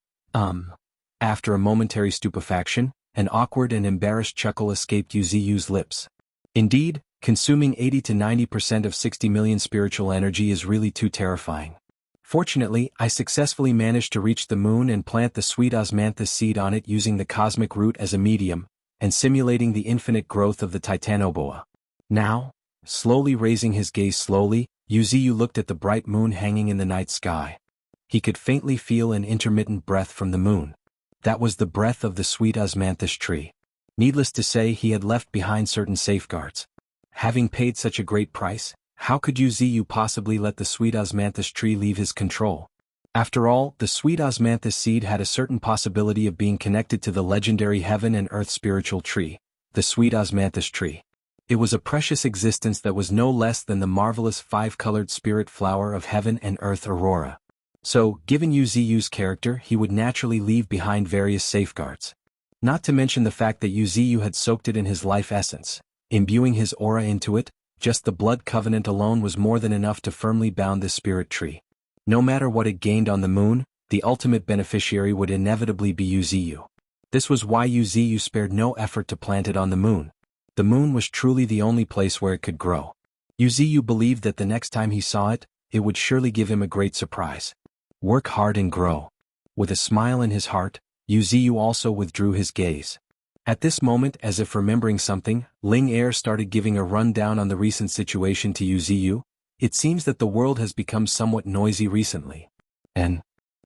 After a momentary stupefaction, an awkward and embarrassed chuckle escaped Yuziyu's lips. Indeed, consuming 80 to 90% of 60 million spiritual energy is really too terrifying. Fortunately, I successfully managed to reach the moon and plant the sweet osmanthus seed on it using the cosmic root as a medium, and simulating the infinite growth of the titanoboa. Now, slowly raising his gaze slowly, Yuziyu looked at the bright moon hanging in the night sky. He could faintly feel an intermittent breath from the moon. That was the breath of the sweet osmanthus tree. Needless to say, he had left behind certain safeguards. Having paid such a great price, how could Yuziyu possibly let the sweet osmanthus tree leave his control? After all, the sweet osmanthus seed had a certain possibility of being connected to the legendary heaven and earth spiritual tree, the sweet osmanthus tree. It was a precious existence that was no less than the marvelous five-colored spirit flower of heaven and earth aurora. So, given Yuziyu's character, he would naturally leave behind various safeguards. Not to mention the fact that Yuziyu had soaked it in his life essence, imbuing his aura into it. Just the blood covenant alone was more than enough to firmly bound this spirit tree. No matter what it gained on the moon, the ultimate beneficiary would inevitably be Yuziyu. This was why Yuziyu spared no effort to plant it on the moon. The moon was truly the only place where it could grow. Yuziyu believed that the next time he saw it, it would surely give him a great surprise. Work hard and grow. With a smile in his heart, Yuziyu also withdrew his gaze. At this moment, as if remembering something, Ling heir started giving a rundown on the recent situation to Yuziyu. It seems that the world has become somewhat noisy recently. And,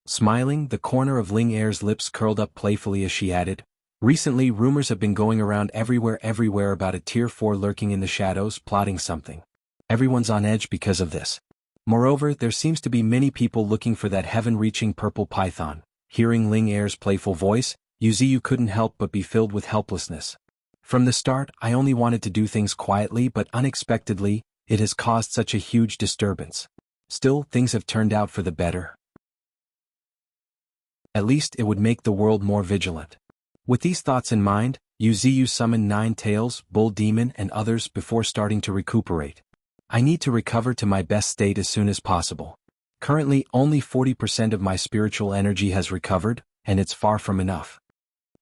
smiling, the corner of Ling heir's lips curled up playfully as she added, recently rumors have been going around everywhere about a tier 4 lurking in the shadows plotting something. Everyone's on edge because of this. Moreover, there seems to be many people looking for that heaven-reaching purple python. Hearing Ling heir's playful voice, Yuziyu couldn't help but be filled with helplessness. From the start, I only wanted to do things quietly, but unexpectedly, it has caused such a huge disturbance. Still, things have turned out for the better. At least it would make the world more vigilant. With these thoughts in mind, Yuziyu summoned 9 tails, bull demon and others before starting to recuperate. I need to recover to my best state as soon as possible. Currently, only 40% of my spiritual energy has recovered, and it's far from enough.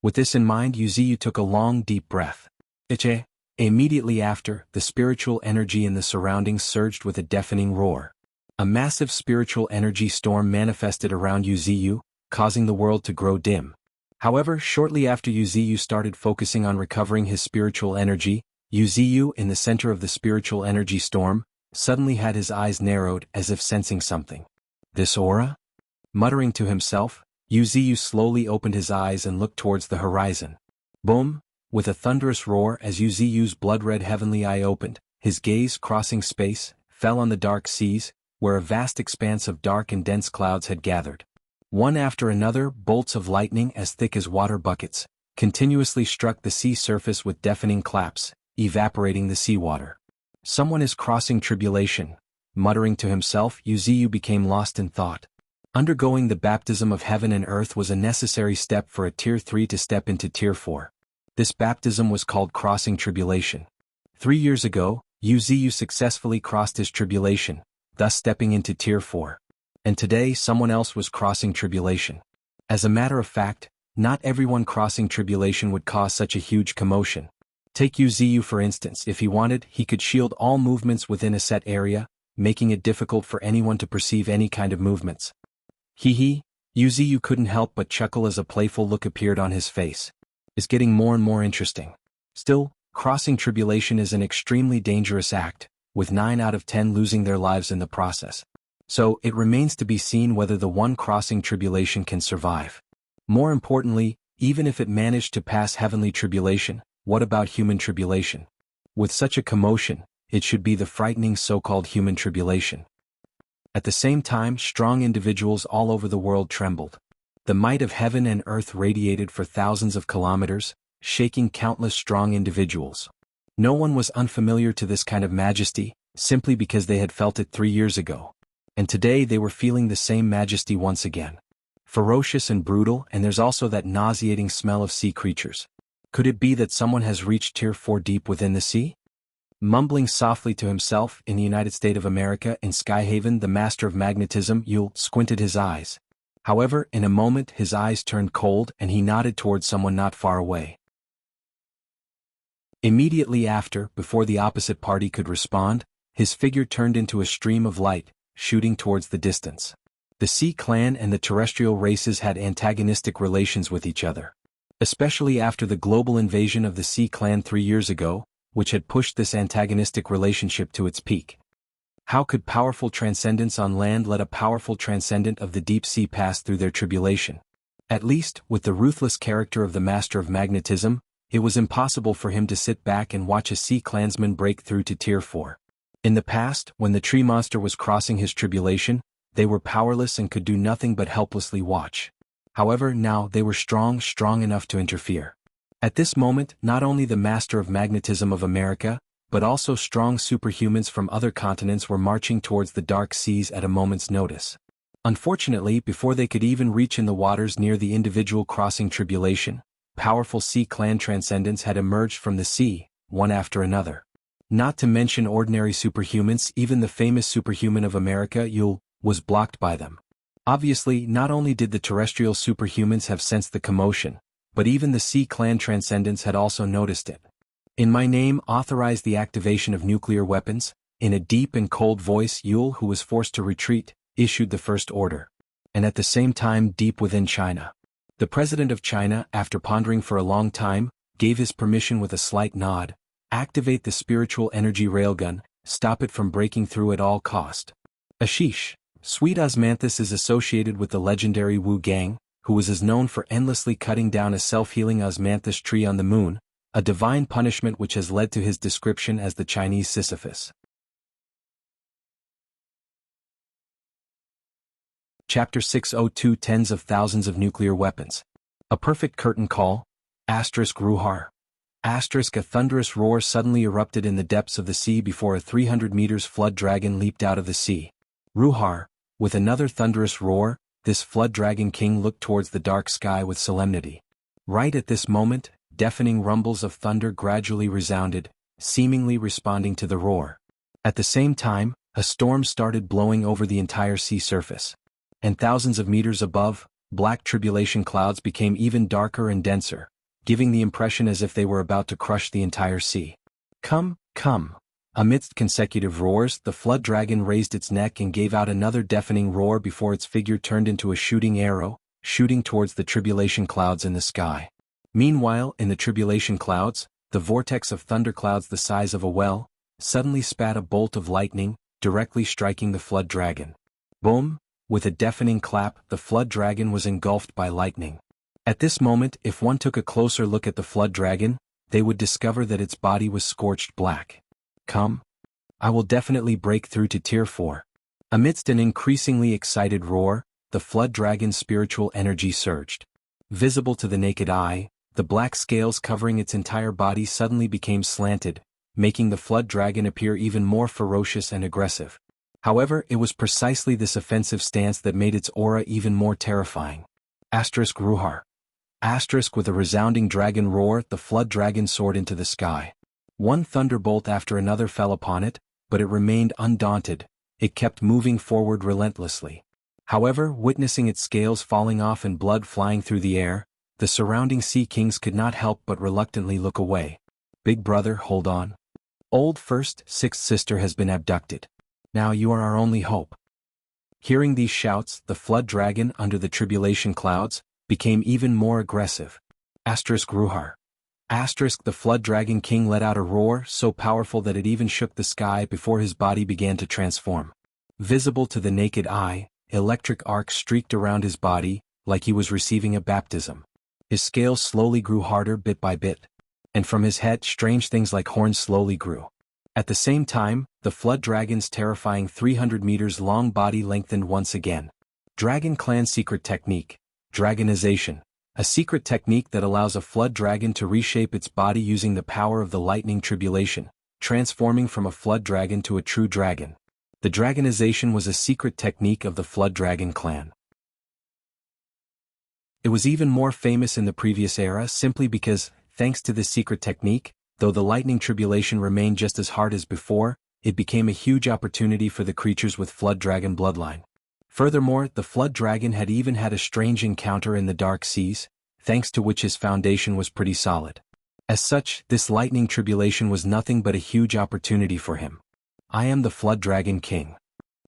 With this in mind, Yuziyu took a long, deep breath. Iche. Immediately after, the spiritual energy in the surroundings surged with a deafening roar. A massive spiritual energy storm manifested around Yuziyu, causing the world to grow dim. However, shortly after Yuziyu started focusing on recovering his spiritual energy, Yuziyu, in the center of the spiritual energy storm, suddenly had his eyes narrowed as if sensing something. This aura? Muttering to himself, Yuziyu slowly opened his eyes and looked towards the horizon. Boom! With a thunderous roar as Yuziyu's blood-red heavenly eye opened, his gaze, crossing space, fell on the dark seas, where a vast expanse of dark and dense clouds had gathered. One after another, bolts of lightning as thick as water buckets, continuously struck the sea surface with deafening claps, evaporating the seawater. Someone is crossing tribulation. Muttering to himself, Yuziyu became lost in thought. Undergoing the baptism of heaven and earth was a necessary step for a tier 3 to step into tier 4. This baptism was called crossing tribulation. 3 years ago, Yuziyu successfully crossed his tribulation, thus stepping into tier 4. And today someone else was crossing tribulation. As a matter of fact, not everyone crossing tribulation would cause such a huge commotion. Take Yuziyu for instance. If he wanted, he could shield all movements within a set area, making it difficult for anyone to perceive any kind of movements. Hee. Yuziyu couldn't help but chuckle as a playful look appeared on his face. It's getting more and more interesting. Still, crossing tribulation is an extremely dangerous act, with 9 out of 10 losing their lives in the process. So, it remains to be seen whether the one crossing tribulation can survive. More importantly, even if it managed to pass heavenly tribulation, what about human tribulation? With such a commotion, it should be the frightening so-called human tribulation. At the same time, strong individuals all over the world trembled. The might of heaven and earth radiated for thousands of kilometers, shaking countless strong individuals. No one was unfamiliar to this kind of majesty, simply because they had felt it 3 years ago. And today they were feeling the same majesty once again. Ferocious and brutal, and there's also that nauseating smell of sea creatures. Could it be that someone has reached Tier 4 deep within the sea? Mumbling softly to himself in the United States of America in Skyhaven, the master of magnetism, Yule, squinted his eyes. However, in a moment his eyes turned cold and he nodded towards someone not far away. Immediately after, before the opposite party could respond, his figure turned into a stream of light, shooting towards the distance. The Sea Clan and the terrestrial races had antagonistic relations with each other. Especially after the global invasion of the Sea Clan 3 years ago, which had pushed this antagonistic relationship to its peak. How could powerful transcendents on land let a powerful transcendent of the deep sea pass through their tribulation? At least, with the ruthless character of the master of magnetism, it was impossible for him to sit back and watch a sea clansman break through to Tier 4. In the past, when the tree monster was crossing his tribulation, they were powerless and could do nothing but helplessly watch. However, now they were strong enough to interfere. At this moment, not only the master of magnetism of America, but also strong superhumans from other continents were marching towards the dark seas at a moment's notice. Unfortunately, before they could even reach in the waters near the individual crossing tribulation, powerful Sea Clan transcendents had emerged from the sea, one after another. Not to mention ordinary superhumans, even the famous superhuman of America, Yule, was blocked by them. Obviously, not only did the terrestrial superhumans have sensed the commotion, but even the Sea Clan transcendents had also noticed it. In my name, authorize the activation of nuclear weapons. In a deep and cold voice, Yule, who was forced to retreat, issued the first order. And at the same time, deep within China, the president of China, after pondering for a long time, gave his permission with a slight nod. Activate the spiritual energy railgun, stop it from breaking through at all cost. Ashish, sweet osmanthus is associated with the legendary Wu Gang, who was as known for endlessly cutting down a self-healing osmanthus tree on the moon, a divine punishment which has led to his description as the Chinese Sisyphus. Chapter 602, Tens of Thousands of Nuclear Weapons. A perfect curtain call. Ruhar. A thunderous roar suddenly erupted in the depths of the sea before a 300 meters flood dragon leaped out of the sea. Ruhar, with another thunderous roar, this flood dragon king looked towards the dark sky with solemnity. Right at this moment, deafening rumbles of thunder gradually resounded, seemingly responding to the roar. At the same time, a storm started blowing over the entire sea surface. And thousands of meters above, black tribulation clouds became even darker and denser, giving the impression as if they were about to crush the entire sea. Come, come. Amidst consecutive roars, the flood dragon raised its neck and gave out another deafening roar before its figure turned into a shooting arrow, shooting towards the tribulation clouds in the sky. Meanwhile, in the tribulation clouds, the vortex of thunderclouds the size of a well, suddenly spat a bolt of lightning, directly striking the flood dragon. Boom! With a deafening clap, the flood dragon was engulfed by lightning. At this moment, if one took a closer look at the flood dragon, they would discover that its body was scorched black. Come. I will definitely break through to Tier 4. Amidst an increasingly excited roar, the flood dragon's spiritual energy surged. Visible to the naked eye, the black scales covering its entire body suddenly became slanted, making the flood dragon appear even more ferocious and aggressive. However, it was precisely this offensive stance that made its aura even more terrifying. Ruhar. With a resounding dragon roar, the flood dragon soared into the sky. One thunderbolt after another fell upon it, but it remained undaunted. It kept moving forward relentlessly. However, witnessing its scales falling off and blood flying through the air, the surrounding sea kings could not help but reluctantly look away. Big brother, hold on. Old sixth sister has been abducted. Now you are our only hope. Hearing these shouts, the flood dragon under the tribulation clouds became even more aggressive. Ruhar. The flood dragon king let out a roar so powerful that it even shook the sky before his body began to transform. Visible to the naked eye, electric arcs streaked around his body, like he was receiving a baptism. His scales slowly grew harder bit by bit. And from his head, strange things like horns slowly grew. At the same time, the Flood Dragon's terrifying 300 meters long body lengthened once again. Dragon Clan Secret Technique. Dragonization. A secret technique that allows a flood dragon to reshape its body using the power of the lightning tribulation, transforming from a flood dragon to a true dragon. The dragonization was a secret technique of the Flood Dragon clan. It was even more famous in the previous era simply because, thanks to this secret technique, though the lightning tribulation remained just as hard as before, it became a huge opportunity for the creatures with Flood Dragon bloodline. Furthermore, the Flood Dragon had even had a strange encounter in the Dark Seas, thanks to which his foundation was pretty solid. As such, this lightning tribulation was nothing but a huge opportunity for him. I am the Flood Dragon King.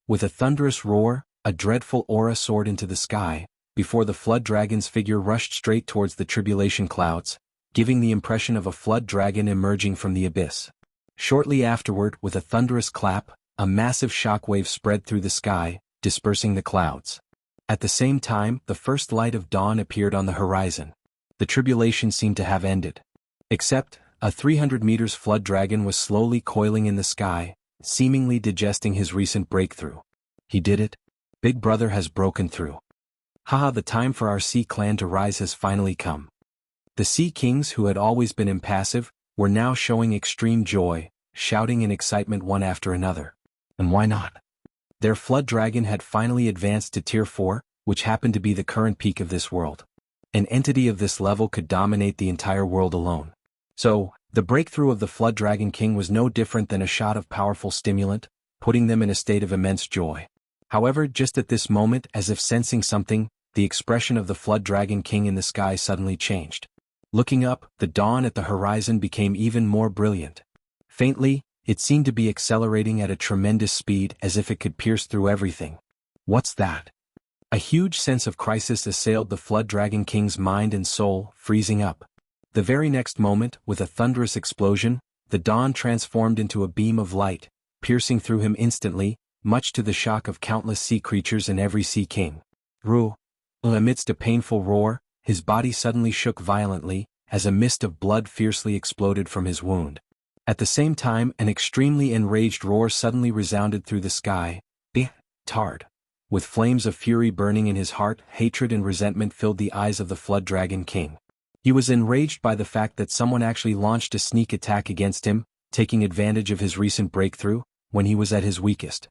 With a thunderous roar, a dreadful aura soared into the sky, before the Flood Dragon's figure rushed straight towards the tribulation clouds, giving the impression of a flood dragon emerging from the abyss. Shortly afterward, with a thunderous clap, a massive shockwave spread through the sky, dispersing the clouds. At the same time, the first light of dawn appeared on the horizon. The tribulation seemed to have ended. Except, a 300 meters flood dragon was slowly coiling in the sky, seemingly digesting his recent breakthrough. He did it. Big Brother has broken through. Haha, the time for our Sea clan to rise has finally come. The Sea Kings, who had always been impassive, were now showing extreme joy, shouting in excitement one after another. And why not? Their flood dragon had finally advanced to Tier 4, which happened to be the current peak of this world. An entity of this level could dominate the entire world alone. So, the breakthrough of the Flood Dragon King was no different than a shot of powerful stimulant, putting them in a state of immense joy. However, just at this moment, as if sensing something, the expression of the Flood Dragon King in the sky suddenly changed. Looking up, the dawn at the horizon became even more brilliant. Faintly, it seemed to be accelerating at a tremendous speed as if it could pierce through everything. What's that? A huge sense of crisis assailed the Flood Dragon King's mind and soul, freezing up. The very next moment, with a thunderous explosion, the dawn transformed into a beam of light, piercing through him instantly, much to the shock of countless sea creatures and every sea king. Amidst a painful roar, his body suddenly shook violently, as a mist of blood fiercely exploded from his wound. At the same time, an extremely enraged roar suddenly resounded through the sky. Tard. With flames of fury burning in his heart, hatred and resentment filled the eyes of the Flood Dragon King. He was enraged by the fact that someone actually launched a sneak attack against him, taking advantage of his recent breakthrough, when he was at his weakest.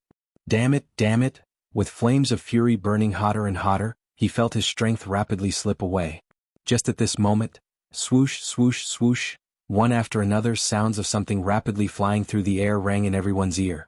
Damn it, with flames of fury burning hotter and hotter, he felt his strength rapidly slip away. Just at this moment, swoosh, swoosh, swoosh, one after another sounds of something rapidly flying through the air rang in everyone's ear.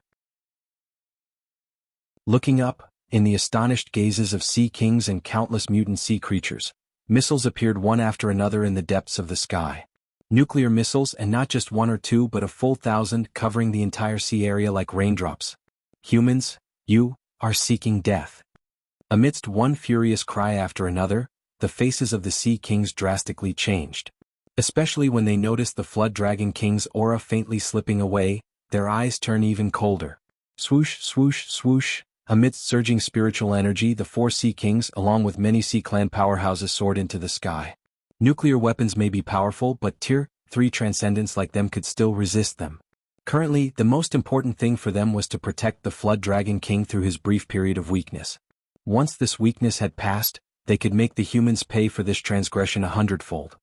Looking up, in the astonished gazes of sea kings and countless mutant sea creatures, missiles appeared one after another in the depths of the sky. Nuclear missiles, and not just one or two but a full 1,000, covering the entire sea area like raindrops. Humans, you are seeking death. Amidst one furious cry after another, the faces of the Sea Kings drastically changed. Especially when they noticed the Flood Dragon King's aura faintly slipping away, their eyes turn even colder. Swoosh, swoosh, swoosh. Amidst surging spiritual energy, the 4 Sea Kings, along with many Sea Clan powerhouses, soared into the sky. Nuclear weapons may be powerful, but Tier 3 transcendents like them could still resist them. Currently, the most important thing for them was to protect the Flood Dragon King through his brief period of weakness. Once this weakness had passed, they could make the humans pay for this transgression 100-fold.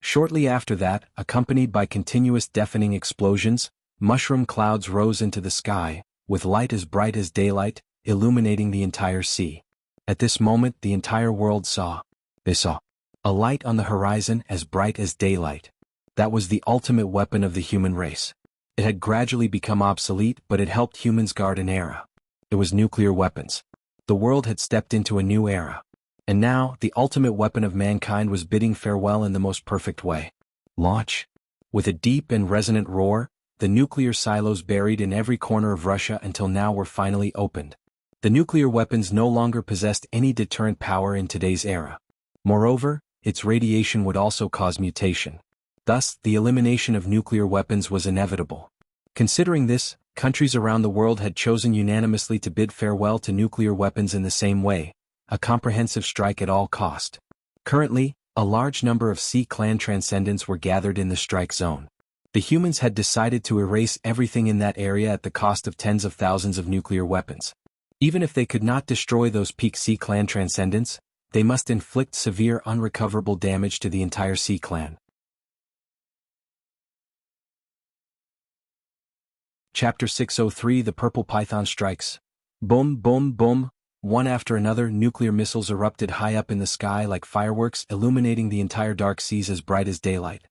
Shortly after that, accompanied by continuous deafening explosions, mushroom clouds rose into the sky, with light as bright as daylight, illuminating the entire sea. At this moment, the entire world saw a light on the horizon as bright as daylight. That was the ultimate weapon of the human race. It had gradually become obsolete, but it helped humans guard an era. It was nuclear weapons. The world had stepped into a new era. And now, the ultimate weapon of mankind was bidding farewell in the most perfect way. Launch. With a deep and resonant roar, the nuclear silos buried in every corner of Russia until now were finally opened. The nuclear weapons no longer possessed any deterrent power in today's era. Moreover, its radiation would also cause mutation. Thus, the elimination of nuclear weapons was inevitable. Considering this, countries around the world had chosen unanimously to bid farewell to nuclear weapons in the same way, a comprehensive strike at all cost. Currently, a large number of Sea Clan transcendents were gathered in the strike zone. The humans had decided to erase everything in that area at the cost of tens of thousands of nuclear weapons. Even if they could not destroy those peak C-clan transcendents, they must inflict severe unrecoverable damage to the entire C-clan. Chapter 603 The Purple Python Strikes. Boom, boom, boom. One after another, nuclear missiles erupted high up in the sky like fireworks, illuminating the entire dark seas as bright as daylight.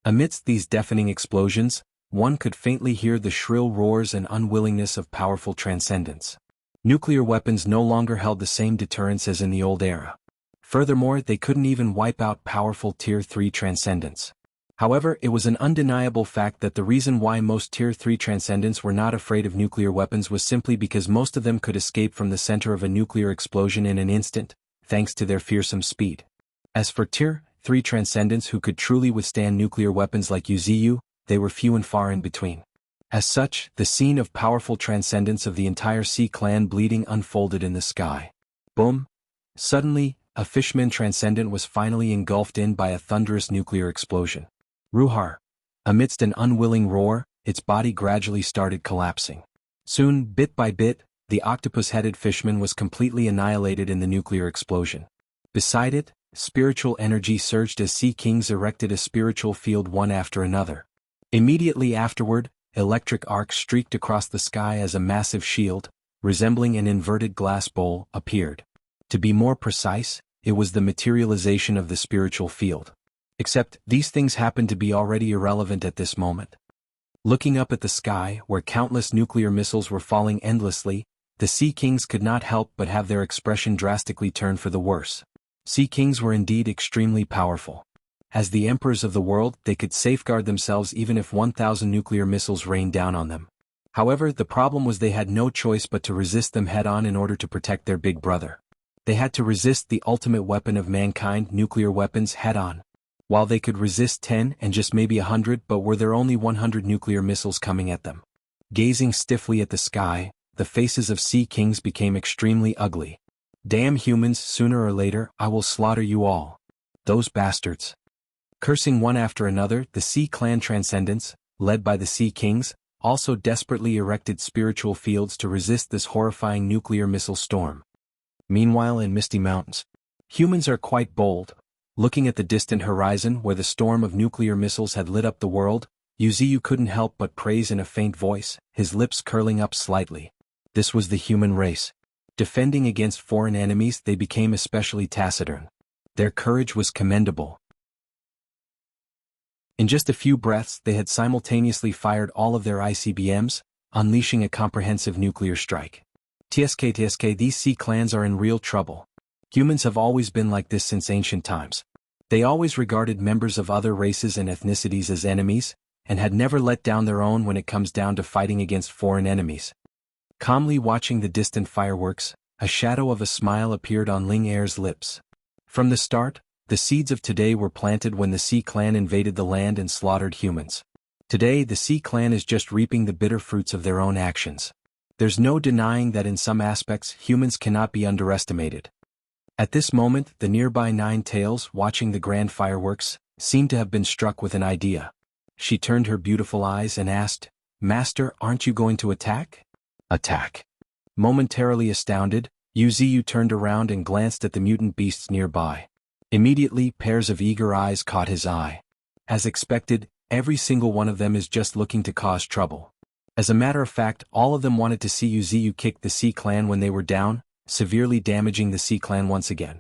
Amidst these deafening explosions, one could faintly hear the shrill roars and unwillingness of powerful transcendents. Nuclear weapons no longer held the same deterrence as in the old era. Furthermore, they couldn't even wipe out powerful Tier 3 transcendents. However, it was an undeniable fact that the reason why most Tier 3 transcendents were not afraid of nuclear weapons was simply because most of them could escape from the center of a nuclear explosion in an instant, thanks to their fearsome speed. As for Tier 3 transcendents who could truly withstand nuclear weapons like Wuxia, they were few and far in between. As such, the scene of powerful transcendence of the entire C-clan bleeding unfolded in the sky. Boom! Suddenly, a fishman transcendent was finally engulfed in by a thunderous nuclear explosion. Ruhar. Amidst an unwilling roar, its body gradually started collapsing. Soon, bit by bit, the octopus-headed fishman was completely annihilated in the nuclear explosion. Beside it, spiritual energy surged as sea kings erected a spiritual field one after another. Immediately afterward, electric arcs streaked across the sky as a massive shield, resembling an inverted glass bowl, appeared. To be more precise, it was the materialization of the spiritual field. Except, these things happened to be already irrelevant at this moment. Looking up at the sky, where countless nuclear missiles were falling endlessly, the Sea Kings could not help but have their expression drastically turn for the worse. Sea Kings were indeed extremely powerful. As the emperors of the world, they could safeguard themselves even if 1,000 nuclear missiles rained down on them. However, the problem was they had no choice but to resist them head-on in order to protect their big brother. They had to resist the ultimate weapon of mankind, nuclear weapons, head-on. While they could resist 10 and just maybe 100, but were there only 100 nuclear missiles coming at them? Gazing stiffly at the sky, the faces of Sea Kings became extremely ugly. Damn humans, sooner or later, I will slaughter you all. Those bastards. Cursing one after another, the Sea Clan transcendents, led by the Sea Kings, also desperately erected spiritual fields to resist this horrifying nuclear missile storm. Meanwhile, in Misty Mountains, humans are quite bold. Looking at the distant horizon where the storm of nuclear missiles had lit up the world, Wuxia couldn't help but praise in a faint voice, his lips curling up slightly. This was the human race. Defending against foreign enemies, they became especially taciturn. Their courage was commendable. In just a few breaths, they had simultaneously fired all of their ICBMs, unleashing a comprehensive nuclear strike. TSK, these sea clans are in real trouble. Humans have always been like this since ancient times. They always regarded members of other races and ethnicities as enemies, and had never let down their own when it comes down to fighting against foreign enemies. Calmly watching the distant fireworks, a shadow of a smile appeared on Ling Er's lips. From the start, the seeds of today were planted when the Sea Clan invaded the land and slaughtered humans. Today, the Sea Clan is just reaping the bitter fruits of their own actions. There's no denying that in some aspects, humans cannot be underestimated. At this moment, the nearby Nine Tails, watching the grand fireworks, seemed to have been struck with an idea. She turned her beautiful eyes and asked, "Master, aren't you going to attack?" Attack. Momentarily astounded, Wuxia turned around and glanced at the mutant beasts nearby. Immediately, pairs of eager eyes caught his eye. As expected, every single one of them is just looking to cause trouble. As a matter of fact, all of them wanted to see Wuxia kick the Sea Clan when they were down, severely damaging the Sea Clan once again.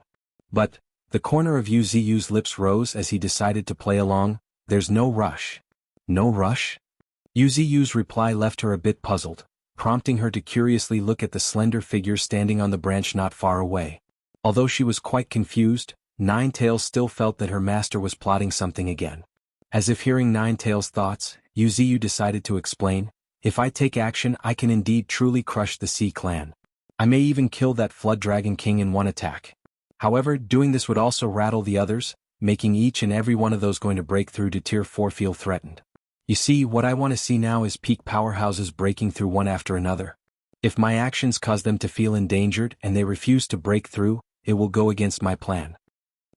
But, the corner of Wuxia's lips rose as he decided to play along. There's no rush. No rush? Wuxia's reply left her a bit puzzled, prompting her to curiously look at the slender figure standing on the branch not far away. Although she was quite confused, Nine Tails still felt that her master was plotting something again. As if hearing Nine Tails' thoughts, Wuxia decided to explain, "If I take action, I can indeed truly crush the Sea Clan. I may even kill that Flood Dragon King in one attack. However, doing this would also rattle the others, making each and every one of those going to break through to Tier 4 feel threatened. You see, what I want to see now is peak powerhouses breaking through one after another. If my actions cause them to feel endangered and they refuse to break through, it will go against my plan."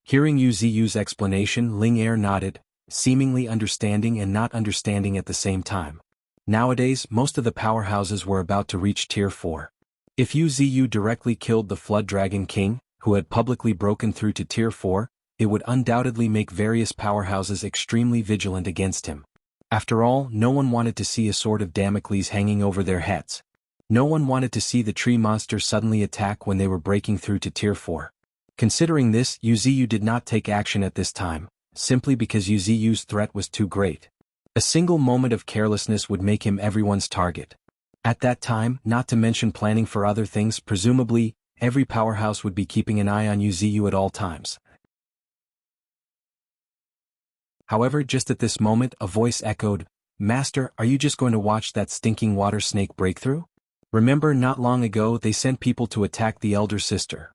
Hearing Wuxia's explanation, Ling Er nodded, seemingly understanding and not understanding at the same time. Nowadays, most of the powerhouses were about to reach Tier 4. If Wuxia directly killed the Flood Dragon King, who had publicly broken through to Tier 4, it would undoubtedly make various powerhouses extremely vigilant against him. After all, no one wanted to see a sword of Damocles hanging over their heads. No one wanted to see the tree monster suddenly attack when they were breaking through to Tier 4. Considering this, Wuxia did not take action at this time, simply because Wuxia's threat was too great. A single moment of carelessness would make him everyone's target. At that time, not to mention planning for other things, presumably, every powerhouse would be keeping an eye on Wuxia at all times. However, just at this moment, a voice echoed, "Master, are you just going to watch that stinking water snake breakthrough? Remember, not long ago they sent people to attack the elder sister."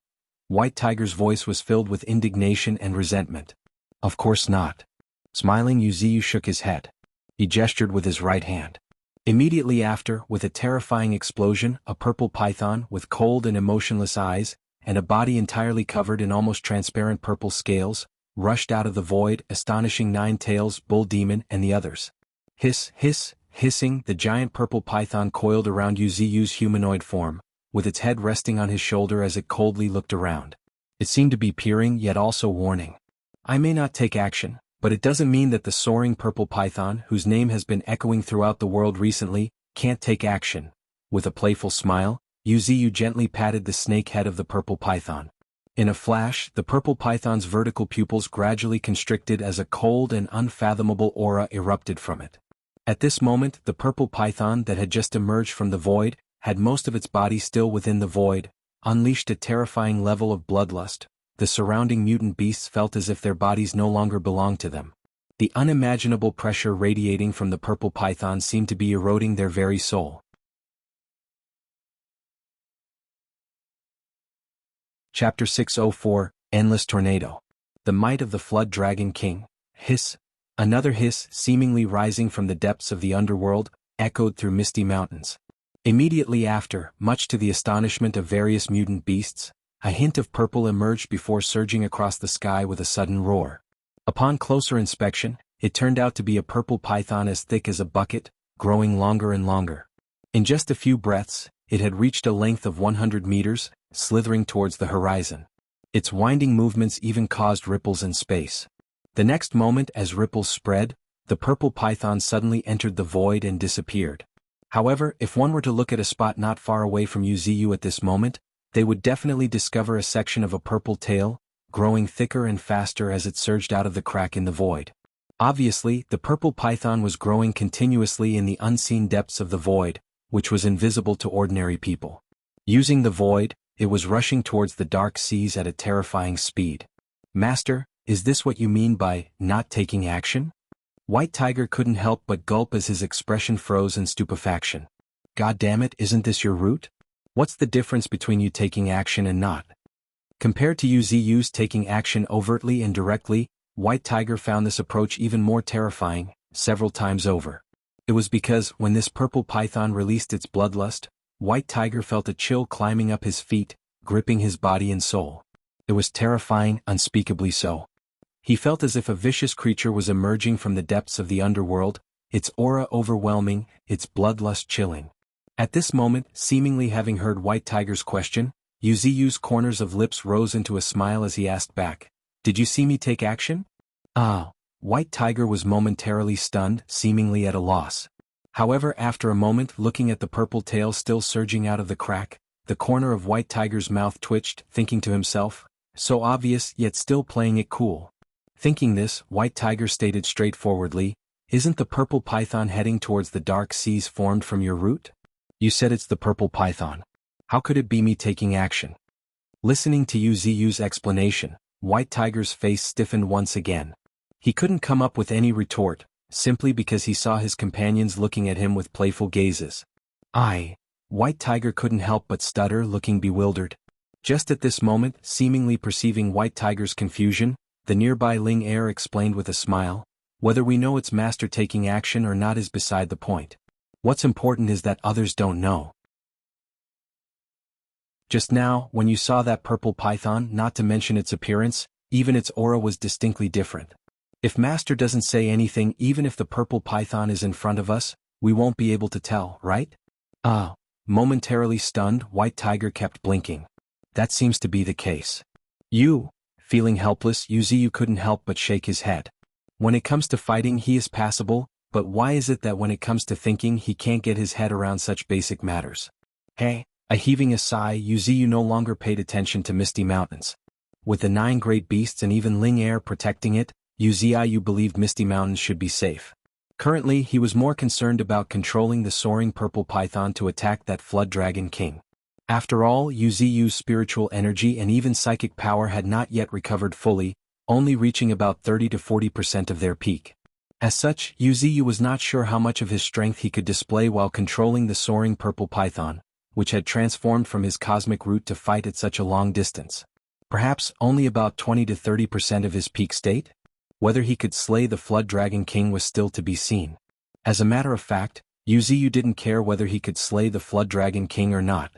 White Tiger's voice was filled with indignation and resentment. "Of course not." Smiling, Wuxia shook his head. He gestured with his right hand. Immediately after, with a terrifying explosion, a purple python with cold and emotionless eyes, and a body entirely covered in almost transparent purple scales, rushed out of the void, astonishing Nine Tails, Bull Demon, and the others. Hiss, hiss, hissing, the giant purple python coiled around Wuxia's humanoid form, with its head resting on his shoulder as it coldly looked around. It seemed to be peering yet also warning. "I may not take action, but it doesn't mean that the soaring purple python, whose name has been echoing throughout the world recently, can't take action." With a playful smile, Wuxia gently patted the snake head of the purple python. In a flash, the purple python's vertical pupils gradually constricted as a cold and unfathomable aura erupted from it. At this moment, the purple python that had just emerged from the void, had most of its body still within the void, unleashed a terrifying level of bloodlust. The surrounding mutant beasts felt as if their bodies no longer belonged to them. The unimaginable pressure radiating from the purple python seemed to be eroding their very soul. Chapter 604, Endless Tornado. The might of the Flood Dragon King. Hiss. Another hiss, seemingly rising from the depths of the underworld, echoed through misty mountains. Immediately after, much to the astonishment of various mutant beasts, a hint of purple emerged before surging across the sky with a sudden roar. Upon closer inspection, it turned out to be a purple python as thick as a bucket, growing longer and longer. In just a few breaths, it had reached a length of 100 meters, slithering towards the horizon. Its winding movements even caused ripples in space. The next moment, as ripples spread, the purple python suddenly entered the void and disappeared. However, if one were to look at a spot not far away from Wuxia at this moment, they would definitely discover a section of a purple tail, growing thicker and faster as it surged out of the crack in the void. Obviously, the purple python was growing continuously in the unseen depths of the void, which was invisible to ordinary people. Using the void, it was rushing towards the dark seas at a terrifying speed. "Master, is this what you mean by not taking action?" White Tiger couldn't help but gulp as his expression froze in stupefaction. "God damn it, isn't this your route? What's the difference between you taking action and not?" Compared to Wuxia's taking action overtly and directly, White Tiger found this approach even more terrifying, several times over. It was because, when this purple python released its bloodlust, White Tiger felt a chill climbing up his feet, gripping his body and soul. It was terrifying, unspeakably so. He felt as if a vicious creature was emerging from the depths of the underworld, its aura overwhelming, its bloodlust chilling. At this moment, seemingly having heard White Tiger's question, Wuxia's corners of lips rose into a smile as he asked back, "Did you see me take action?" "Ah." White Tiger was momentarily stunned, seemingly at a loss. However, after a moment, looking at the purple tail still surging out of the crack, the corner of White Tiger's mouth twitched, thinking to himself, "So obvious, yet still playing it cool." Thinking this, White Tiger stated straightforwardly, "Isn't the purple python heading towards the dark seas formed from your route? You said it's the purple python. How could it be me taking action?" Listening to Wuxia's explanation, White Tiger's face stiffened once again. He couldn't come up with any retort, simply because he saw his companions looking at him with playful gazes. White Tiger couldn't help but stutter, looking bewildered. Just at this moment, seemingly perceiving White Tiger's confusion, the nearby Ling heir explained with a smile, "Whether we know its master taking action or not is beside the point. What's important is that others don't know. Just now, when you saw that purple python, not to mention its appearance, even its aura was distinctly different. If Master doesn't say anything, even if the purple python is in front of us, we won't be able to tell, right? Ah. Momentarily stunned, White Tiger kept blinking. That seems to be the case. Feeling helpless, Yuziyu couldn't help but shake his head. When it comes to fighting he is passable, but why is it that when it comes to thinking he can't get his head around such basic matters? Hey. Heaving a sigh, Yuziyu no longer paid attention to Misty Mountains. With the 9 great beasts and even Ling Air protecting it, Yuziyu believed Misty Mountains should be safe. Currently he was more concerned about controlling the soaring purple python to attack that Flood Dragon King. After all, Yuziyu's spiritual energy and even psychic power had not yet recovered fully, only reaching about 30 to 40% of their peak. As such, Yuziyu was not sure how much of his strength he could display while controlling the soaring purple python, which had transformed from his cosmic root to fight at such a long distance. Perhaps only about 20 to 30% of his peak state? Whether he could slay the Flood Dragon King was still to be seen. As a matter of fact, Yuziyu didn't care whether he could slay the Flood Dragon King or not.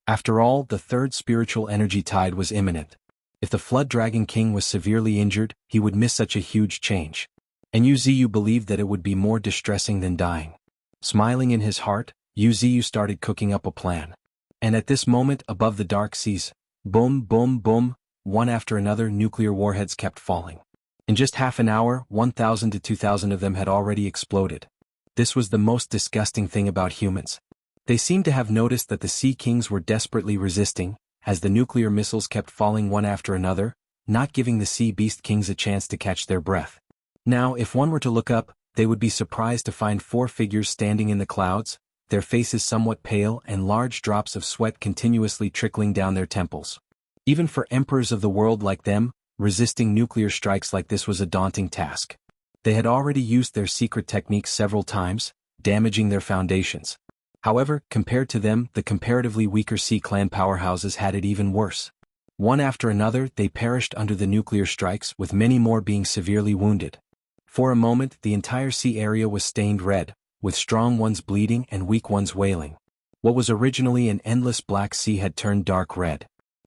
After all, the third spiritual energy tide was imminent. If the Flood Dragon King was severely injured, he would miss such a huge change. And Yuziyu believed that it would be more distressing than dying. Smiling in his heart, Yuziyu started cooking up a plan. And at this moment, above the dark seas, boom, boom, boom, one after another nuclear warheads kept falling. In just half an hour, 1,000 to 2,000 of them had already exploded. This was the most disgusting thing about humans. They seemed to have noticed that the Sea Kings were desperately resisting, as the nuclear missiles kept falling one after another, not giving the Sea Beast Kings a chance to catch their breath. Now, if one were to look up, they would be surprised to find 4 figures standing in the clouds, their faces somewhat pale and large drops of sweat continuously trickling down their temples. Even for emperors of the world like them, resisting nuclear strikes like this was a daunting task. They had already used their secret techniques several times, damaging their foundations. However, compared to them, the comparatively weaker Sea Clan powerhouses had it even worse. One after another, they perished under the nuclear strikes, with many more being severely wounded. For a moment, the entire sea area was stained red, with strong ones bleeding and weak ones wailing. What was originally an endless black sea had turned dark red.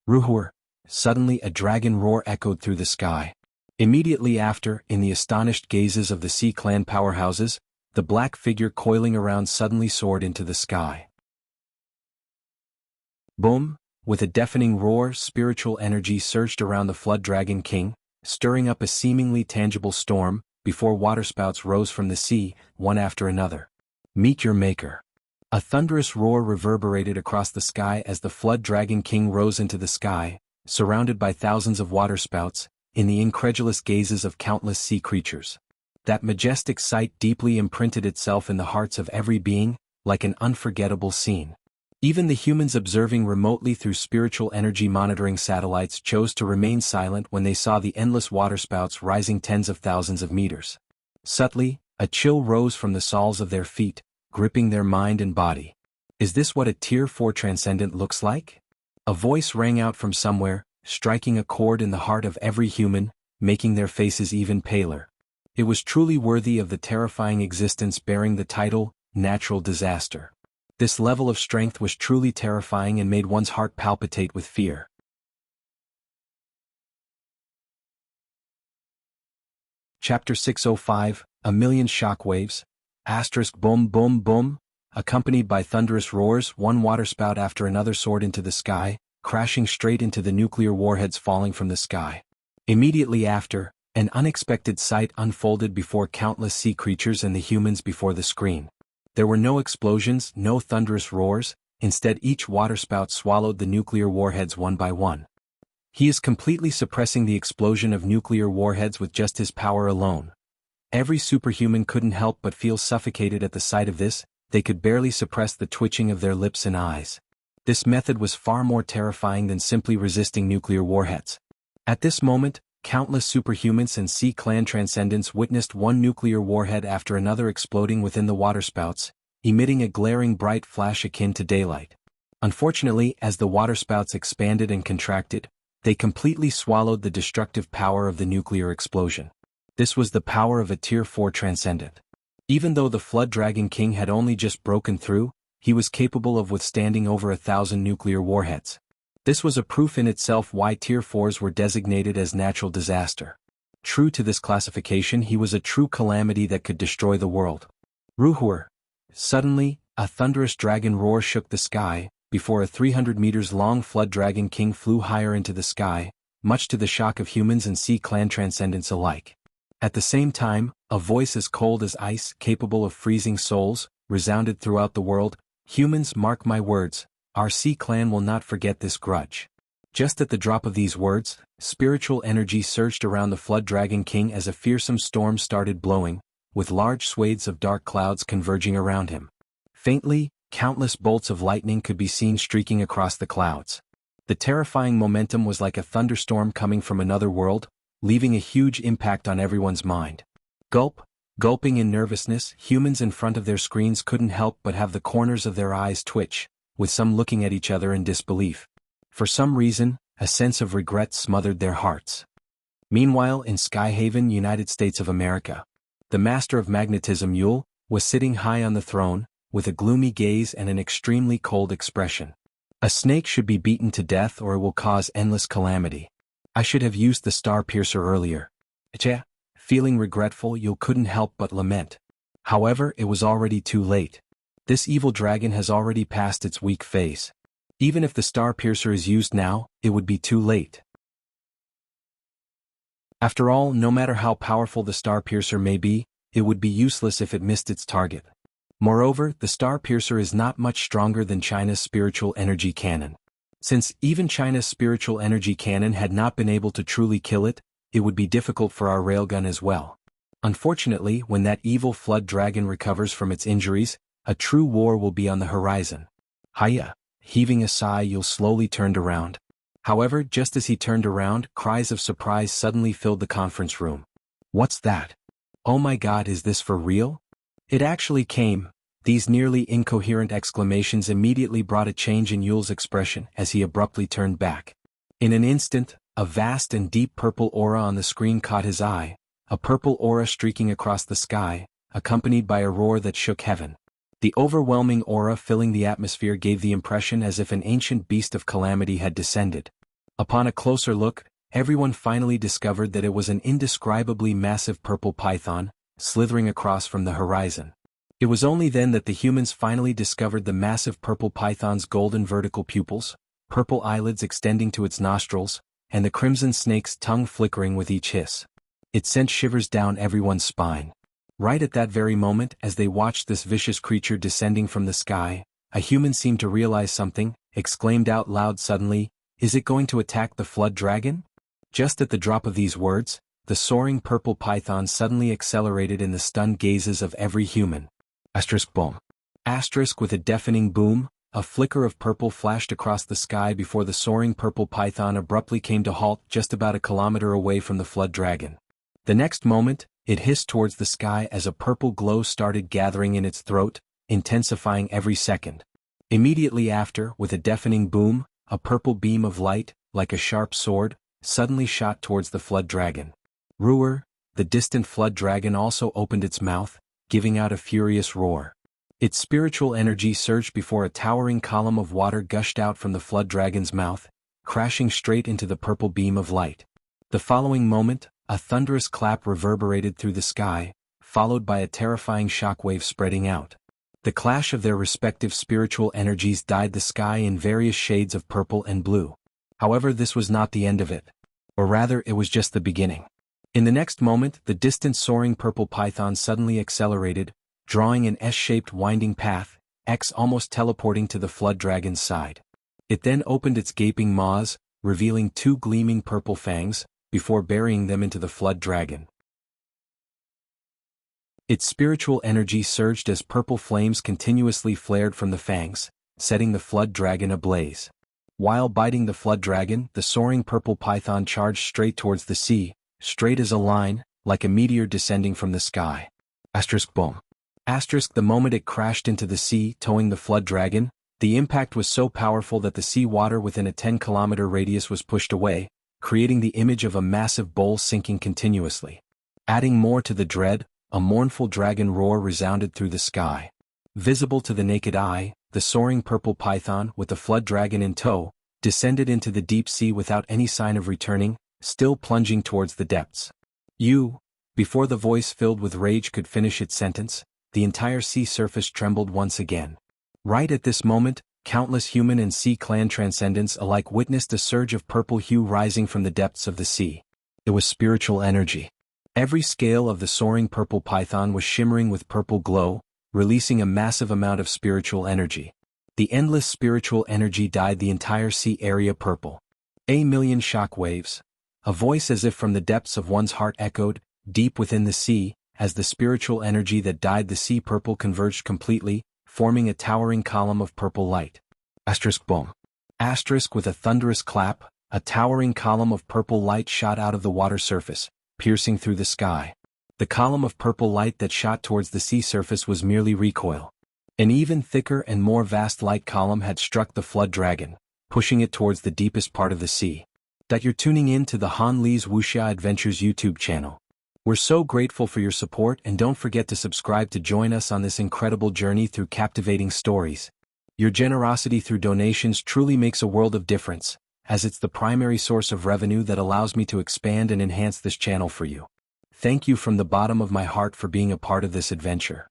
Ruhur! Suddenly a dragon roar echoed through the sky. Immediately after, in the astonished gazes of the Sea Clan powerhouses, the black figure coiling around suddenly soared into the sky. Boom! With a deafening roar, spiritual energy surged around the Flood Dragon King, stirring up a seemingly tangible storm, before waterspouts rose from the sea, one after another. Meet your maker. A thunderous roar reverberated across the sky as the Flood Dragon King rose into the sky, surrounded by thousands of waterspouts, in the incredulous gazes of countless sea creatures. That majestic sight deeply imprinted itself in the hearts of every being, like an unforgettable scene. Even the humans observing remotely through spiritual energy monitoring satellites chose to remain silent when they saw the endless waterspouts rising tens of thousands of meters. Subtly, a chill rose from the soles of their feet, gripping their mind and body. Is this what a Tier 4 Transcendent looks like? A voice rang out from somewhere, striking a chord in the heart of every human, making their faces even paler. It was truly worthy of the terrifying existence bearing the title, Natural Disaster. This level of strength was truly terrifying and made one's heart palpitate with fear. Chapter 605, A Million Shockwaves, boom boom boom, accompanied by thunderous roars, one waterspout after another soared into the sky, crashing straight into the nuclear warheads falling from the sky. Immediately after, an unexpected sight unfolded before countless sea creatures and the humans before the screen. There were no explosions, no thunderous roars, instead each waterspout swallowed the nuclear warheads one by one. He is completely suppressing the explosion of nuclear warheads with just his power alone. Every superhuman couldn't help but feel suffocated at the sight of this, they could barely suppress the twitching of their lips and eyes. This method was far more terrifying than simply resisting nuclear warheads. At this moment, countless superhumans and Sea Clan Transcendents witnessed one nuclear warhead after another exploding within the waterspouts, emitting a glaring bright flash akin to daylight. Unfortunately, as the waterspouts expanded and contracted, they completely swallowed the destructive power of the nuclear explosion. This was the power of a Tier 4 Transcendent. Even though the Flood Dragon King had only just broken through, he was capable of withstanding over 1,000 nuclear warheads. This was a proof in itself why Tier 4s were designated as natural disaster. True to this classification, he was a true calamity that could destroy the world. Ruhur. Suddenly, a thunderous dragon roar shook the sky, before a 300 meters long flood dragon king flew higher into the sky, much to the shock of humans and sea clan transcendents alike. At the same time, a voice as cold as ice, capable of freezing souls, resounded throughout the world. Humans, mark my words, our sea clan will not forget this grudge. Just at the drop of these words, spiritual energy surged around the flood dragon king as a fearsome storm started blowing, with large swathes of dark clouds converging around him. Faintly, countless bolts of lightning could be seen streaking across the clouds. The terrifying momentum was like a thunderstorm coming from another world, leaving a huge impact on everyone's mind. Gulping in nervousness, humans in front of their screens couldn't help but have the corners of their eyes twitch, with some looking at each other in disbelief. For some reason, a sense of regret smothered their hearts. Meanwhile, in Skyhaven, United States of America, the master of magnetism Yule was sitting high on the throne, with a gloomy gaze and an extremely cold expression. A snake should be beaten to death or it will cause endless calamity. I should have used the star piercer earlier. Feeling regretful, Yule couldn't help but lament. However, it was already too late. This evil dragon has already passed its weak phase. Even if the star piercer is used now, it would be too late. After all, no matter how powerful the star piercer may be, it would be useless if it missed its target. Moreover, the star piercer is not much stronger than China's spiritual energy cannon. Since even China's spiritual energy cannon had not been able to truly kill it, it would be difficult for our railgun as well. Unfortunately, when that evil flood dragon recovers from its injuries, a true war will be on the horizon. Hiya! Heaving a sigh, Yule slowly turned around. However, just as he turned around, cries of surprise suddenly filled the conference room. What's that? Oh my God, is this for real? It actually came. These nearly incoherent exclamations immediately brought a change in Yule's expression as he abruptly turned back. In an instant, a vast and deep purple aura on the screen caught his eye, a purple aura streaking across the sky, accompanied by a roar that shook heaven. The overwhelming aura filling the atmosphere gave the impression as if an ancient beast of calamity had descended. Upon a closer look, everyone finally discovered that it was an indescribably massive purple python, slithering across from the horizon. It was only then that the humans finally discovered the massive purple python's golden vertical pupils, purple eyelids extending to its nostrils, and the crimson snake's tongue flickering with each hiss. It sent shivers down everyone's spine. Right at that very moment, as they watched this vicious creature descending from the sky, a human seemed to realize something, exclaimed out loud suddenly, "Is it going to attack the flood dragon?" Just at the drop of these words, the soaring purple python suddenly accelerated in the stunned gazes of every human. Boom. With a deafening boom, a flicker of purple flashed across the sky before the soaring purple python abruptly came to halt just about a kilometer away from the flood dragon. The next moment, it hissed towards the sky as a purple glow started gathering in its throat, intensifying every second. Immediately after, with a deafening boom, a purple beam of light, like a sharp sword, suddenly shot towards the flood dragon. Ruhr, the distant flood dragon, also opened its mouth, giving out a furious roar. Its spiritual energy surged before a towering column of water gushed out from the flood dragon's mouth, crashing straight into the purple beam of light. The following moment, a thunderous clap reverberated through the sky, followed by a terrifying shockwave spreading out. The clash of their respective spiritual energies dyed the sky in various shades of purple and blue. However, this was not the end of it. Or rather, it was just the beginning. In the next moment, the distant soaring purple python suddenly accelerated, drawing an S-shaped winding path, almost teleporting to the flood dragon's side. It then opened its gaping maws, revealing two gleaming purple fangs, before burying them into the flood dragon. Its spiritual energy surged as purple flames continuously flared from the fangs, setting the flood dragon ablaze. While biting the flood dragon, the soaring purple python charged straight towards the sea, straight as a line, like a meteor descending from the sky. Boom. The moment it crashed into the sea, towing the flood dragon, the impact was so powerful that the sea water within a 10-kilometer radius was pushed away, creating the image of a massive bowl sinking continuously. Adding more to the dread, a mournful dragon roar resounded through the sky. Visible to the naked eye, the soaring purple python, with the flood dragon in tow, descended into the deep sea without any sign of returning, still plunging towards the depths. Before the voice filled with rage could finish its sentence, the entire sea surface trembled once again. Right at this moment, countless human and sea clan transcendents alike witnessed a surge of purple hue rising from the depths of the sea. It was spiritual energy. Every scale of the soaring purple python was shimmering with purple glow, releasing a massive amount of spiritual energy. The endless spiritual energy dyed the entire sea area purple. A million shock waves. A voice as if from the depths of one's heart echoed, deep within the sea, as the spiritual energy that dyed the sea purple converged completely, forming a towering column of purple light. Asterisk boom. Asterisk with a thunderous clap, a towering column of purple light shot out of the water surface, piercing through the sky. The column of purple light that shot towards the sea surface was merely recoil. An even thicker and more vast light column had struck the flood dragon, pushing it towards the deepest part of the sea. That you're tuning in to the Han Lee's Wuxia Adventures YouTube channel. We're so grateful for your support, and don't forget to subscribe to join us on this incredible journey through captivating stories. Your generosity through donations truly makes a world of difference, as it's the primary source of revenue that allows me to expand and enhance this channel for you. Thank you from the bottom of my heart for being a part of this adventure.